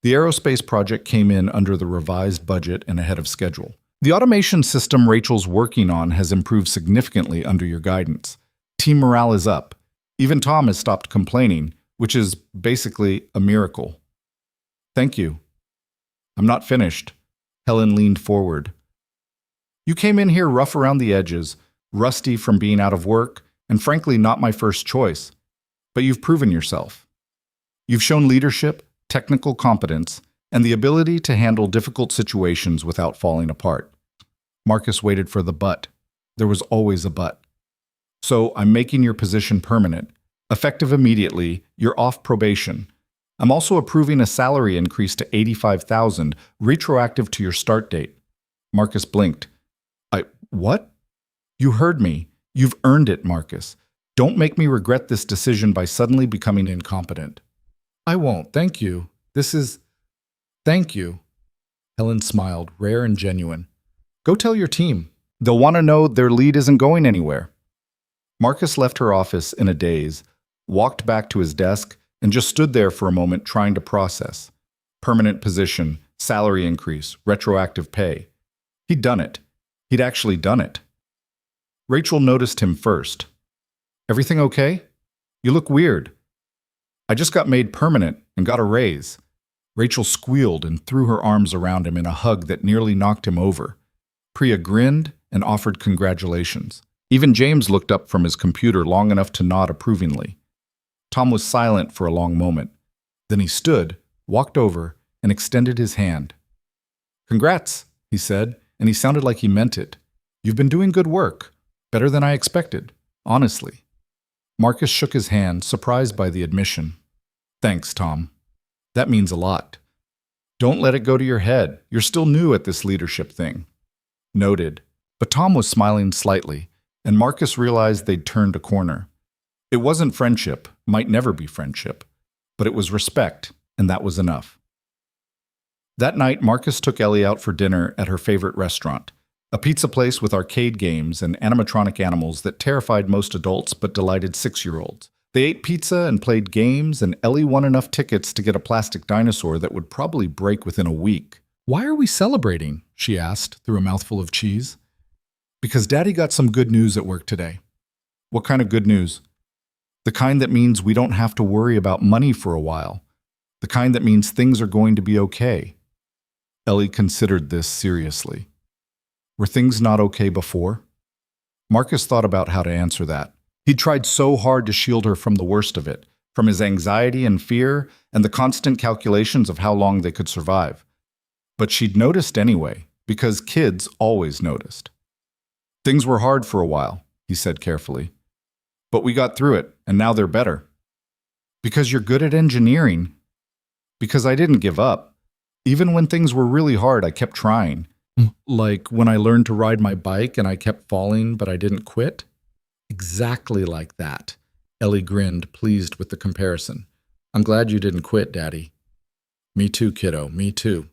The aerospace project came in under the revised budget and ahead of schedule. The automation system Rachel's working on has improved significantly under your guidance. Team morale is up. Even Tom has stopped complaining, which is basically a miracle. "Thank you." "I'm not finished." Helen leaned forward. "You came in here rough around the edges, rusty from being out of work, and frankly not my first choice. But you've proven yourself. You've shown leadership, technical competence, and the ability to handle difficult situations without falling apart." Marcus waited for the but. There was always a but. "So I'm making your position permanent. Effective immediately, you're off probation. I'm also approving a salary increase to $85,000, retroactive to your start date." Marcus blinked. What? "You heard me. You've earned it, Marcus. Don't make me regret this decision by suddenly becoming incompetent." "I won't, thank you. Thank you." Helen smiled, rare and genuine. "Go tell your team. They'll want to know their lead isn't going anywhere." Marcus left her office in a daze, walked back to his desk, and just stood there for a moment trying to process. Permanent position, salary increase, retroactive pay. He'd done it. He'd actually done it. Rachel noticed him first. "Everything okay? You look weird." "I just got made permanent and got a raise." Rachel squealed and threw her arms around him in a hug that nearly knocked him over. Priya grinned and offered congratulations. Even James looked up from his computer long enough to nod approvingly. Tom was silent for a long moment. Then he stood, walked over, and extended his hand. "Congrats," he said, and he sounded like he meant it. "You've been doing good work. Better than I expected, honestly." Marcus shook his hand, surprised by the admission. "Thanks, Tom. That means a lot. Don't let it go to your head. You're still new at this leadership thing." Noted. But Tom was smiling slightly, and Marcus realized they'd turned a corner. It wasn't friendship, might never be friendship, but it was respect, and that was enough. That night, Marcus took Ellie out for dinner at her favorite restaurant, a pizza place with arcade games and animatronic animals that terrified most adults but delighted 6-year-olds. They ate pizza and played games, and Ellie won enough tickets to get a plastic dinosaur that would probably break within a week. "Why are we celebrating?" she asked through a mouthful of cheese. "Because Daddy got some good news at work today." "What kind of good news?" "The kind that means we don't have to worry about money for a while. The kind that means things are going to be okay." Ellie considered this seriously. Were things not okay before? Marcus thought about how to answer that. He'd tried so hard to shield her from the worst of it, from his anxiety and fear and the constant calculations of how long they could survive. But she'd noticed anyway, because kids always noticed. "Things were hard for a while," he said carefully. "But we got through it, and now they're better." "Because you're good at engineering." "Because I didn't give up. Even when things were really hard, I kept trying. Like when I learned to ride my bike and I kept falling, but I didn't quit?" "Exactly like that." Ellie grinned, pleased with the comparison. "I'm glad you didn't quit, Daddy." "Me too, kiddo, me too."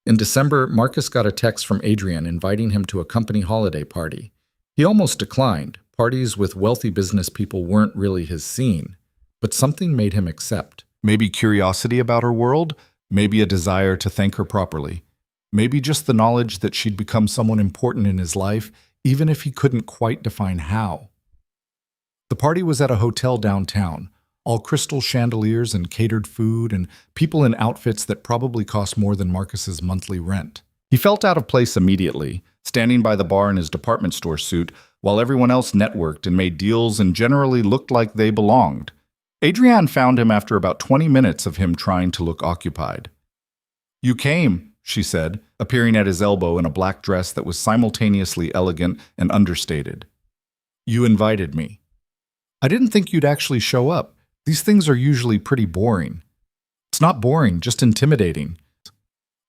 In December, Marcus got a text from Adrian inviting him to a company holiday party. He almost declined. Parties with wealthy business people weren't really his scene. But something made him accept. Maybe curiosity about her world, maybe a desire to thank her properly. Maybe just the knowledge that she'd become someone important in his life, even if he couldn't quite define how. The party was at a hotel downtown. all crystal chandeliers and catered food and people in outfits that probably cost more than Marcus's monthly rent. He felt out of place immediately, standing by the bar in his department store suit while everyone else networked and made deals and generally looked like they belonged. Adrienne found him after about 20 minutes of him trying to look occupied. "You came," she said, appearing at his elbow in a black dress that was simultaneously elegant and understated. "You invited me." "I didn't think you'd actually show up. These things are usually pretty boring." "It's not boring, just intimidating."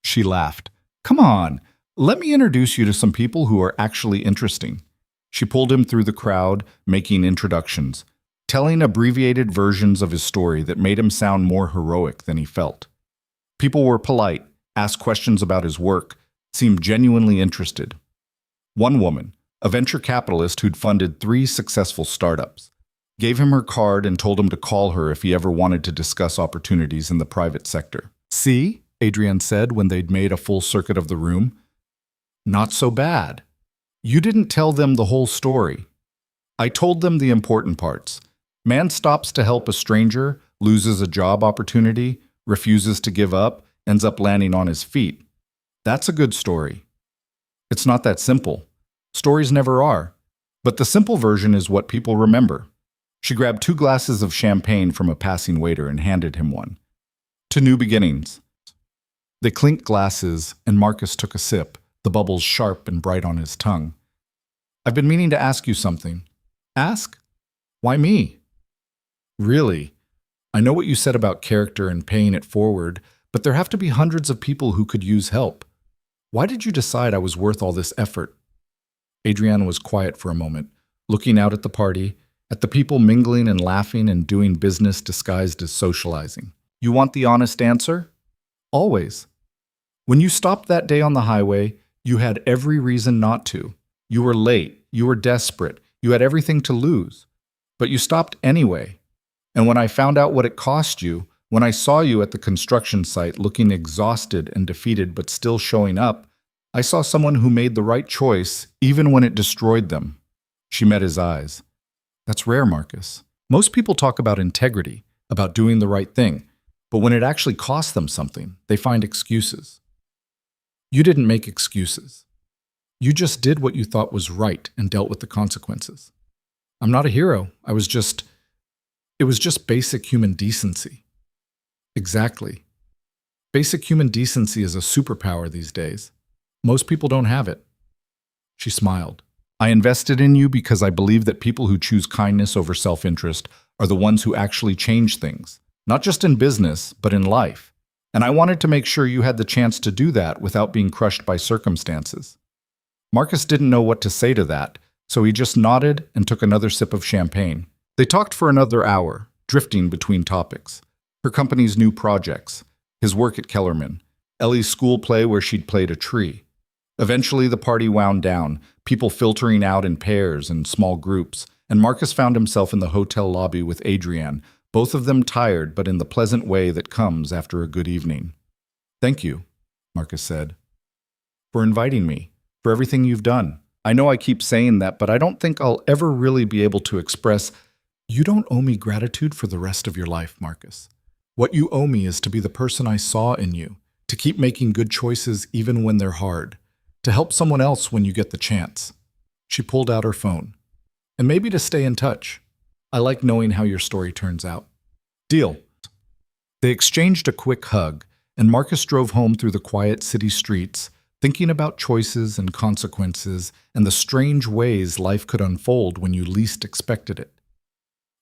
She laughed. "Come on, let me introduce you to some people who are actually interesting." She pulled him through the crowd, making introductions, telling abbreviated versions of his story that made him sound more heroic than he felt. People were polite, asked questions about his work, seemed genuinely interested. One woman, a venture capitalist who'd funded 3 successful startups, gave him her card and told him to call her if he ever wanted to discuss opportunities in the private sector. "See?" Adrienne said when they'd made a full circuit of the room. "Not so bad. You didn't tell them the whole story." "I told them the important parts. Man stops to help a stranger, loses a job opportunity, refuses to give up, ends up landing on his feet. That's a good story." "It's not that simple. Stories never are. But the simple version is what people remember." She grabbed 2 glasses of champagne from a passing waiter and handed him one. "To new beginnings." They clinked glasses, and Marcus took a sip, the bubbles sharp and bright on his tongue. "I've been meaning to ask you something." "Ask? Why me?" "Really, I know what you said about character and paying it forward, but there have to be hundreds of people who could use help. Why did you decide I was worth all this effort?" Adrienne was quiet for a moment, looking out at the party, at the people mingling and laughing and doing business disguised as socializing. "You want the honest answer?" "Always. When you stopped that day on the highway, you had every reason not to. You were late, you were desperate, you had everything to lose. But you stopped anyway. And when I found out what it cost you, when I saw you at the construction site looking exhausted and defeated but still showing up, I saw someone who made the right choice even when it destroyed them." She met his eyes. "That's rare, Marcus. Most people talk about integrity, about doing the right thing, but when it actually costs them something, they find excuses. You didn't make excuses. You just did what you thought was right and dealt with the consequences. I'm not a hero. It was just basic human decency." "Exactly. Basic human decency is a superpower these days. Most people don't have it." She smiled. "I invested in you because I believe that people who choose kindness over self-interest are the ones who actually change things, not just in business, but in life. And I wanted to make sure you had the chance to do that without being crushed by circumstances." Marcus didn't know what to say to that, so he just nodded and took another sip of champagne. They talked for another hour, drifting between topics. Her company's new projects, his work at Kellerman, Ellie's school play where she'd played a tree. Eventually the party wound down, people filtering out in pairs and small groups, and Marcus found himself in the hotel lobby with Adrienne, both of them tired but in the pleasant way that comes after a good evening. "Thank you," Marcus said, "for inviting me, for everything you've done. I know I keep saying that, but I don't think I'll ever really be able to express. You don't owe me gratitude for the rest of your life, Marcus. What you owe me is to be the person I saw in you, to keep making good choices even when they're hard, to help someone else when you get the chance." She pulled out her phone. "And maybe to stay in touch. I like knowing how your story turns out." "Deal." They exchanged a quick hug, and Marcus drove home through the quiet city streets, thinking about choices and consequences and the strange ways life could unfold when you least expected it.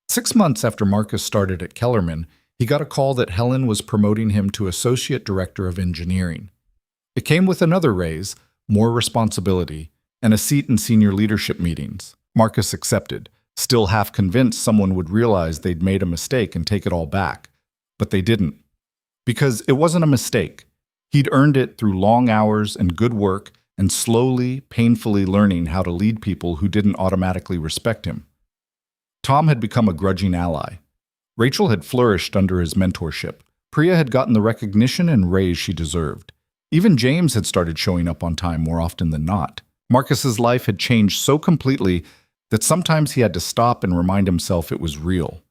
6 months after Marcus started at Kellerman, he got a call that Helen was promoting him to Associate Director of Engineering. It came with another raise, more responsibility, and a seat in senior leadership meetings. Marcus accepted, still half convinced someone would realize they'd made a mistake and take it all back. But they didn't. Because it wasn't a mistake. He'd earned it through long hours and good work and slowly, painfully learning how to lead people who didn't automatically respect him. Tom had become a grudging ally. Rachel had flourished under his mentorship. Priya had gotten the recognition and raise she deserved. Even James had started showing up on time more often than not. Marcus's life had changed so completely that sometimes he had to stop and remind himself it was real.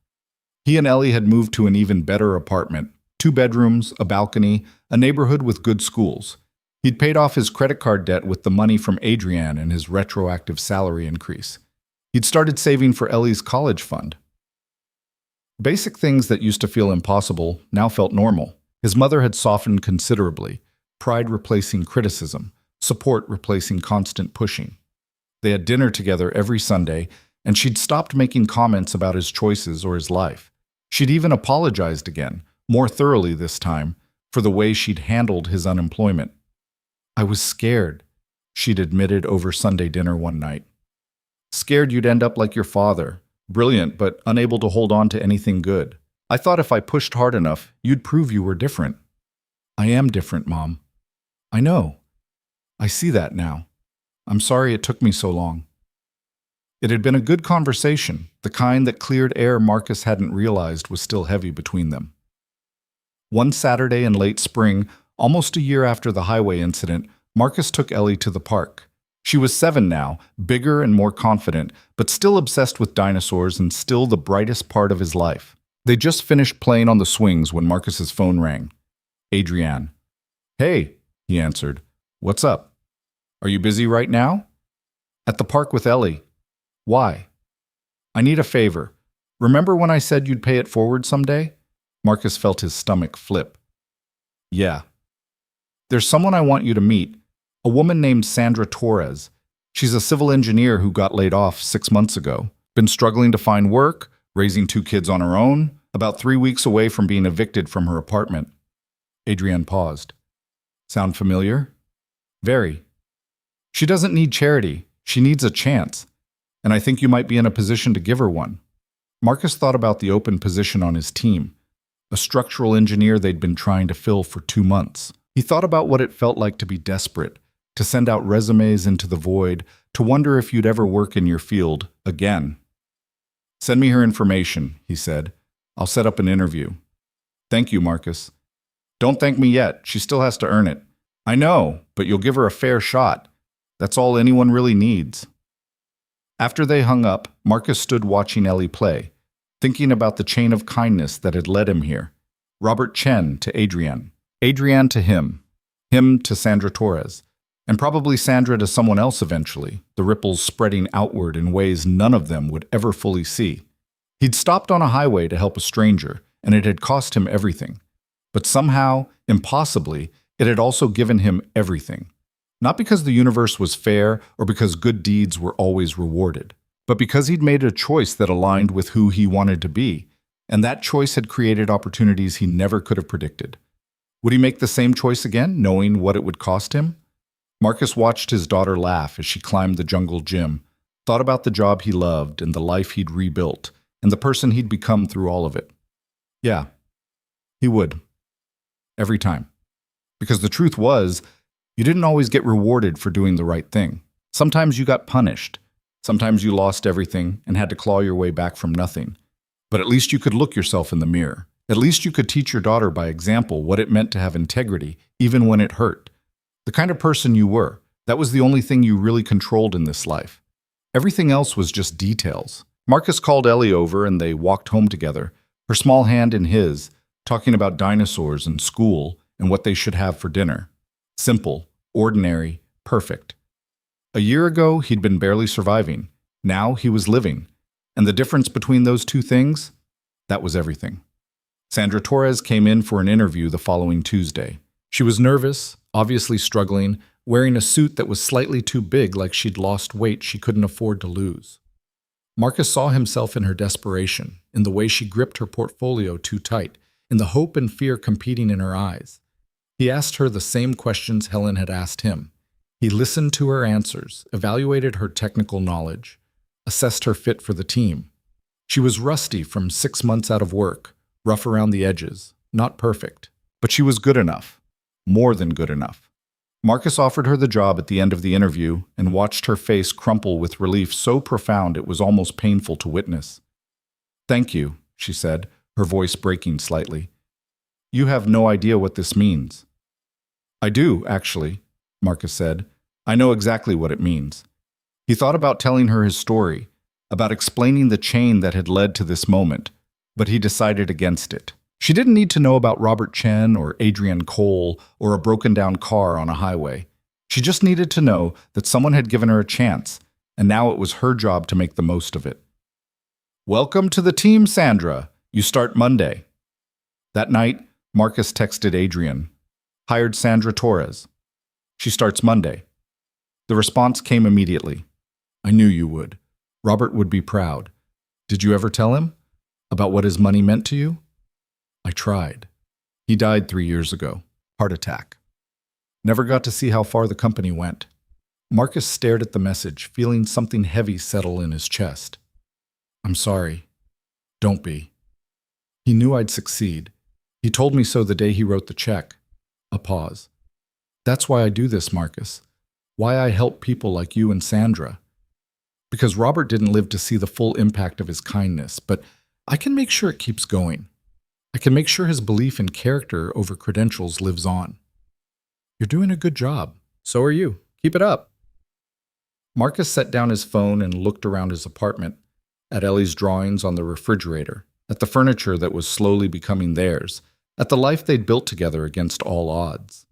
He and Ellie had moved to an even better apartment, 2 bedrooms, a balcony, a neighborhood with good schools. He'd paid off his credit card debt with the money from Adrienne and his retroactive salary increase. He'd started saving for Ellie's college fund. Basic things that used to feel impossible now felt normal. His mother had softened considerably, pride replacing criticism, support replacing constant pushing. They had dinner together every Sunday, and she'd stopped making comments about his choices or his life. She'd even apologized again, more thoroughly this time, for the way she'd handled his unemployment. "I was scared," she'd admitted over Sunday dinner one night. "Scared you'd end up like your father, brilliant but unable to hold on to anything good. I thought if I pushed hard enough, you'd prove you were different." "I am different, Mom." "I know. I see that now. I'm sorry it took me so long." It had been a good conversation, the kind that cleared air Marcus hadn't realized was still heavy between them. One Saturday in late spring, almost a year after the highway incident, Marcus took Ellie to the park. She was 7 now, bigger and more confident, but still obsessed with dinosaurs and still the brightest part of his life. They just finished playing on the swings when Marcus's phone rang. Adrienne. "Hey," he answered. "What's up? Are you busy right now?" "At the park with Ellie." "Why?" "I need a favor. Remember when I said you'd pay it forward someday?" Marcus felt his stomach flip. "Yeah. There's someone I want you to meet, a woman named Sandra Torres. She's a civil engineer who got laid off 6 months ago. Been struggling to find work, raising 2 kids on her own, about 3 weeks away from being evicted from her apartment." Adrienne paused. "Sound familiar?" "Very. She doesn't need charity. She needs a chance. And I think you might be in a position to give her one." Marcus thought about the open position on his team, a structural engineer they'd been trying to fill for 2 months. He thought about what it felt like to be desperate, to send out resumes into the void, to wonder if you'd ever work in your field again. "Send me her information," he said. "I'll set up an interview." "Thank you, Marcus." "Don't thank me yet. She still has to earn it." "I know, but you'll give her a fair shot. That's all anyone really needs." After they hung up, Marcus stood watching Ellie play, thinking about the chain of kindness that had led him here. Robert Chen to Adrienne, Adrienne to him to Sandra Torres, and probably Sandra to someone else eventually, the ripples spreading outward in ways none of them would ever fully see. He'd stopped on a highway to help a stranger, and it had cost him everything. But somehow, impossibly, it had also given him everything. Not because the universe was fair or because good deeds were always rewarded, but because he'd made a choice that aligned with who he wanted to be, and that choice had created opportunities he never could have predicted. Would he make the same choice again, knowing what it would cost him? Marcus watched his daughter laugh as she climbed the jungle gym, thought about the job he loved and the life he'd rebuilt, and the person he'd become through all of it. Yeah, he would. Every time. Because the truth was, you didn't always get rewarded for doing the right thing. Sometimes you got punished. Sometimes you lost everything and had to claw your way back from nothing. But at least you could look yourself in the mirror. At least you could teach your daughter by example what it meant to have integrity, even when it hurt. The kind of person you were, that was the only thing you really controlled in this life. Everything else was just details. Marcus called Ellie over and they walked home together, her small hand in his, talking about dinosaurs and school and what they should have for dinner. Simple, ordinary, perfect. A year ago, he'd been barely surviving. Now he was living. And the difference between those two things? That was everything. Sandra Torres came in for an interview the following Tuesday. She was nervous, obviously struggling, wearing a suit that was slightly too big, like she'd lost weight she couldn't afford to lose. Marcus saw himself in her desperation, in the way she gripped her portfolio too tight, in the hope and fear competing in her eyes. He asked her the same questions Helen had asked him. He listened to her answers, evaluated her technical knowledge, assessed her fit for the team. She was rusty from 6 months out of work, rough around the edges, not perfect. But she was good enough, more than good enough. Marcus offered her the job at the end of the interview and watched her face crumple with relief so profound it was almost painful to witness. "Thank you," she said, her voice breaking slightly. "You have no idea what this means." "I do, actually," Marcus said. "I know exactly what it means." He thought about telling her his story, about explaining the chain that had led to this moment, but he decided against it. She didn't need to know about Robert Chen or Adrienne Cole or a broken-down car on a highway. She just needed to know that someone had given her a chance, and now it was her job to make the most of it. "Welcome to the team, Sandra. You start Monday." That night, Marcus texted Adrienne, "Hired Sandra Torres. She starts Monday." The response came immediately. "I knew you would. Robert would be proud. Did you ever tell him about what his money meant to you?" "I tried. He died 3 years ago. Heart attack. Never got to see how far the company went." Marcus stared at the message, feeling something heavy settle in his chest. "I'm sorry. Don't be. He knew I'd succeed. He told me so the day he wrote the check." A pause. "That's why I do this, Marcus. Why I help people like you and Sandra. Because Robert didn't live to see the full impact of his kindness, but I can make sure it keeps going. I can make sure his belief in character over credentials lives on." "You're doing a good job. So are you. Keep it up." Marcus set down his phone and looked around his apartment, at Ellie's drawings on the refrigerator, at the furniture that was slowly becoming theirs, at the life they'd built together against all odds.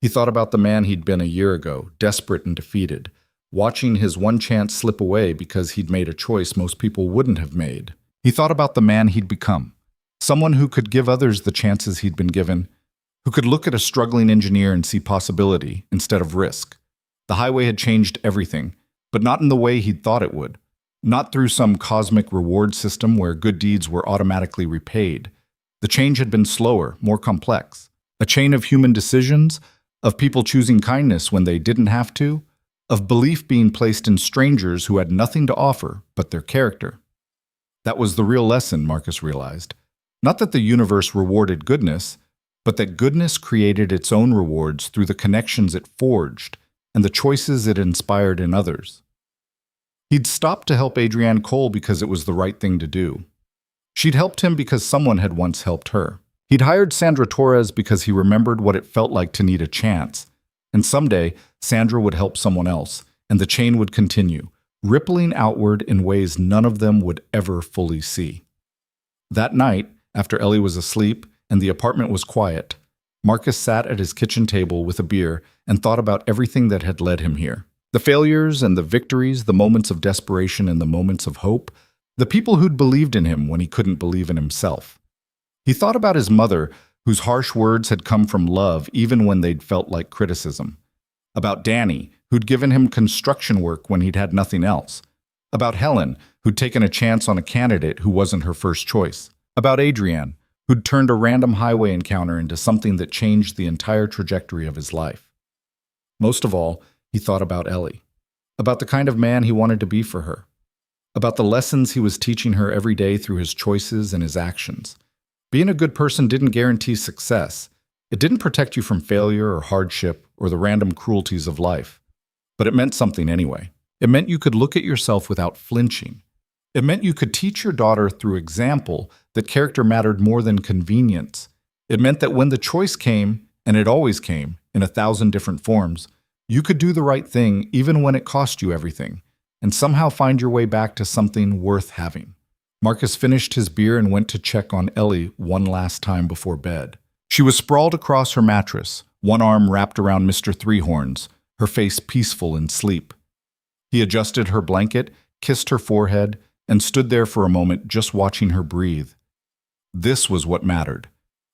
He thought about the man he'd been a year ago, desperate and defeated, watching his one chance slip away because he'd made a choice most people wouldn't have made. He thought about the man he'd become, someone who could give others the chances he'd been given, who could look at a struggling engineer and see possibility instead of risk. The highway had changed everything, but not in the way he'd thought it would. Not through some cosmic reward system where good deeds were automatically repaid. The change had been slower, more complex. A chain of human decisions, of people choosing kindness when they didn't have to, of belief being placed in strangers who had nothing to offer but their character. That was the real lesson, Marcus realized. Not that the universe rewarded goodness, but that goodness created its own rewards through the connections it forged and the choices it inspired in others. He'd stopped to help Adrienne Cole because it was the right thing to do. She'd helped him because someone had once helped her. He'd hired Sandra Torres because he remembered what it felt like to need a chance. And someday, Sandra would help someone else, and the chain would continue, rippling outward in ways none of them would ever fully see. That night, after Ellie was asleep and the apartment was quiet, Marcus sat at his kitchen table with a beer and thought about everything that had led him here. The failures and the victories, the moments of desperation and the moments of hope, the people who'd believed in him when he couldn't believe in himself. He thought about his mother, whose harsh words had come from love even when they'd felt like criticism. About Danny, who'd given him construction work when he'd had nothing else. About Helen, who'd taken a chance on a candidate who wasn't her first choice. About Adrienne, who'd turned a random highway encounter into something that changed the entire trajectory of his life. Most of all, he thought about Ellie. About the kind of man he wanted to be for her. About the lessons he was teaching her every day through his choices and his actions. Being a good person didn't guarantee success. It didn't protect you from failure or hardship or the random cruelties of life. But it meant something anyway. It meant you could look at yourself without flinching. It meant you could teach your daughter through example that character mattered more than convenience. It meant that when the choice came, and it always came, in 1,000 different forms, you could do the right thing even when it cost you everything, and somehow find your way back to something worth having. Marcus finished his beer and went to check on Ellie one last time before bed. She was sprawled across her mattress, one arm wrapped around Mr. Three-Horns, her face peaceful in sleep. He adjusted her blanket, kissed her forehead, and stood there for a moment just watching her breathe. This was what mattered.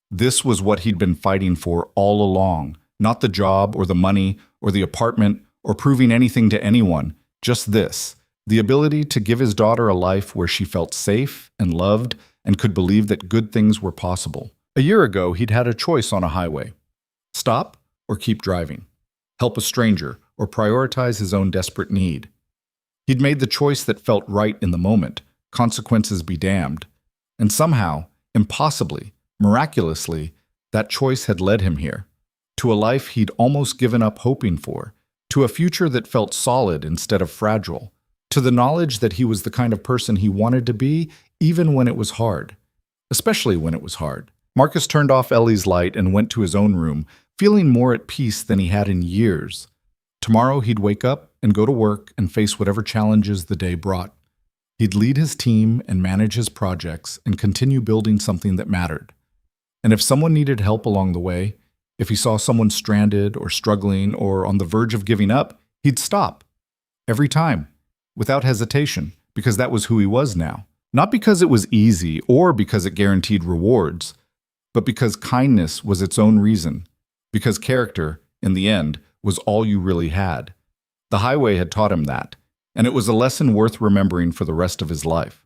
This was what he'd been fighting for all along, not the job or the money or the apartment or proving anything to anyone, just this, the ability to give his daughter a life where she felt safe and loved and could believe that good things were possible. A year ago, he'd had a choice on a highway. Stop or keep driving. Help a stranger or prioritize his own desperate need. He'd made the choice that felt right in the moment, consequences be damned. And somehow, impossibly, miraculously, that choice had led him here, to a life he'd almost given up hoping for, to a future that felt solid instead of fragile, to the knowledge that he was the kind of person he wanted to be even when it was hard, especially when it was hard. Marcus turned off Ellie's light and went to his own room, feeling more at peace than he had in years. Tomorrow he'd wake up and go to work and face whatever challenges the day brought. He'd lead his team and manage his projects and continue building something that mattered. And if someone needed help along the way, if he saw someone stranded or struggling or on the verge of giving up, he'd stop. Every time, without hesitation, because that was who he was now. Not because it was easy or because it guaranteed rewards, but because kindness was its own reason, because character, in the end, was all you really had. The highway had taught him that, and it was a lesson worth remembering for the rest of his life.